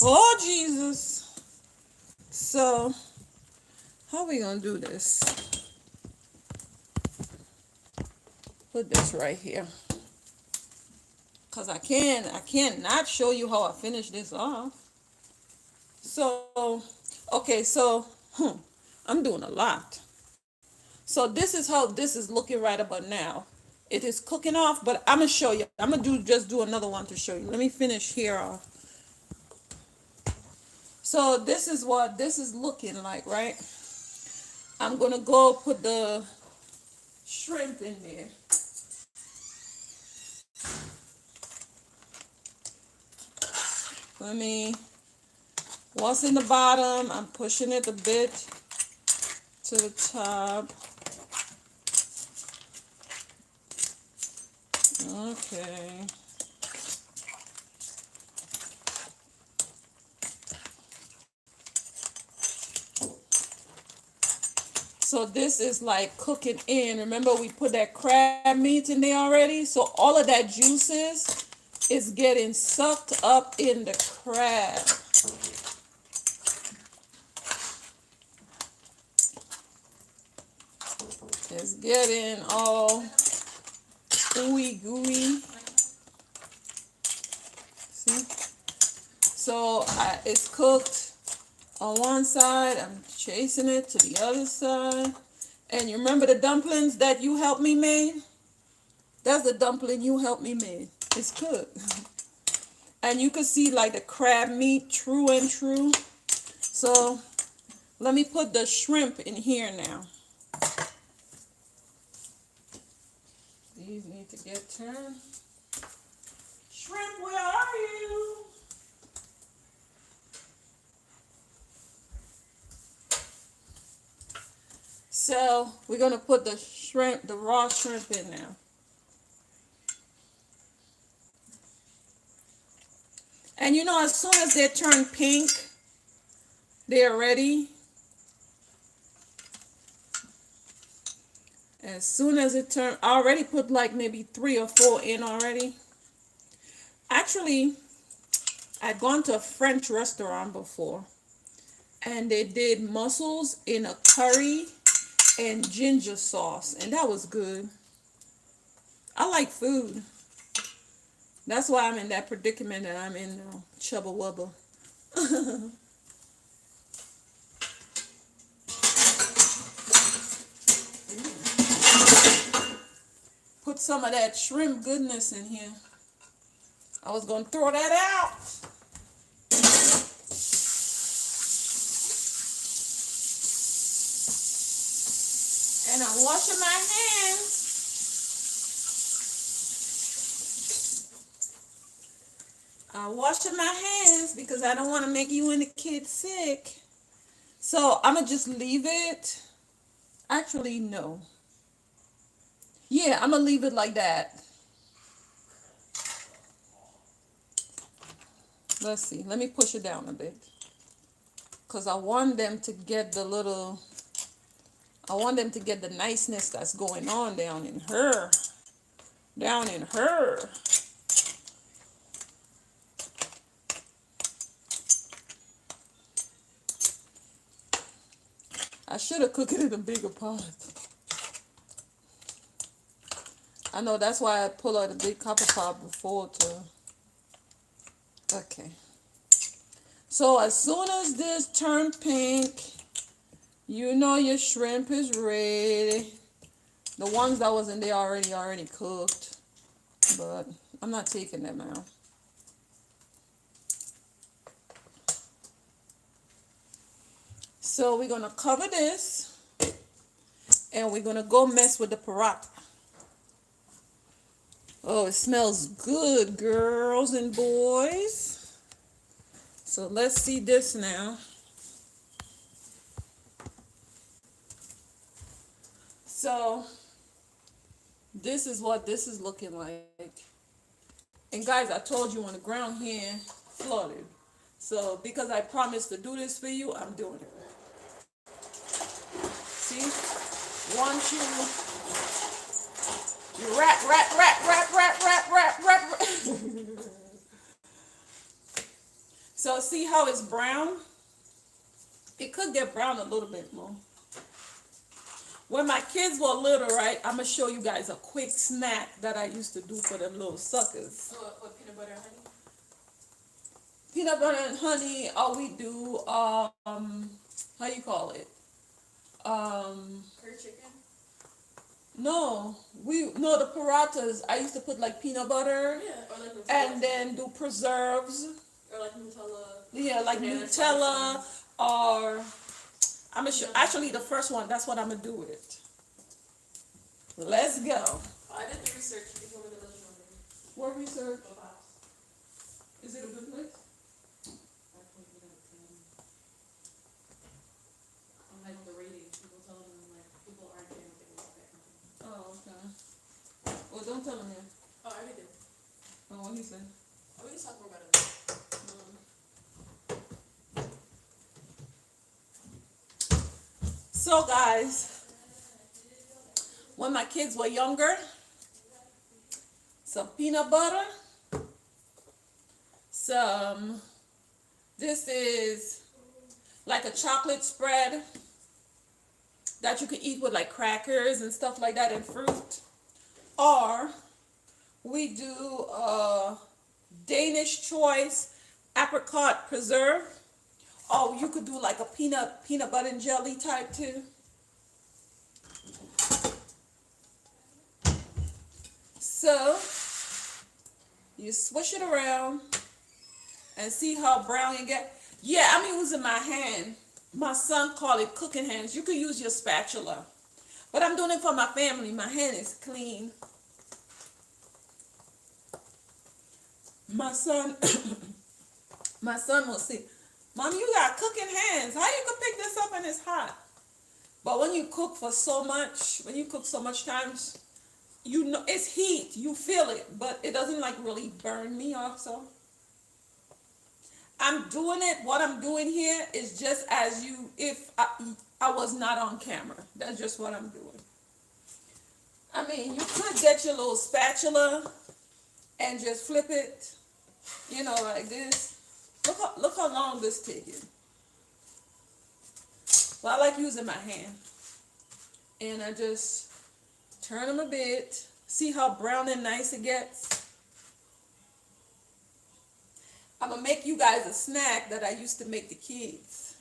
Oh Jesus. So how we gonna do this? Put this right here. Cause I can't not show you how I finish this off. So okay, so I'm doing a lot. So this is how this is looking right about now. It is cooking off, but I'm gonna show you. I'm gonna do another one to show you. Let me finish here off. So this is what this is looking like, right? I'm gonna go put the shrimp in there. Let me, once in the bottom, I'm pushing it a bit to the top. Okay. So this is like cooking in. Remember we put that crab meat in there already? So all of that juices is getting sucked up in the crab. It's getting all ooey gooey. See? So it's cooked on one side. I'm chasing it to the other side. And you remember the dumplings that you helped me make? That's the dumpling you helped me make. It's cooked. And you can see like the crab meat true and true. So let me put the shrimp in here now. These need to get turned. Shrimp, where are you? So we're gonna put the shrimp, the raw shrimp in now. And you know, as soon as they turn pink, they're ready. As soon as it turn, I already put like maybe 3 or 4 in already. Actually, I'd gone to a French restaurant before, and they did mussels in a curry and ginger sauce, and that was good. I like food. That's why I'm in that predicament that I'm in now. Chubba wubba. Put some of that shrimp goodness in here. I was going to throw that out. And I'm washing my hands. I'm washing my hands because I don't want to make you and the kids sick. So I'm going to just leave it. Actually, no. Yeah, I'm going to leave it like that. Let's see. Let me push it down a bit. Because I want them to get the little... I want them to get the niceness that's going on down in her. Down in her. I should have cooked it in a bigger pot. I know, that's why I pulled out a big copper pot before to... Okay. So as soon as this turned pink, you know your shrimp is ready. The ones that was in there already cooked. But I'm not taking them out. So we're going to cover this. And we're going to go mess with the paratha. Oh, it smells good, girls and boys. So let's see this now. So this is what this is looking like. And guys, I told you on the ground here, flooded. So because I promised to do this for you, I'm doing it. See? Once you wrap. So see how it's brown? It could get brown a little bit more. When my kids were little, right, I'm going to show you guys a quick snack that I used to do for them little suckers. What, peanut butter and honey? Peanut butter and honey, or we do, how you call it? Curry chicken? No, the parathas, I used to put like peanut butter Yeah, or like Nutella. and then do preserves. Or like Nutella. Yeah, like Banana Nutella, slices. or I'm gonna show, actually the first one, that's what I'm gonna do with it. Let's go. Oh, I did the research. If you want me to let you know. What research? Go fast. Is it a good place? I put it at 10. On like the ratings, people telling them like people aren't getting what they want back. Oh, okay. Well, don't tell him yet. Oh, I already did. Oh, what he said. Oh, we can talk more about it. So guys, when my kids were younger, some peanut butter, this is like a chocolate spread that you can eat with like crackers and stuff like that and fruit. Or we do Danish choice apricot preserve. Oh, you could do like a peanut butter and jelly type too. So you swish it around and see how brown you get. Yeah, I'm using my hand. My son called it cooking hands. You could use your spatula. But I'm doing it for my family. My hand is clean. My son will say, Mom, you got cooking hands. How you could pick this up and it's hot? But when you cook so much times, you know it's heat. You feel it, but it doesn't like really burn me off. So I'm doing it. What I'm doing here is just as if I was not on camera. That's just what I'm doing. I mean, you could get your little spatula and just flip it, like this. Look how long this taking. Well, I like using my hand. And I just turn them a bit. See how brown and nice it gets? I'm going to make you guys a snack that I used to make the kids.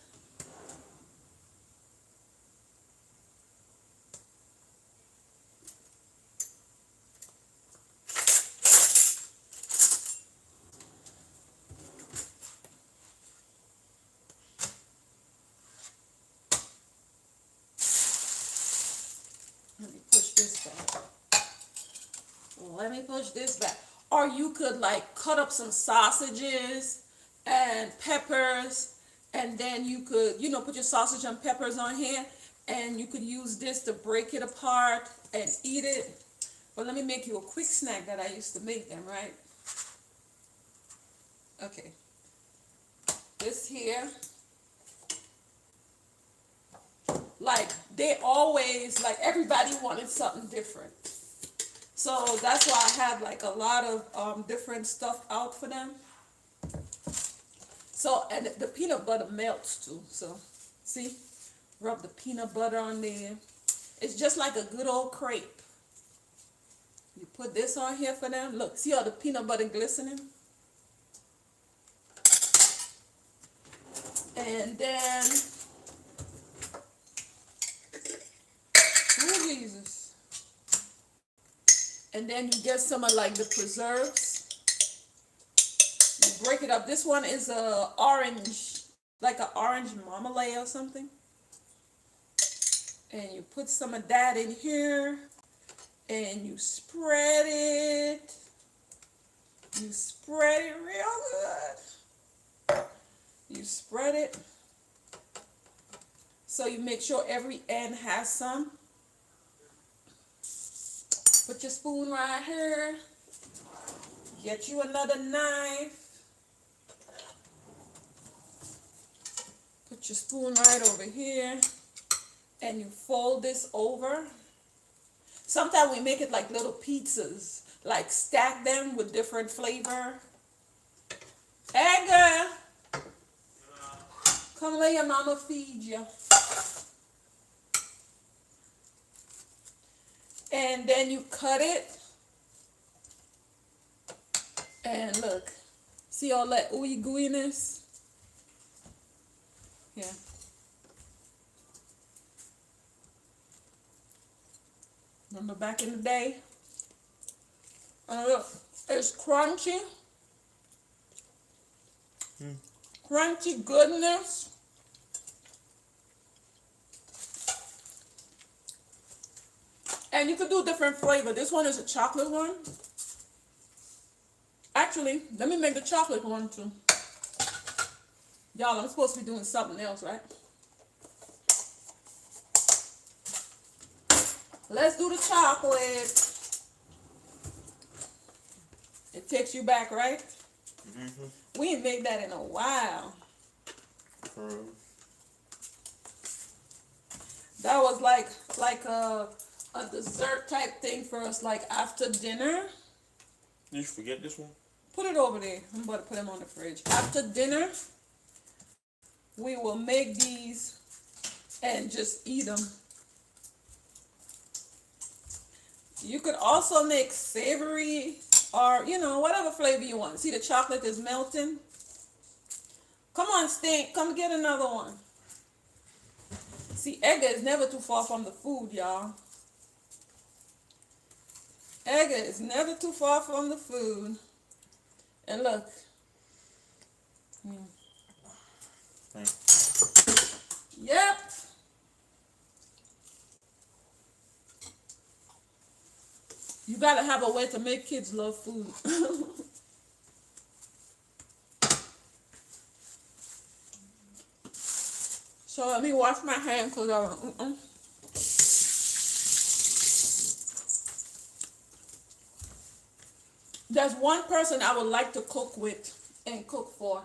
Let me push this back. Or you could like cut up some sausages and peppers, and then you could, put your sausage and peppers on here, and you could use this to break it apart and eat it. But let me make you a quick snack that I used to make them, right? Okay. This here. Like, everybody wanted something different. So that's why I have like a lot of different stuff out for them. So, and the peanut butter melts too. So, see? Rub the peanut butter on there. It's just like a good old crepe. You put this on here for them. Look, see how the peanut butter glistening? And then, oh Jesus. And then you get some of like the preserves. You break it up. This one is a orange, like an orange marmalade or something. And you put some of that in here. And you spread it. You spread it real good. You spread it. So you make sure every end has some. Put your spoon right here. Get you another knife. Put your spoon right over here. and you fold this over. Sometimes we make it like little pizzas, like stack them with different flavor. Hey girl, come let your mama feed you. And then you cut it. And look, see all that ooey gooiness? Yeah. Remember back in the day? Look, it's crunchy. Crunchy goodness. And you could do different flavor. This one is a chocolate one. Actually, let me make the chocolate one too. Y'all, I'm supposed to be doing something else, right? Let's do the chocolate. It takes you back, right? Mm-hmm. We ain't made that in a while. That was like a dessert type thing for us, like after dinner. Did you forget this one? Put it over there. I'm about to put them on the fridge. After dinner, we will make these and just eat them. You could also make savory or, whatever flavor you want. See, the chocolate is melting. Come on, Stink. Come get another one. See, Edgar is never too far from the food, y'all. Edgar is never too far from the food. And look. Yep. You gotta have a way to make kids love food. So let me wash my hands because there's one person I would like to cook with and cook for.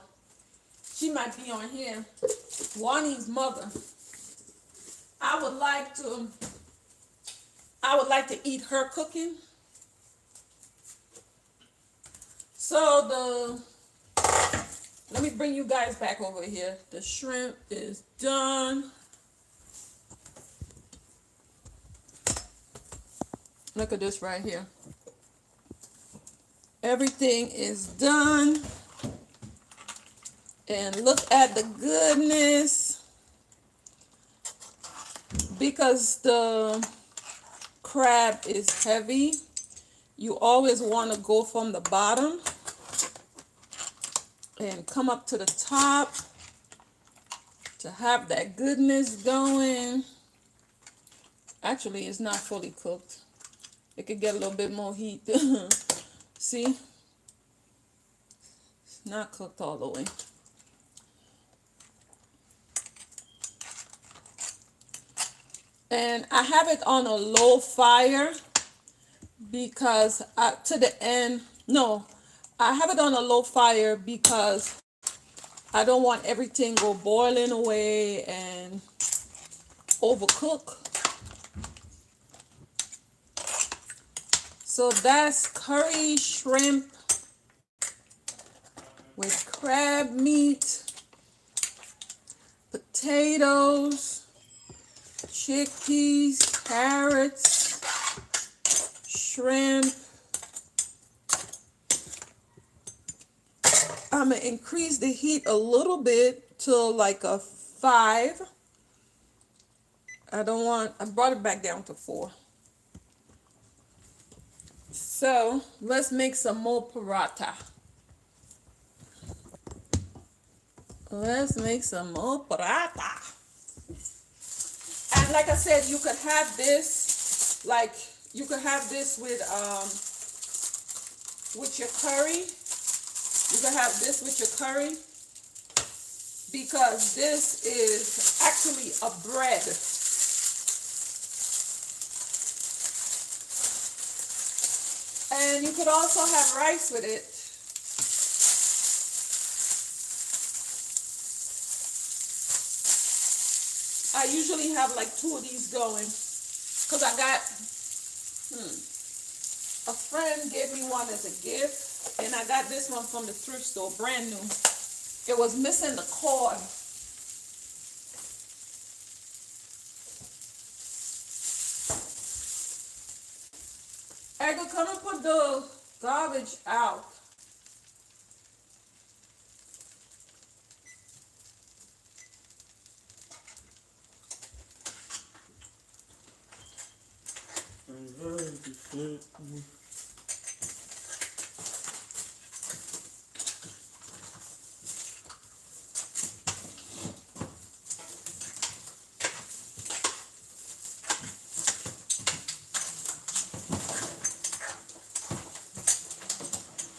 She might be on here. Wani's mother. I would like to eat her cooking. So let me bring you guys back over here. The shrimp is done. Look at this right here. Everything is done. And look at the goodness. Because the crab is heavy, you always want to go from the bottom and come up to the top to have that goodness going. Actually, it's not fully cooked. It could get a little bit more heat. See? It's not cooked all the way. And I have it on a low fire because I have it on a low fire because I don't want everything go boiling away and overcook. So that's curry shrimp with crab meat, potatoes, chickpeas, carrots, shrimp. I'm going to increase the heat a little bit to like a 5. I brought it back down to 4. So let's make some more paratha. Let's make some more paratha. And like I said, you could have this, with your curry. You can have this with your curry because this is actually a bread. And you could also have rice with it. I usually have like 2 of these going. Because I got, a friend gave me one as a gift. And I got this one from the thrift store, brand new. It was missing the cord. Edgar, come and put the garbage out.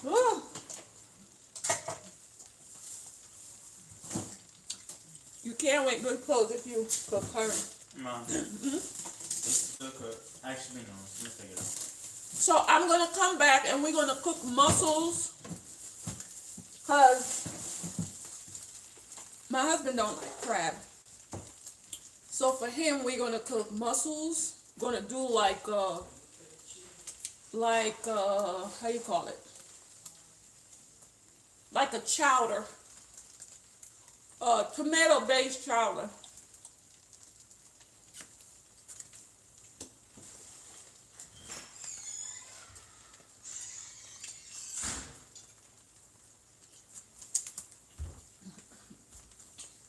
Ooh. You can't make good clothes if you cook curry. No. It's still cooked. Actually, no. Let me figure it out. So I'm going to come back and we're going to cook mussels. Because my husband don't like crab. So for him, we're going to cook mussels. Going to do like, how you call it? Like a chowder. Tomato-based chowder.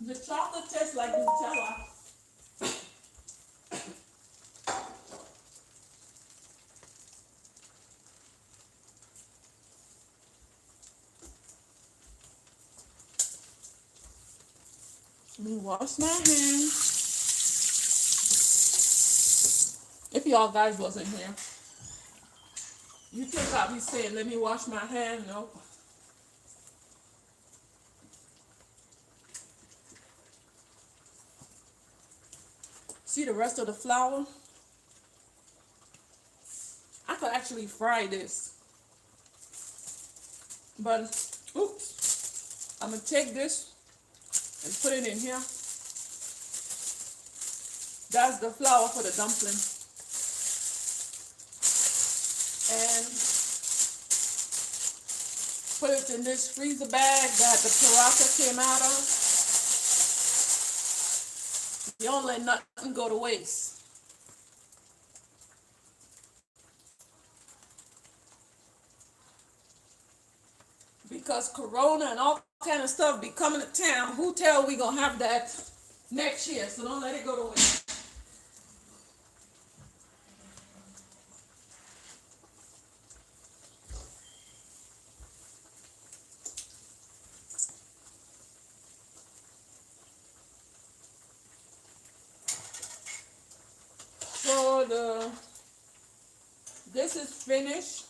The chocolate tastes like Nutella. Let me wash my hands. If y'all guys wasn't here, you think I'll be saying, let me wash my hand? Nope. See the rest of the flour? I could actually fry this. But, oops. I'm going to take this and put it in here. That's the flour for the dumpling. And put it in this freezer bag that the pirata came out of. You don't let nothing go to waste. Because Corona and all kind of stuff be coming to town. Who tell we gonna have that next year? So don't let it go to waste. So this is finished.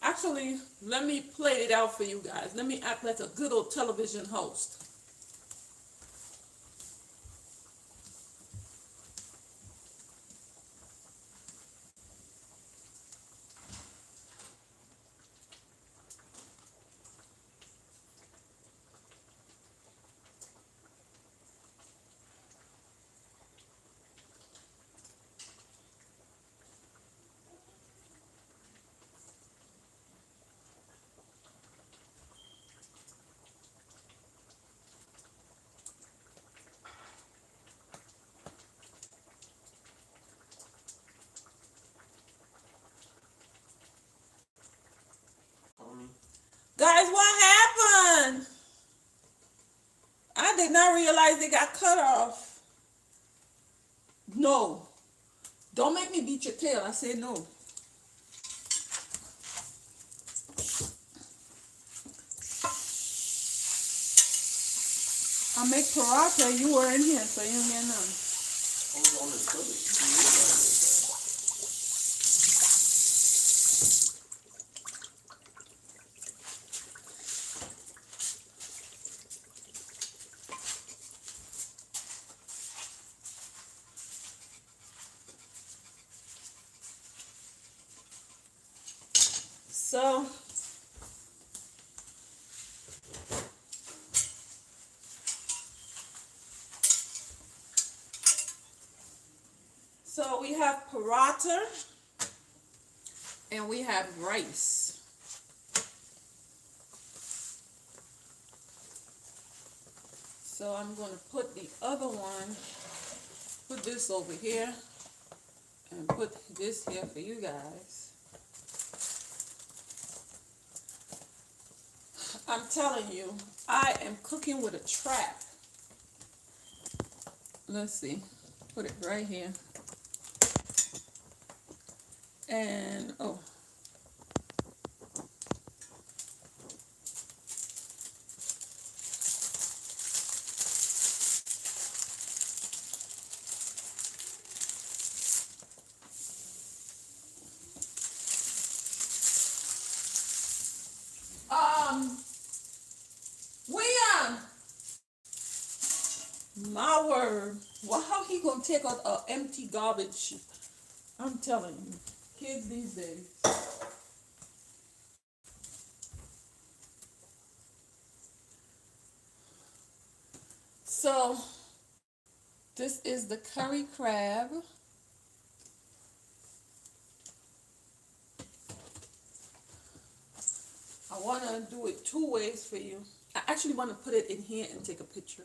Actually, let me plate it out for you guys. Let me act like a good old television host. Guys, what happened? I did not realize they got cut off. No. Don't make me beat your tail. I said no. I make paratha. You were in here, so you didn't get none. I was on the toilet. So we have paratha and we have rice. So I'm going to put the other one, put this over here, and put this here for you guys. I'm telling you, I am cooking with a trap. Let's see, put it right here. And, oh. William, my word. Well, how he gonna take out a empty garbage? I'm telling you, kids these days. So, this is the curry crab. I want to do it two ways for you. I actually want to put it in here and take a picture.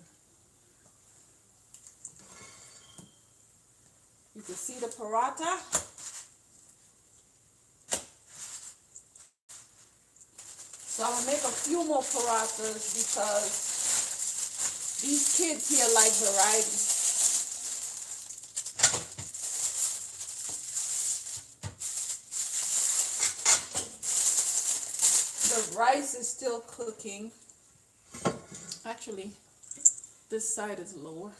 You can see the paratha. So I'm going to make a few more parathas because these kids here like variety. The rice is still cooking. Actually, this side is lower.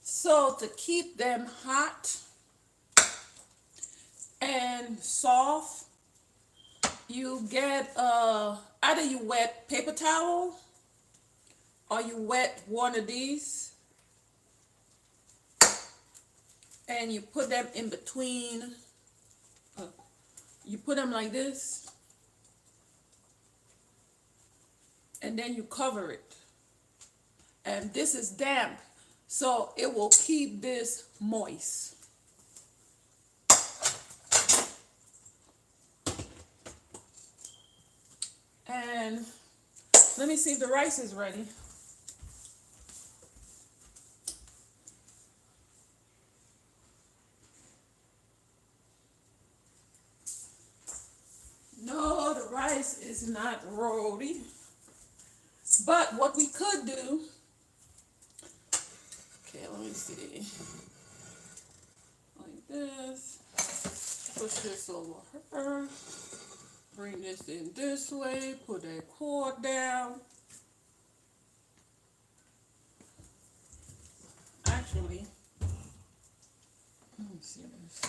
So to keep them hot and soft, you get either you wet paper towel or you wet one of these and you put them in between. You put them like this and then you cover it. And this is damp, so it will keep this moist. And let me see if the rice is ready. No, the rice is not ready. But what we could do, okay, let me see. Like this. Push this over her. Bring this in this way. Put that cord down. Actually, let me see this.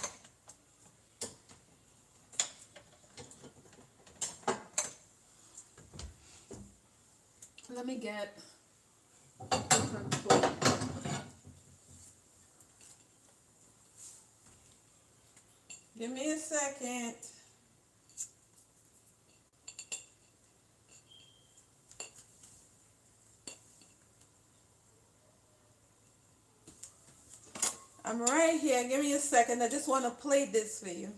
Let me get a different plate. Give me a second. I'm right here. Give me a second. I just want to plate this for you.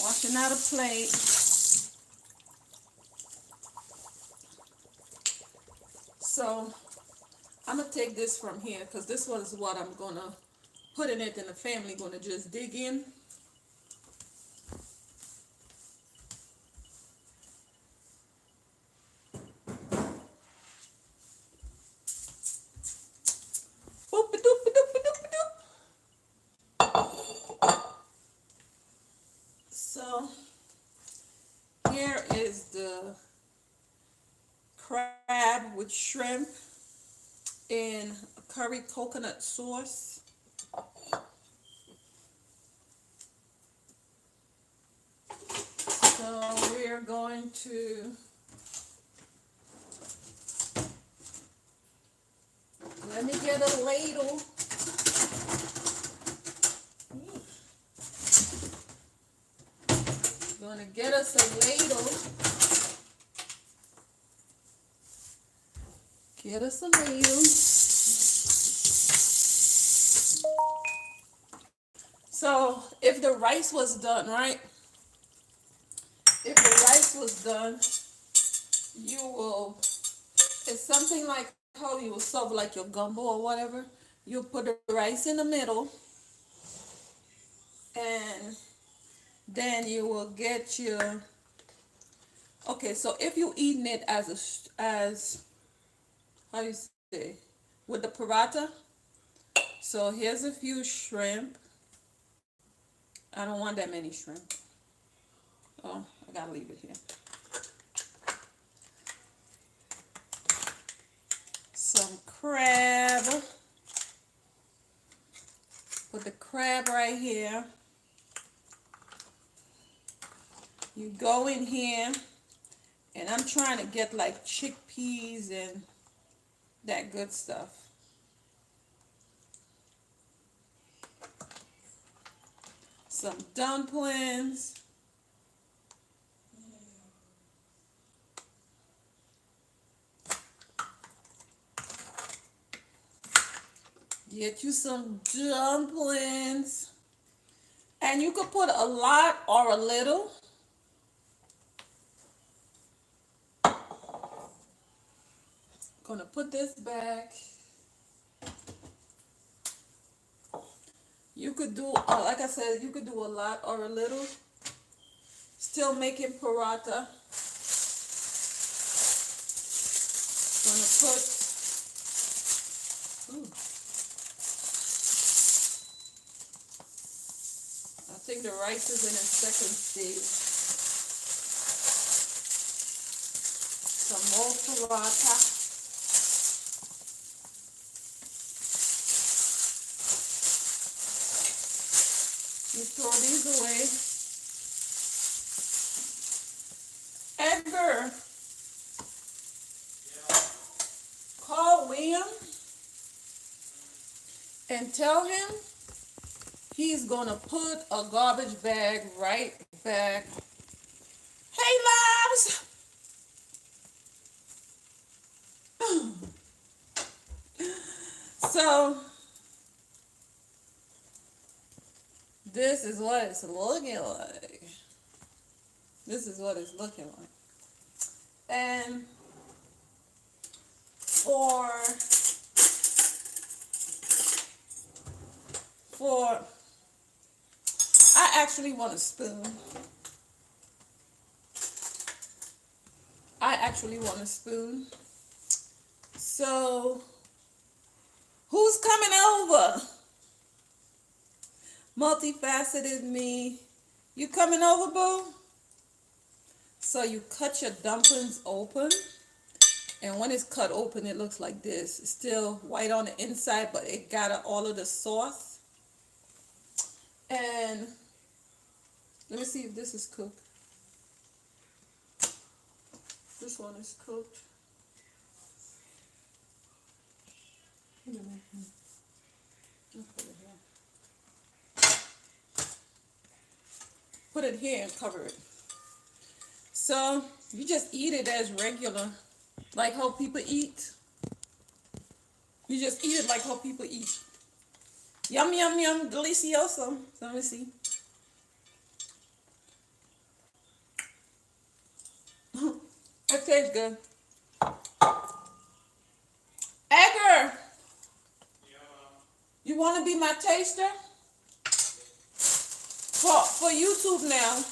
Washing out a plate. So I'm going to take this from here because this one is what I'm going to put in it and the family going to just dig in. Boop-a-doop-a-doop-a-doop-a-doop. So here is the crab with shrimp in curry coconut sauce. So we're going to let me get a ladle. Gonna get us a ladle. Get us a ladle. So if the rice was done, right? If the rice was done, you will, it's something like how you will serve like your gumbo or whatever. You put the rice in the middle, and then you will get your, okay, so if you eating it as how do you say, with the paratha, so here's a few shrimp. I don't want that many shrimp. Oh, I gotta leave it here. Some crab. Put the crab right here. You go in here, and I'm trying to get like chickpeas and that good stuff. Some dumplings. Get you some dumplings. And you could put a lot or a little. Gonna put this back. You could do, like I said, you could do a lot or a little. Still making paratha. Gonna put, ooh, I think the rice is in its second stage. Some more paratha. You throw these away. Edgar, call William and tell him he's gonna put a garbage bag right back. Hey, loves! So, this is what it's looking like. This is what it's looking like. And I actually want a spoon. I actually want a spoon. So, who's coming over? Multifaceted me. You coming over, boo? So you cut your dumplings open. And when it's cut open, it looks like this. It's still white on the inside, but it got all of the sauce. And let me see if this is cooked. This one is cooked. Put it here. Put it here and cover it. So you just eat it as regular, like how people eat. You just eat it like how people eat. Yum, yum, yum, delicioso. So let me see. It tastes good. Edgar, you want to be my taster? For YouTube now.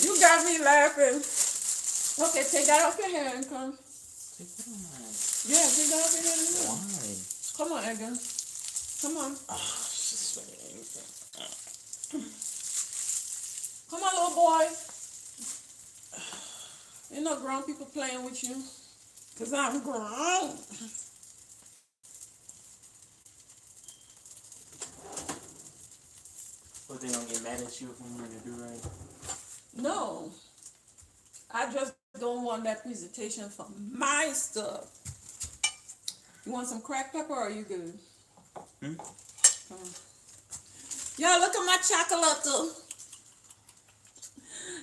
You got me laughing. Okay, take that off your hair and come. Take it on. Yeah, take that off your hair and come. Why? Come on, Edgar. Come on. She's Come on, little boy. Ain't no grown people playing with you. Because I'm grown. But they don't get mad at you if we're gonna do right. No. I just don't want that presentation for my stuff. You want some cracked pepper or are you good? Hmm? Come on. Y'all, look at my chocolate.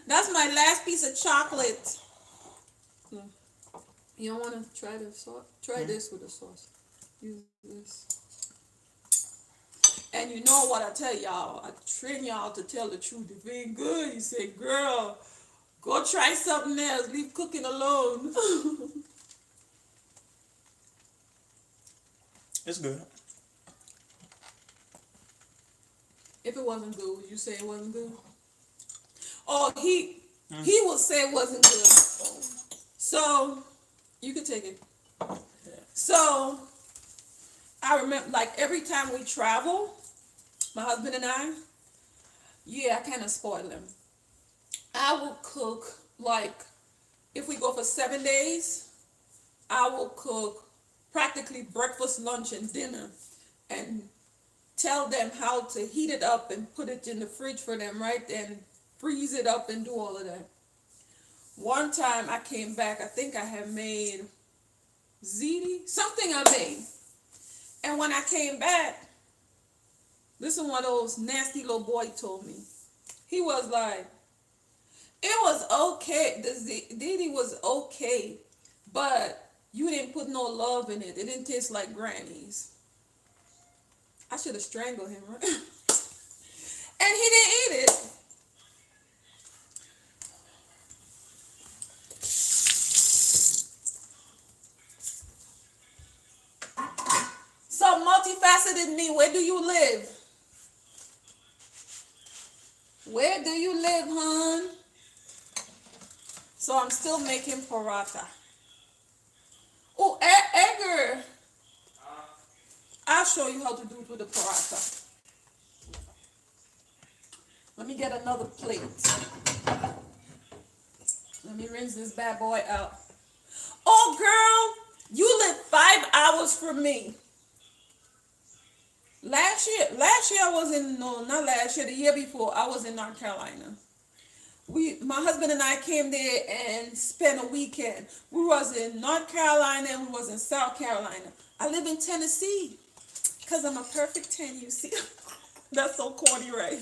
That's my last piece of chocolate. Yeah. You don't want to try the sauce? Try this with the sauce. Use this. And you know what I tell y'all? I train y'all to tell the truth. If it ain't good, you say, girl, go try something else. Leave cooking alone. It's good. If it wasn't good, would you say it wasn't good? Oh, he will say it wasn't good. So, you can take it. So, I remember, like, every time we travel, my husband and I kind of spoil him. I will cook, like, if we go for 7 days, I will cook practically breakfast, lunch, and dinner, and tell them how to heat it up and put it in the fridge for them, right? And freeze it up and do all of that. One time I came back, I think I had made ziti, something I made. And when I came back, listen what those nasty little boy told me. He was like, it was okay, the ziti was okay, but you didn't put no love in it. It didn't taste like Granny's. I should have strangled him, right? And he didn't eat it. So multifaceted me, where do you live? Where do you live, hon? So I'm still making paratha. Oh, Edgar, I'll show you how to do it with the paratha. Let me get another plate. Let me rinse this bad boy out. Oh, girl, you live 5 hours from me. Last year I was in, no, not last year, the year before, I was in North Carolina. My husband and I came there and spent a weekend. We was in North Carolina and we was in South Carolina. I live in Tennessee because I'm a perfect 10, you see. That's so corny, right?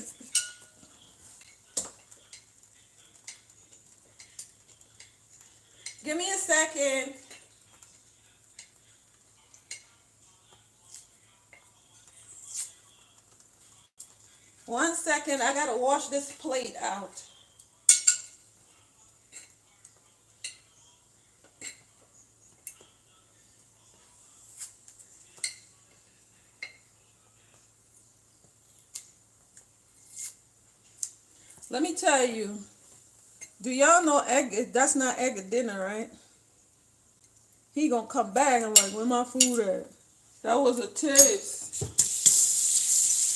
Give me a second. One second, I gotta wash this plate out. Let me tell you, do y'all know egg, that's not egg at dinner, right? He gonna come back and like, where my food at? That was a taste.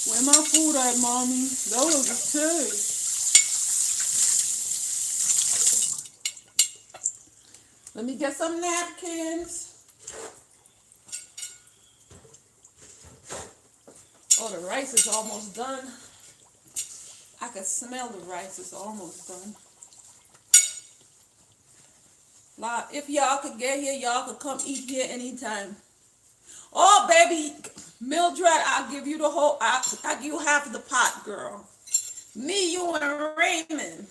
Where my food at, mommy? That was a taste. Let me get some napkins. Oh, the rice is almost done. I can smell the rice is almost done. If y'all could get here, y'all could come eat here anytime. Oh, baby, Mildred, I'll give you the whole, I'll give you half of the pot, girl. Me, you, and Raymond.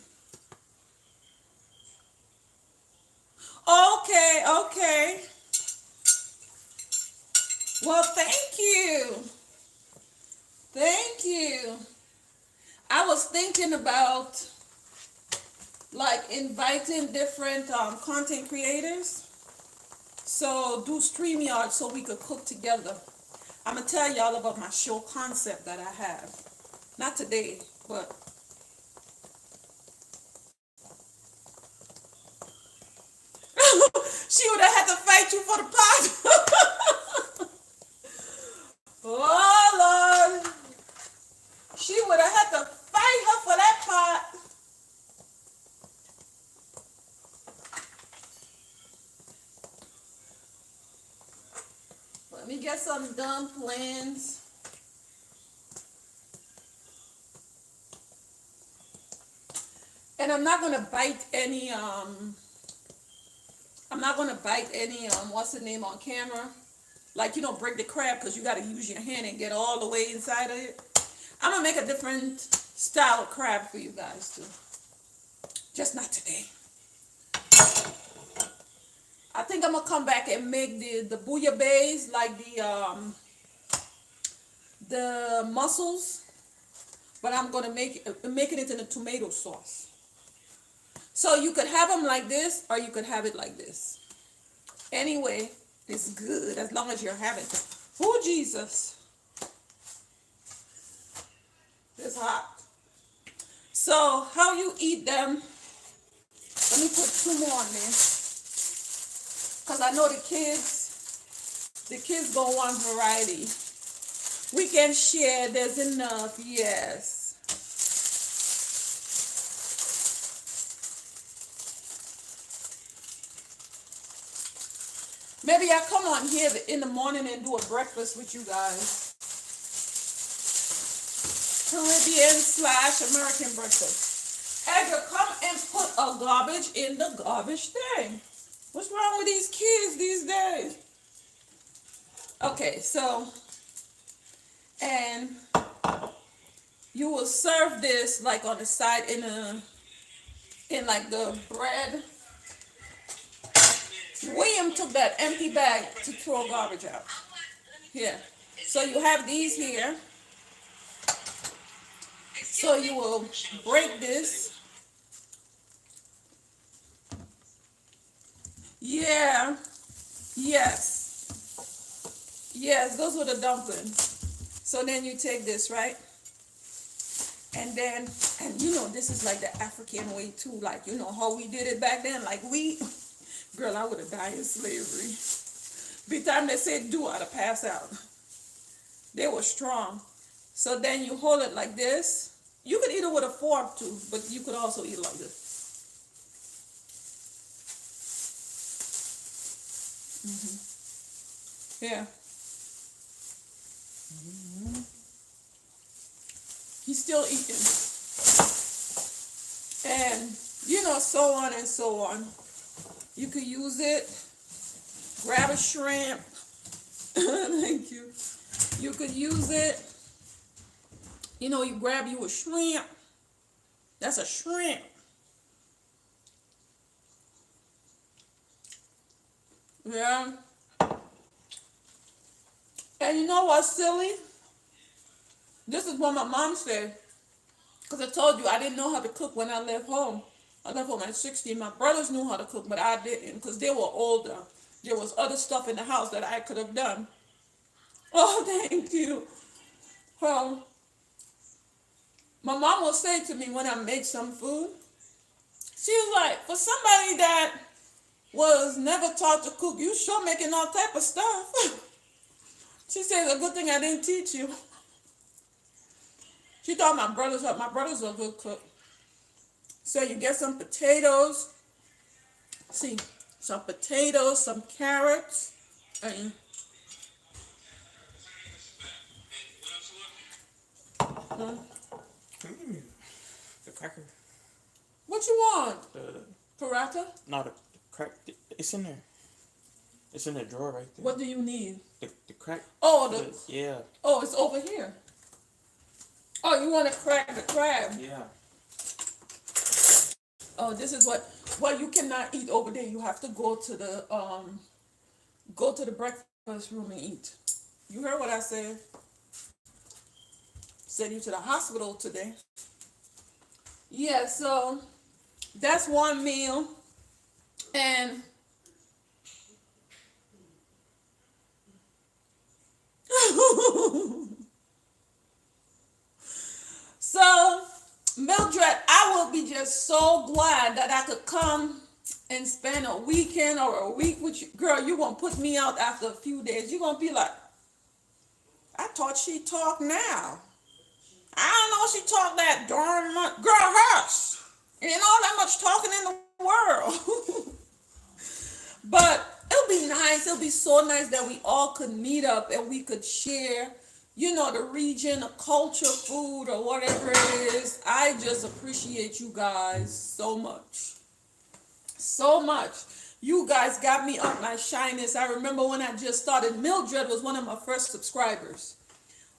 Okay, okay. Well, thank you. Thank you. I was thinking about like inviting different content creators. So do StreamYard so we could cook together. I'm going to tell y'all about my show concept that I have. Not today, but fight you for the pot. Oh Lord, she would have had to fight her for that pot. Let me get some dumplings. And I'm not gonna bite any what's the name on camera? Like, you don't break the crab because you gotta use your hand and get all the way inside of it. I'm gonna make a different style of crab for you guys too. Just not today. I think I'm gonna come back and make the bouillabaisse, like the mussels, but I'm gonna make it in a tomato sauce. So you could have them like this, or you could have it like this. Anyway, it's good as long as you're having it. Oh, Jesus. It's hot. So how you eat them, let me put 2 more on there. Because I know the kids gonna want variety. We can share, there's enough, yes. Maybe I come on here in the morning and do a breakfast with you guys. Caribbean/American breakfast. Edgar, come and put a garbage in the garbage thing. What's wrong with these kids these days? Okay, so, and you will serve this like on the side in like the bread. William took that empty bag to throw garbage out. Here. So you have these here. So you will break this. Yeah. Yes. Yes, those were the dumplings. So then you take this, right? And then, and you know, this is like the African way too. Like, you know how we did it back then? Like girl, I would have died in slavery. By the time they said do, I'd have passed out. They were strong. So then you hold it like this. You could eat it with a fork too, but you could also eat it like this. Yeah. He's still eating. And, you know, so on and so on. You could use it. Grab a shrimp. Thank you. You could use it. You know, you grab you a shrimp. That's a shrimp. Yeah. And you know what's silly? This is what my mom said. Because I told you I didn't know how to cook when I left home. I left home at 16. My brothers knew how to cook, but I didn't because they were older. There was other stuff in the house that I could have done. Oh, thank you. Well, my mom will say to me when I make some food, she was like, for somebody that was never taught to cook, you sure making all type of stuff. She said, a good thing I didn't teach you. She thought my brothers are a good cook. So you get some potatoes. See, some potatoes, some carrots, and The cracker. what you want? The Paratha? no, the crack. It's in there. It's in the drawer right there. What do you need? The crack. Oh, Yeah. oh, it's over here. Oh, you want to crack the crab? Yeah. Oh, this is what you cannot eat over there. You have to go to the breakfast room and eat. You heard what I said? Send you to the hospital today. Yeah, so that's one meal. And so Mildred, I will be just so glad that I could come and and spend a weekend or a week with you, girl, you're gonna put me out after a few days. You're gonna be like, I thought she talked now. I don't know she talked that darn much. Girl, hush. Ain't all that much talking in the world. But it'll be nice. It'll be so nice that we all could meet up and we could share, the region, the culture, food, or whatever it is. I just appreciate you guys so much. So much. You guys got me up my shyness. I remember when I just started, Mildred was one of my first subscribers.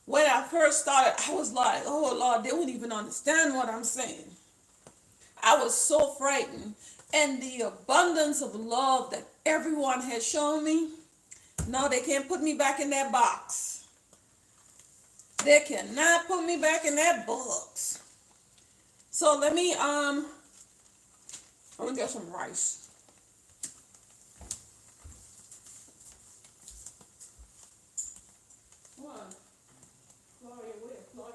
When I first started, I was like, oh Lord, they wouldn't even understand what I'm saying. I was so frightened. And the abundance of love that everyone has shown me, no, they can't put me back in that box. They cannot put me back in that box. So let me I'm gonna get some rice. What? Gloria, where? Gloria,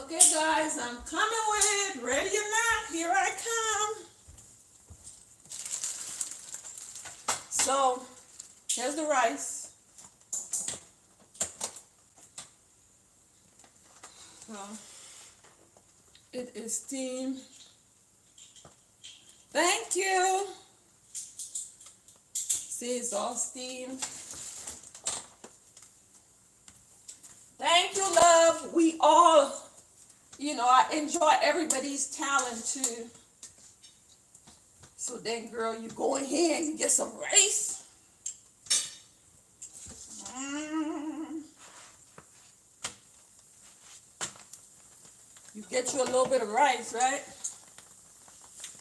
okay, guys, I'm coming with it. Ready or not, here I come. So, here's the rice. It is steamed. Thank you. See, it's all steamed. Thank you, love. We all, I enjoy everybody's talent too. So then, girl, you go in here and you get some rice. You get you a little bit of rice, right?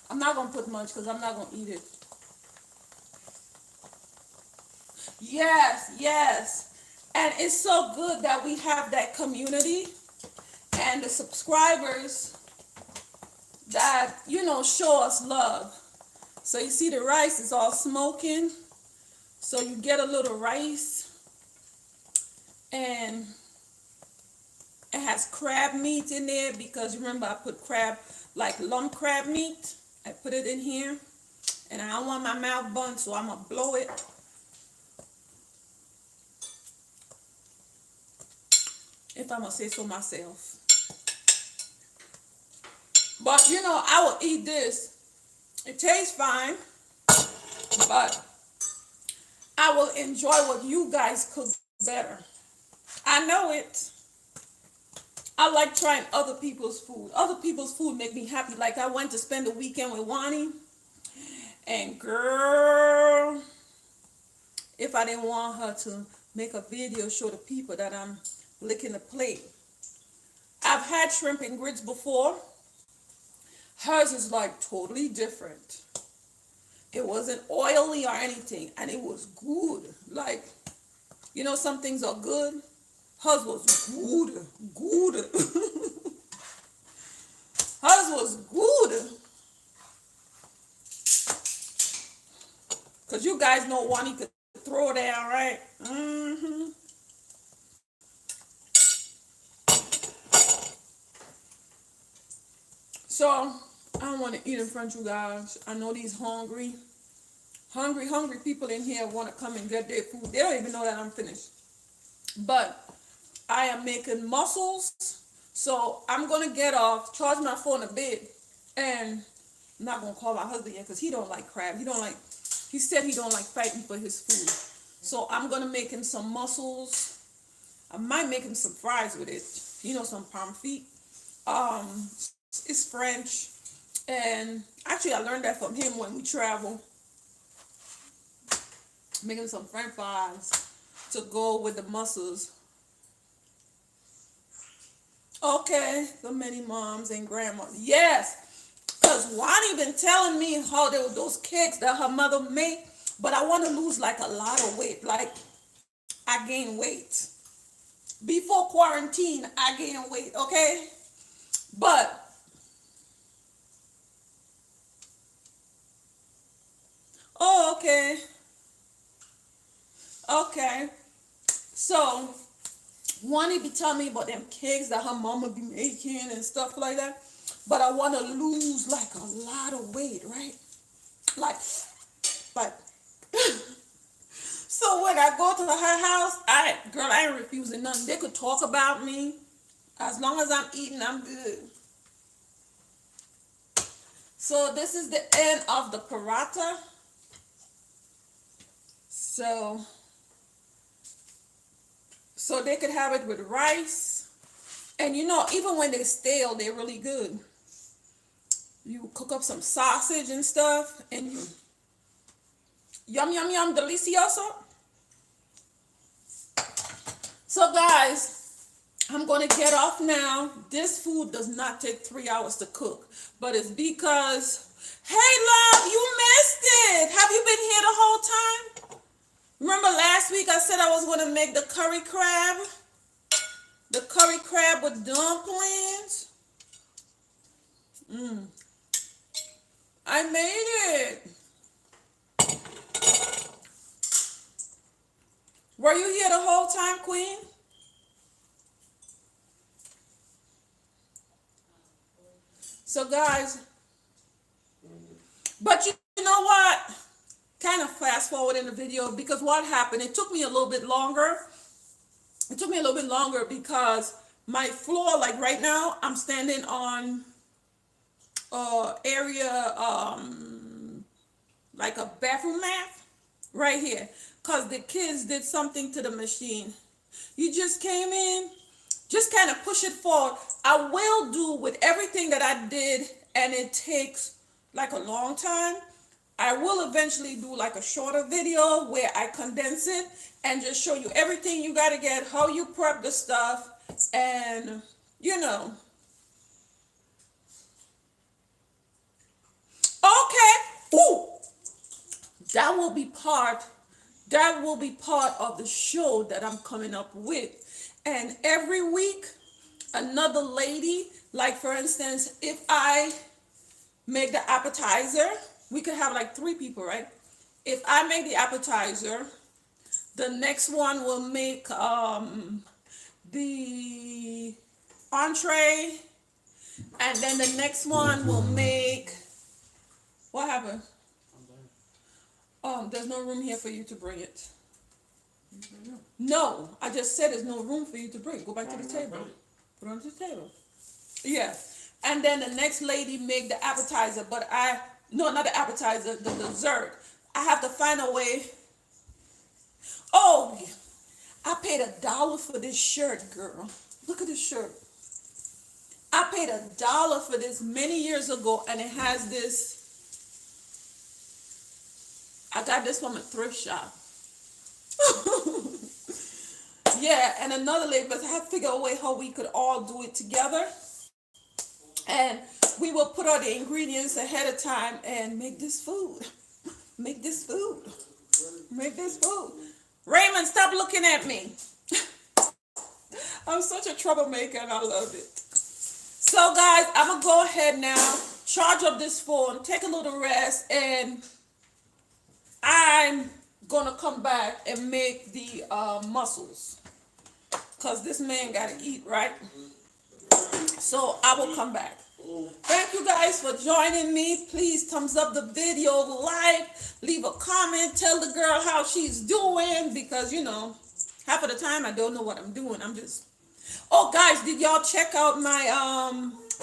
I'm not going to put much because I'm not going to eat it. Yes, yes. And it's so good that we have that community and the subscribers that, show us love. So you see the rice is all smoking. So you get a little rice. And it has crab meat in there because remember I put crab, like lump crab meat. I put it in here. And I don't want my mouth burnt, so I'm going to blow it. If I'm going to say so myself. But, I will eat this. It tastes fine. But I will enjoy what you guys cook better. I know it. I like trying other people's food. Other people's food make me happy. Like I went to spend the weekend with Wani. And girl, if I didn't want her to make a video show the people that I'm licking the plate. I've had shrimp and grits before. Hers is like totally different. It wasn't oily or anything. And it was good. Like, some things are good. Hers was good. Good. Hers was good. Because you guys know Wani could throw down, right? Mm-hmm. So, I don't want to eat in front of you guys. I know these hungry people in here want to come and get their food. They don't even know that I'm finished. But I am making mussels. So, I'm going to get off, charge my phone a bit, and I'm not going to call my husband yet because he don't like crab. He said he don't like fighting for his food. So, I'm going to make him some mussels. I might make him some fries with it. Some pomfret. It's French. And actually, I learned that from him when we travel. Making some French fries to go with the mussels. Okay, the many moms and grandmas. Yes, because Wani been telling me how there were those cakes that her mother made. But I want to lose like a lot of weight. Like, I gain weight. Before quarantine, I gained weight, okay? But oh, okay. Okay. So, Wani be telling me about them cakes that her mama be making and stuff like that. But I want to lose like a lot of weight, right? Like, like. So when I go to her house, I ain't refusing nothing. They could talk about me. As long as I'm eating, I'm good. So this is the end of the paratha. So they could have it with rice. And you know, even when they're stale, they're really good. You cook up some sausage and stuff, and you yum yum yum delicioso. So guys, I'm gonna get off now. This food does not take 3 hours to cook, but it's because, hey love, you missed it. Have you been here the whole time? Remember last week I said I was gonna make the curry crab? The curry crab with dumplings. I made it. Were you here the whole time, Queen? So guys, but you know what? Kind of fast forward in the video because what happened, it took me a little bit longer. It took me a little bit longer because my floor, like right now, I'm standing on area like a bathroom mat right here because the kids did something to the machine. You just came in, just kind of push it forward. I will do with everything that I did, and it takes like a long time. I will eventually do like a shorter video where I condense it and just show you everything you got to get, how you prep the stuff, and you know. Okay. Ooh. That will be part of the show that I'm coming up with. And every week another lady, like for instance, if I make the appetizer, we could have like 3 people, right? If I make the appetizer, the next one will make the entree, and then the next one will make, what happened? There's no room here for you to bring it. No, I just said there's no room for you to bring. Go back to the table. Put it on the table. Yeah. And then the next lady make the appetizer, but no, not the appetizer, the dessert. I have to find a way. Oh, I paid $1 for this shirt, girl. Look at this shirt. I paid $1 for this many years ago, and it has this. I got this from a thrift shop. Yeah, and another lady, but I have to figure a way how we could all do it together. And we will put all the ingredients ahead of time and make this food. Make this food. Make this food. Raymond, stop looking at me. I'm such a troublemaker and I love it. So guys, I'm going to go ahead now, charge up this phone, take a little rest, and I'm going to come back and make the mussels. Because this man got to eat, right? So I will come back. Thank you guys for joining me. Please thumbs up the video, like, leave a comment, tell the girl how she's doing, because you know, half of the time I don't know what I'm doing. I'm just, oh guys, did y'all check out my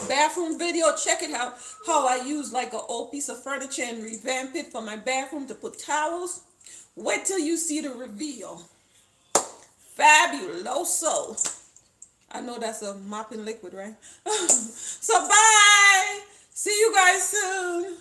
bathroom video? Check it out, how I use like an old piece of furniture and revamp it for my bathroom to put towels. Wait till you see the reveal. Fabuloso. I know that's a mopping liquid, right? So bye. See you guys soon.